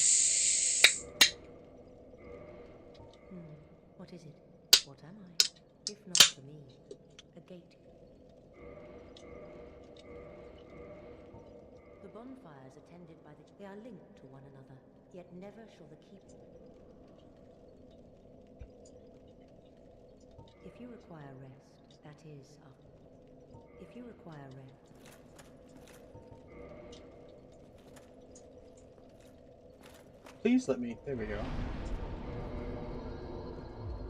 What is it? What am I? If not for me, a gate. The bonfires attended by the... They are linked to one another, yet never shall the keep... If you require rest, that is... If you require rest... Please let me. There we go.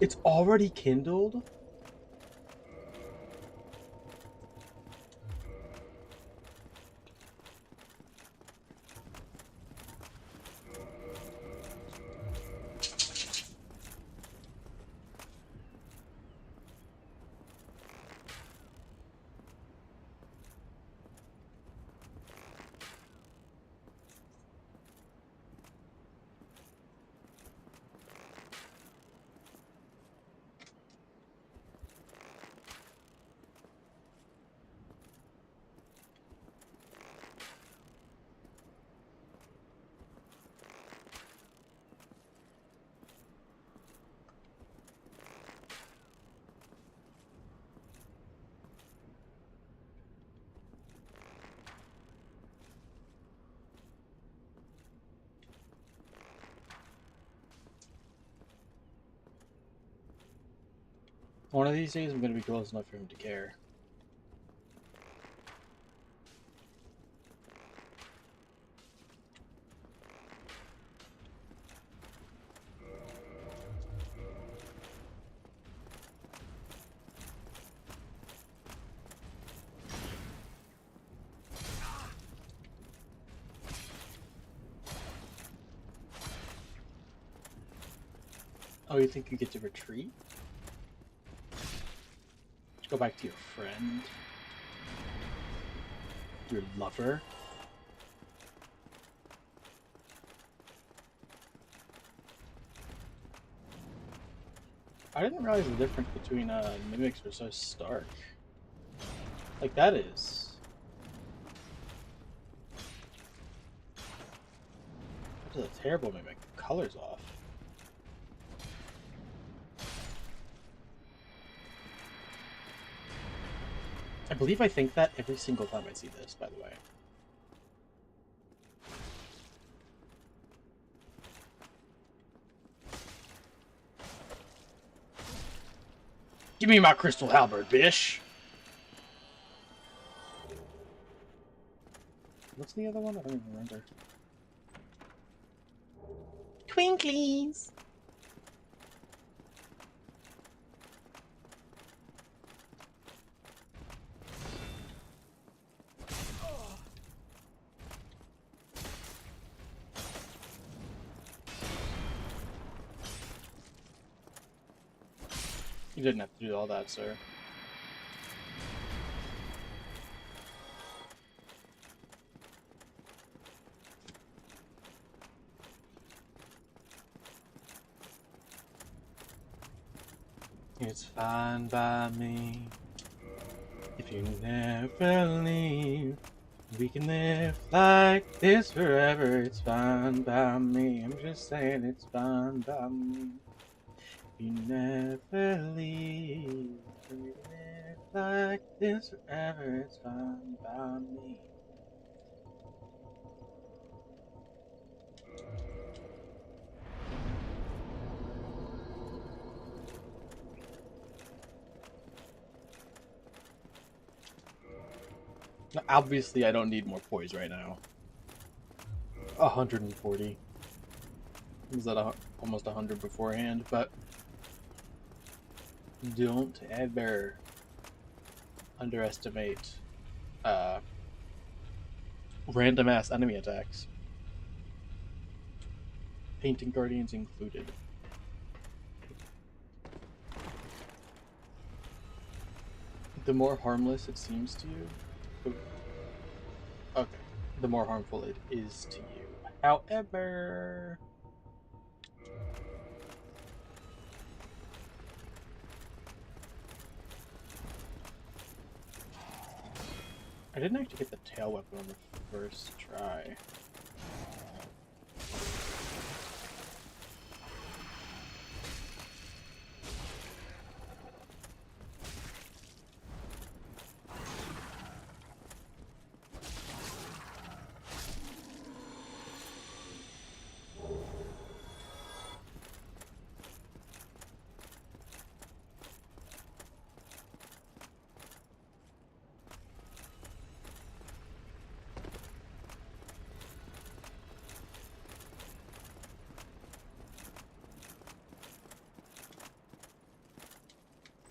It's already kindled? One of these days I'm going to be close enough for him to care. Oh, you think you get to retreat? Go back to your friend. Your lover? I didn't realize the difference between mimics were so stark. Like that is. That is a terrible mimic. The color's off. I believe I think that every single time I see this, by the way. Give me my crystal halberd, bish! What's the other one? I don't even remember. Twinklies! You didn't have to do all that, sir. It's fine by me if you never leave. We can live like this forever. It's fine by me. I'm just saying it's fine by me. If you never leave. We can live like this forever. It's fine by me. Obviously, I don't need more poise right now. 140. Was that almost 100 beforehand? But don't ever underestimate random ass enemy attacks. Painting Guardians included. The more harmless it seems to you, okay, the more harmful it is to you. However, I didn't actually get the tail weapon on the first try.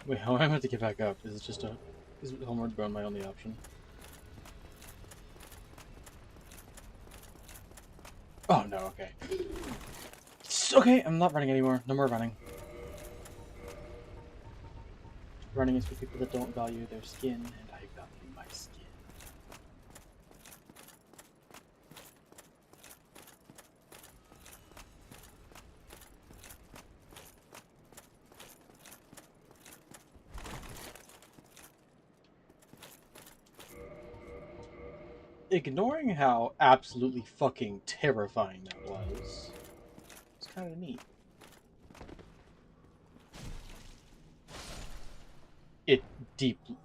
Wait, how am I meant to get back up? Is it just a... Is Homeward Bound my only option? Oh, no, okay. Okay, I'm not running anymore. No more running. Running is for people that don't value their skin, and I value my skin. Ignoring how absolutely fucking terrifying that was, it's kind of neat.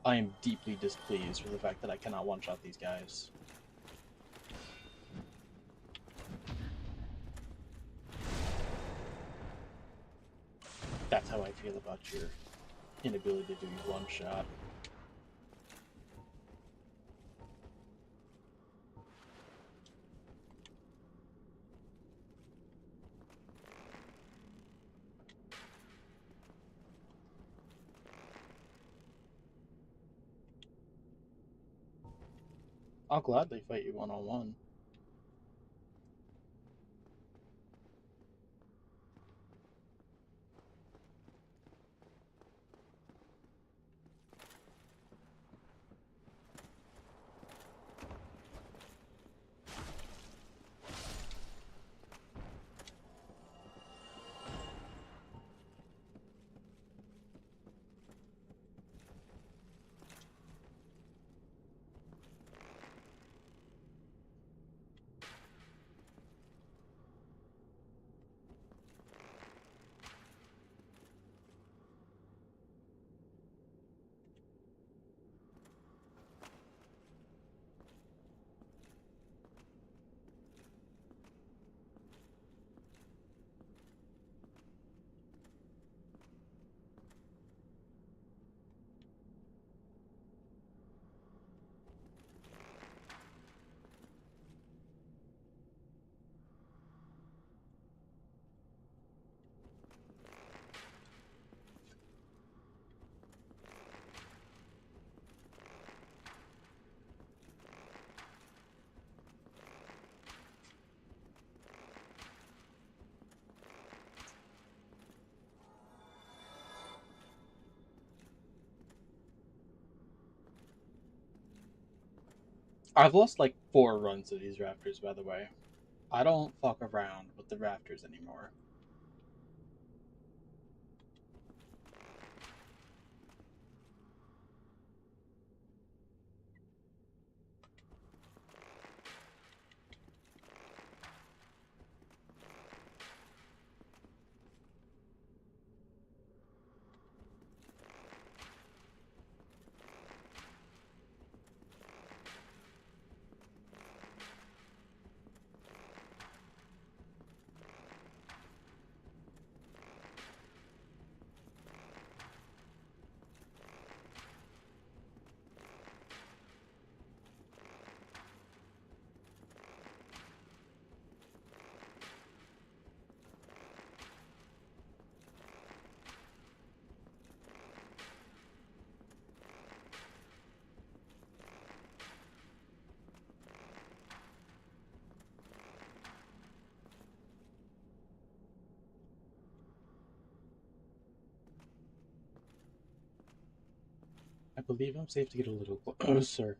I am deeply displeased with the fact that I cannot one-shot these guys. That's how I feel about your inability to do one-shot. I'll gladly fight you one-on-one. I've lost like 4 runs to these rafters, by the way. I don't fuck around with the rafters anymore. I believe I'm safe to get a little closer.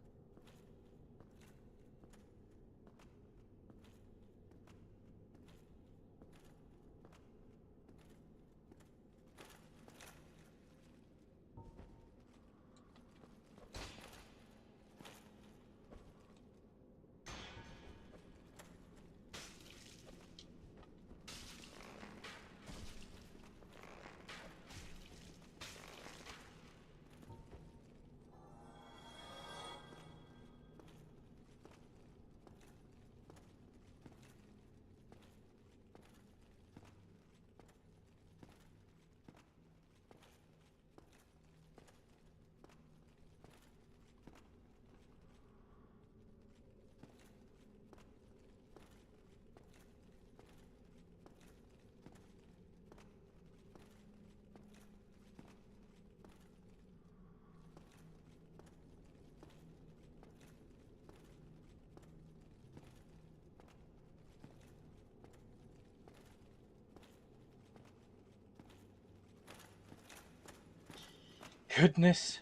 Goodness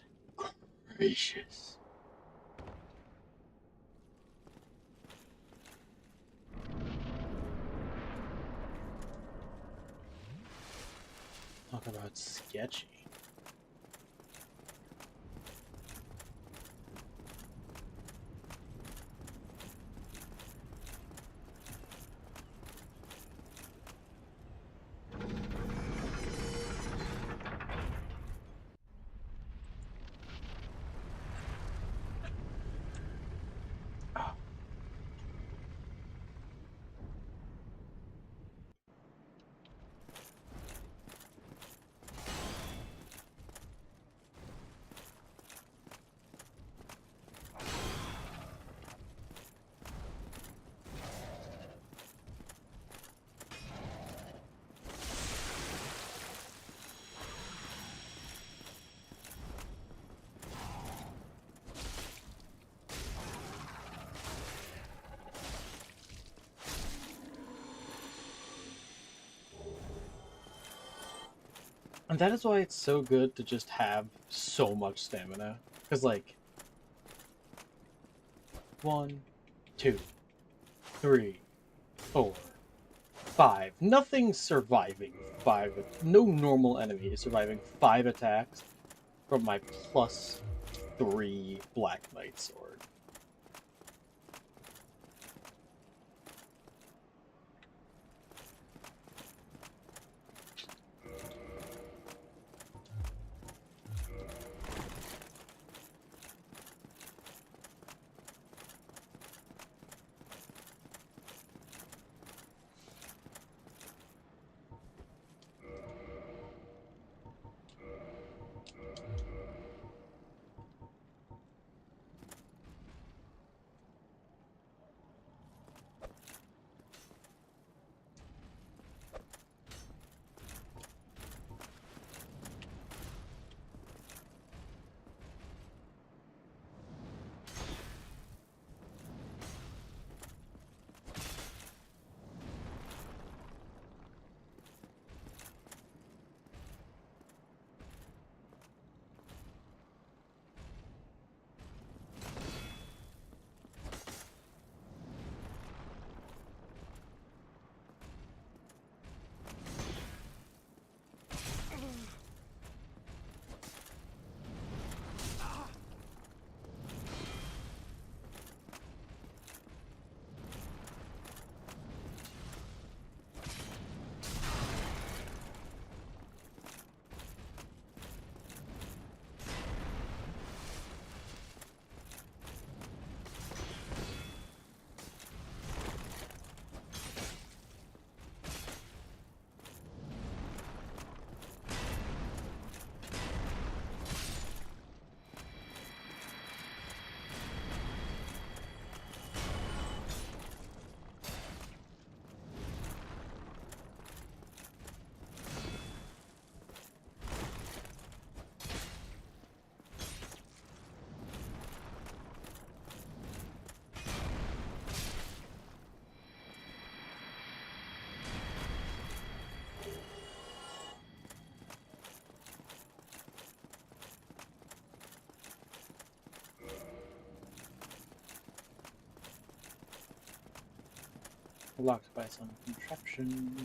gracious. Talk about sketchy. And that is why it's so good to just have so much stamina. Because, like, 1, 2, 3, 4, 5. Nothing's surviving 5. No normal enemy is surviving 5 attacks from my +3 Black Knight sword. Locked by some contraption.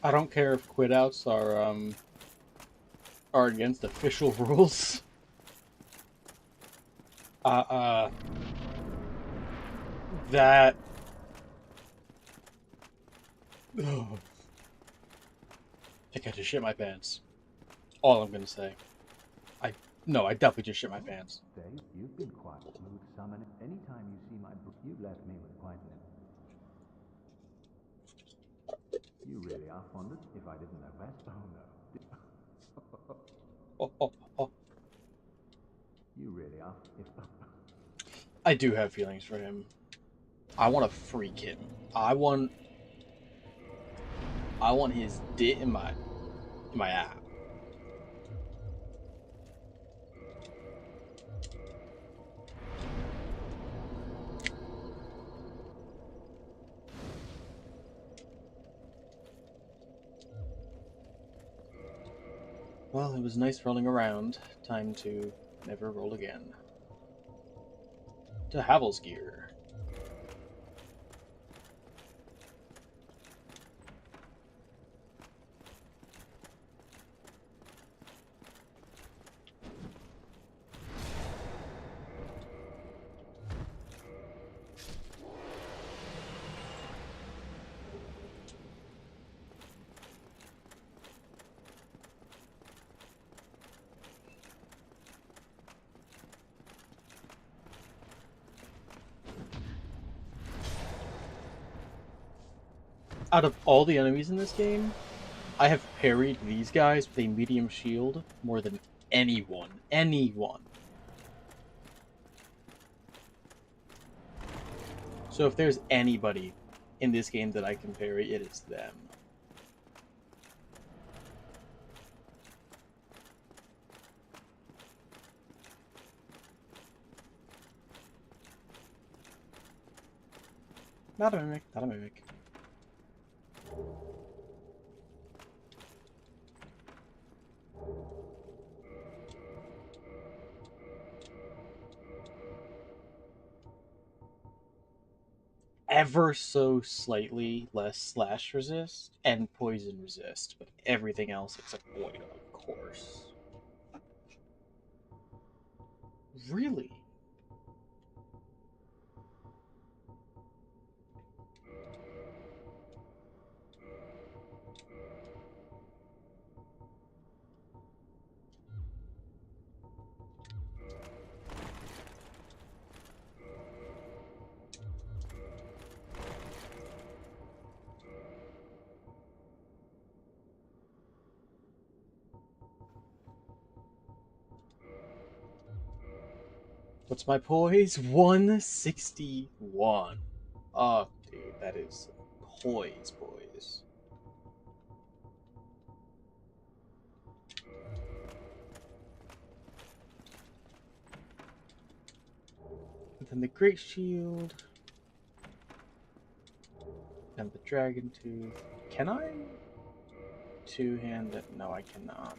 I don't care if quit outs are against official rules. That. Oh, I think I just shit my pants. All I'm gonna say. No, I definitely just shit my pants. Dave, you've been quite smooth summoning. Anytime you see my book, you left me with quite an. You really are fond of. If I didn't know best, oh no. Oh, oh, oh. You really are. If I do have feelings for him. I want to freak him. I want his dick in my eye. Well, it was nice rolling around. Time to never roll again. To Havel's gear. Out of all the enemies in this game, I have parried these guys with a medium shield more than anyone. Anyone. So if there's anybody in this game that I can parry, it is them. Not a mimic, not a mimic. Ever so slightly less slash resist and poison resist, but everything else except void, of course. Really? What's my poise? 161. Oh, dude, that is poise. And then the Great Shield. And the Dragon Tooth. Can I two-hand it? No, I cannot.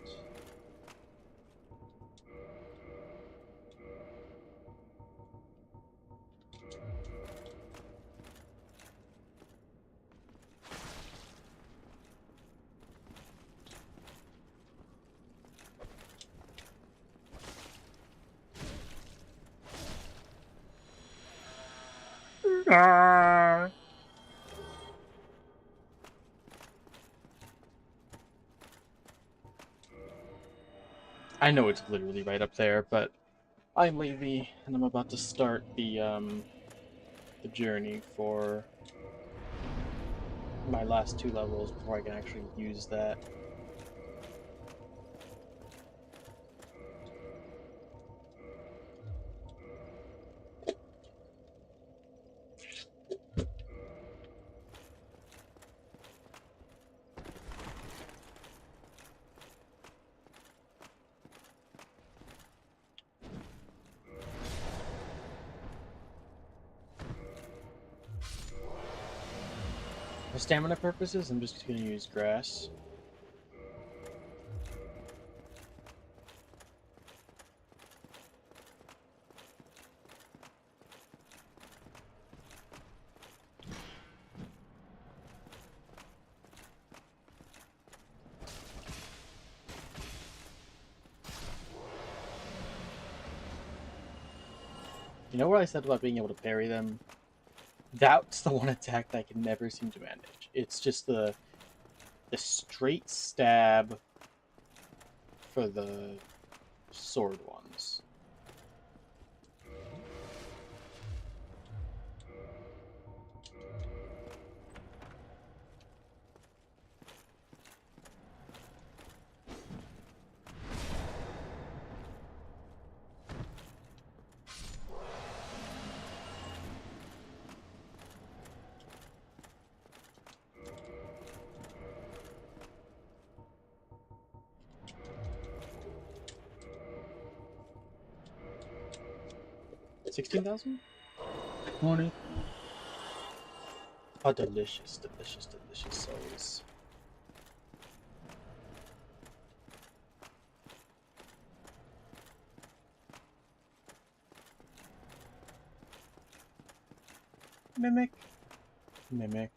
I know it's literally right up there, but I'm lazy and I'm about to start the journey for my last 2 levels before I can actually use that. For stamina purposes, I'm just going to use grass. You know what I said about being able to parry them? That's the one attack that I can never seem to manage. It's just the straight stab for the sword ones. $16,000? 20. Oh, delicious, delicious, delicious souls. Mimic. Mimic.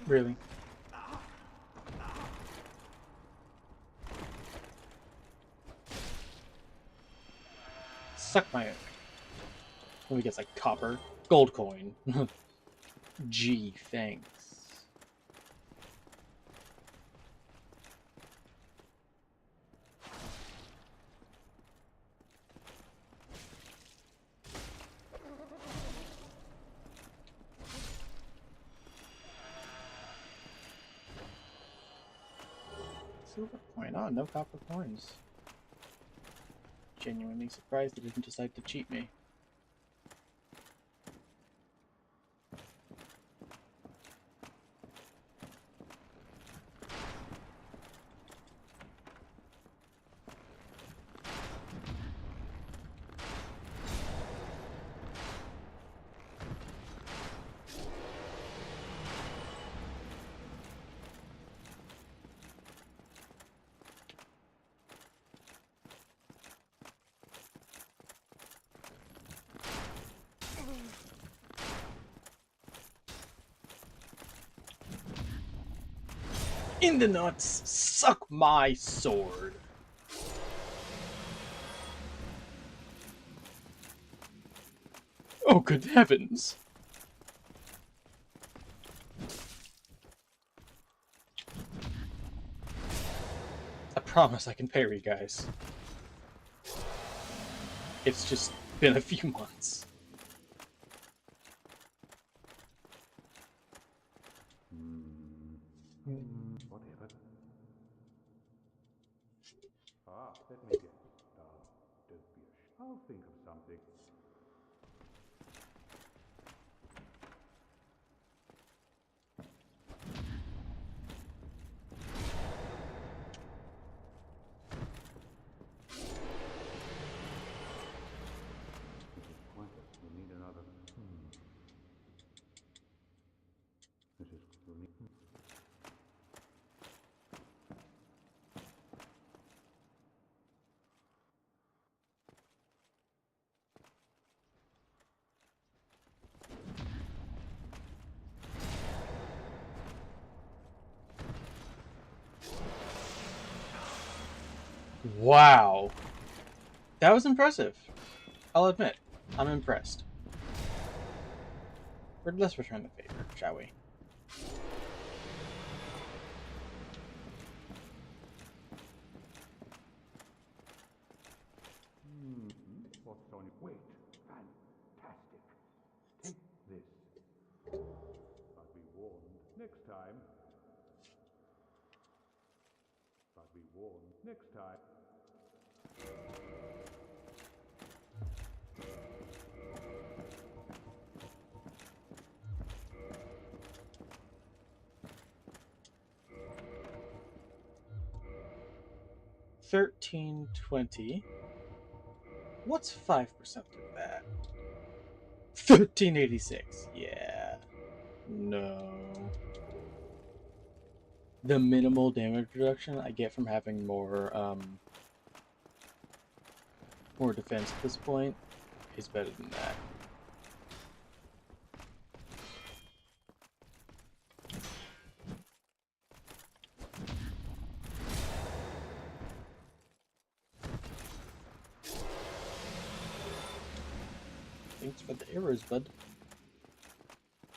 Really? Suck my own. Let me get like copper. Gold coin. Gee, thanks. Silver coin. Oh, no copper coins. Genuinely surprised they didn't decide to cheat me. In the nuts! Suck my sword! Oh, good heavens! I promise I can parry, guys. It's just been a few months. Whatever. Let me get. Don't be a I'll think of something. This is pointless. We need another. This is. We need. Wow. That was impressive. I'll admit, I'm impressed. Let's return the favor, shall we? What's on it? Wait. Fantastic. Take this. But be warned next time. But be warned next time. $13.20. What's 5% of that? $13.86. Yeah. No. The minimal damage reduction I get from having more defense at this point is better than that. Thanks for the arrows, bud.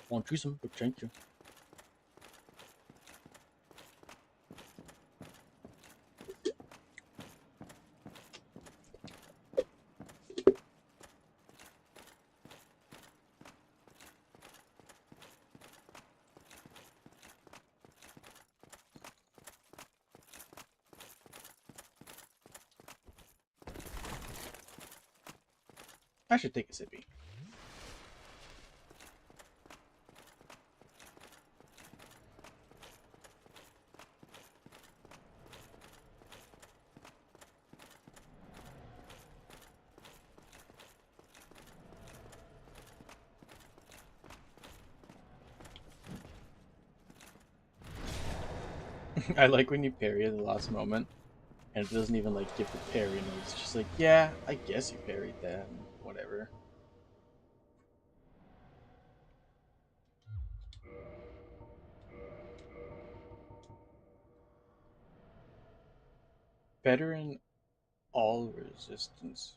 Want you some? Thank you. I should take a sippy. I like when you parry at the last moment, and it doesn't even like give the parry, and it's just like, yeah, I guess you parried that, and whatever. Better in all resistances.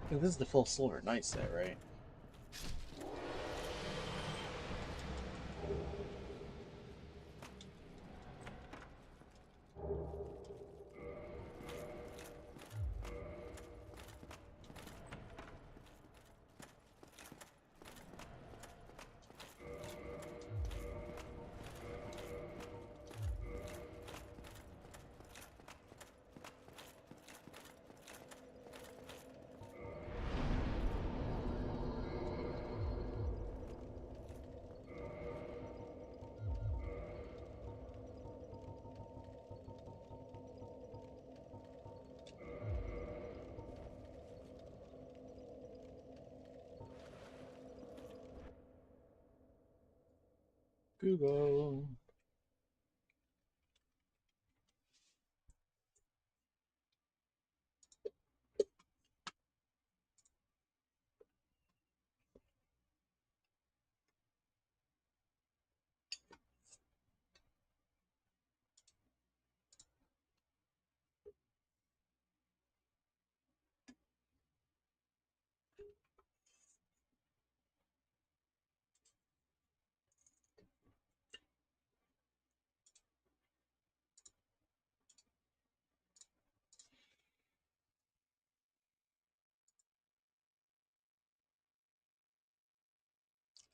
Yeah, this is the full Silver Knight set, right? Google.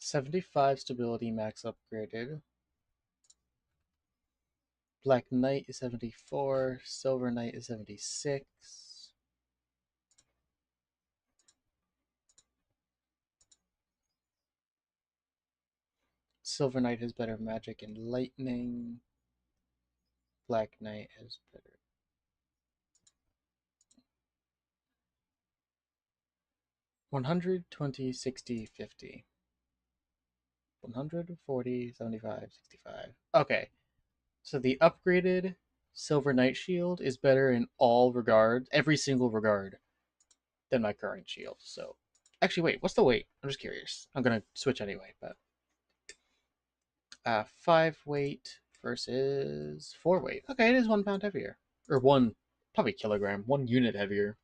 "75 stability max upgraded. Black Knight is 74. Silver Knight is 76. Silver Knight has better magic and lightning. Black Knight has better. 100, 20, 60, 50. 100, 40, 75, 65. Okay. So the upgraded Silver Knight shield is better in all regards, every single regard, than my current shield. So, actually, wait, what's the weight? I'm just curious. I'm gonna switch anyway, but 5 weight versus 4 weight. Okay, it is 1 pound heavier, or one, probably kilogram, 1 unit heavier.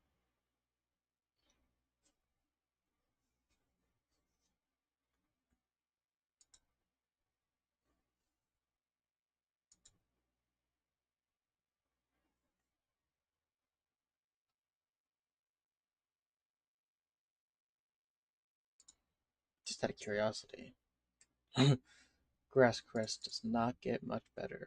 Just out of curiosity. Grass Crest does not get much better.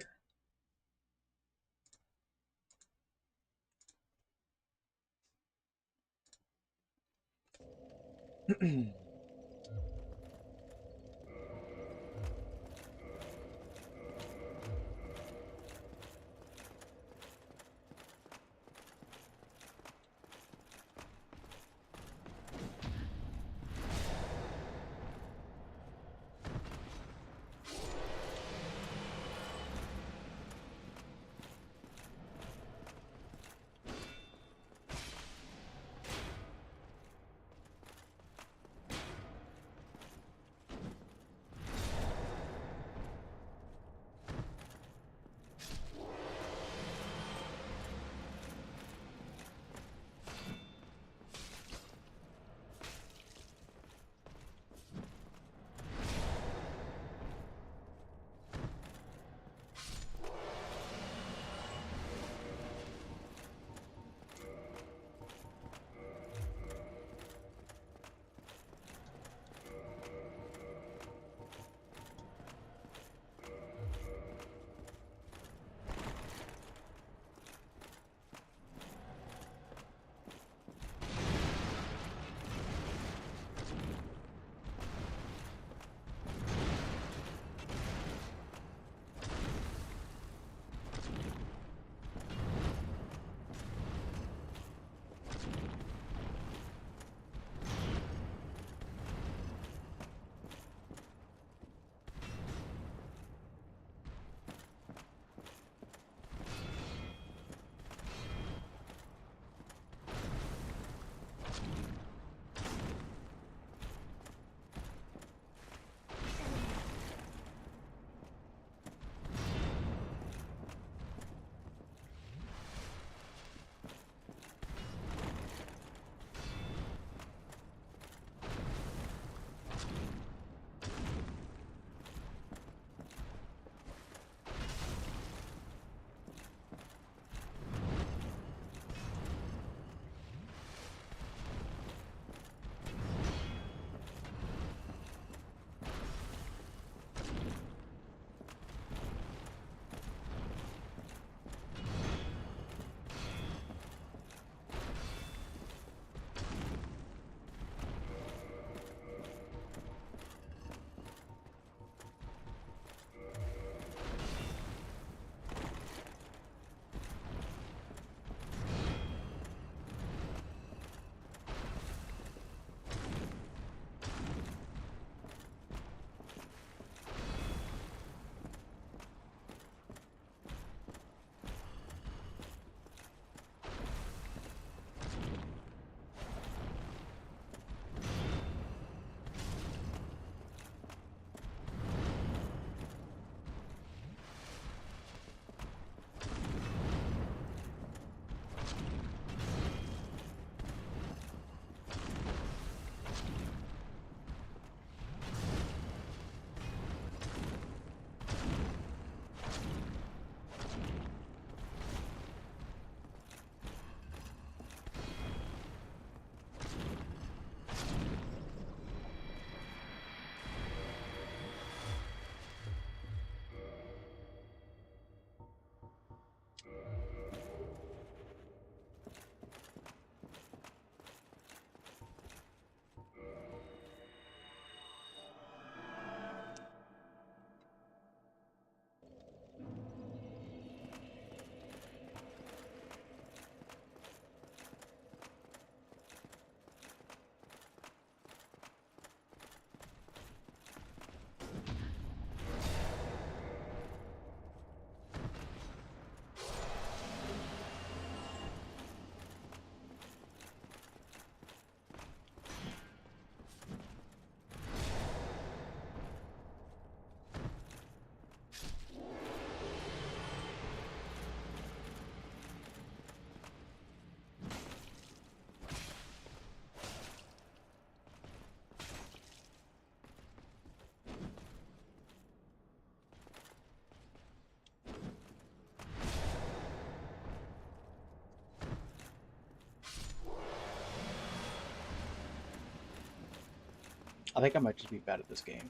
I think I might just be bad at this game.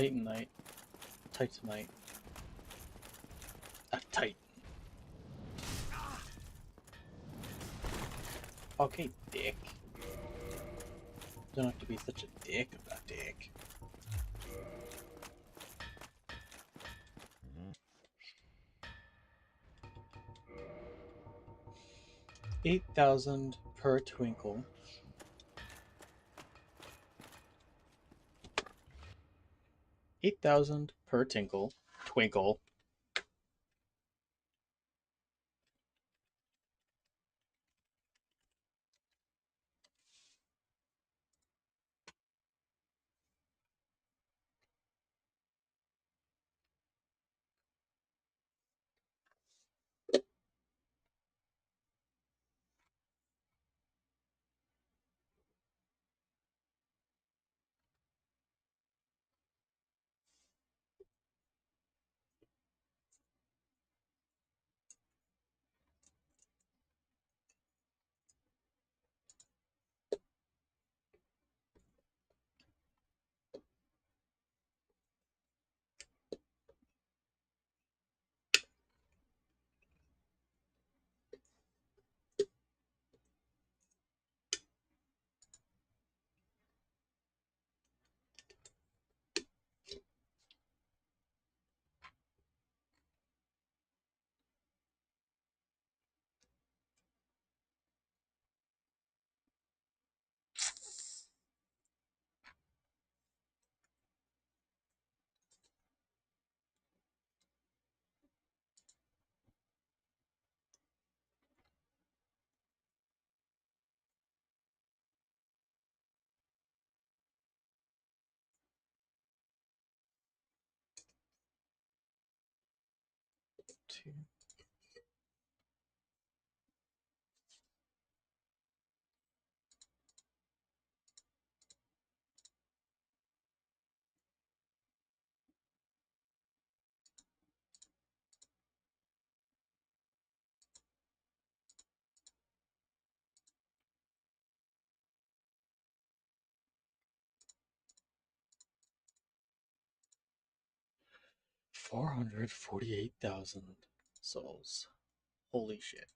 Titanite. Titanite. A Titan. Okay, dick. Don't have to be such a dick about dick. $8,000 per twinkle. $8,000 per tinkle. Twinkle. Two. $448,000 souls. Holy shit.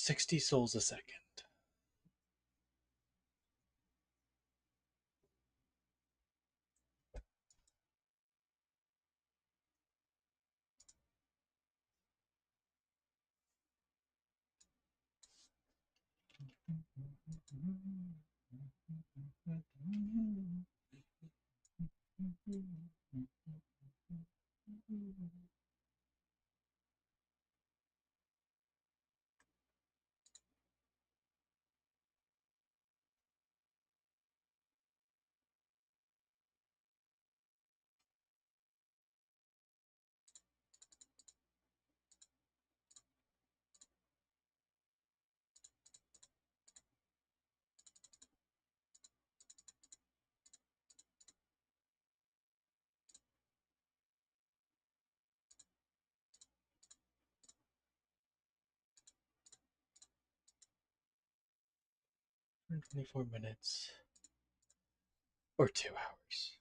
60 souls a second. For 24 minutes. Or 2 hours.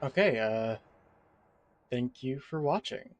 Okay, thank you for watching.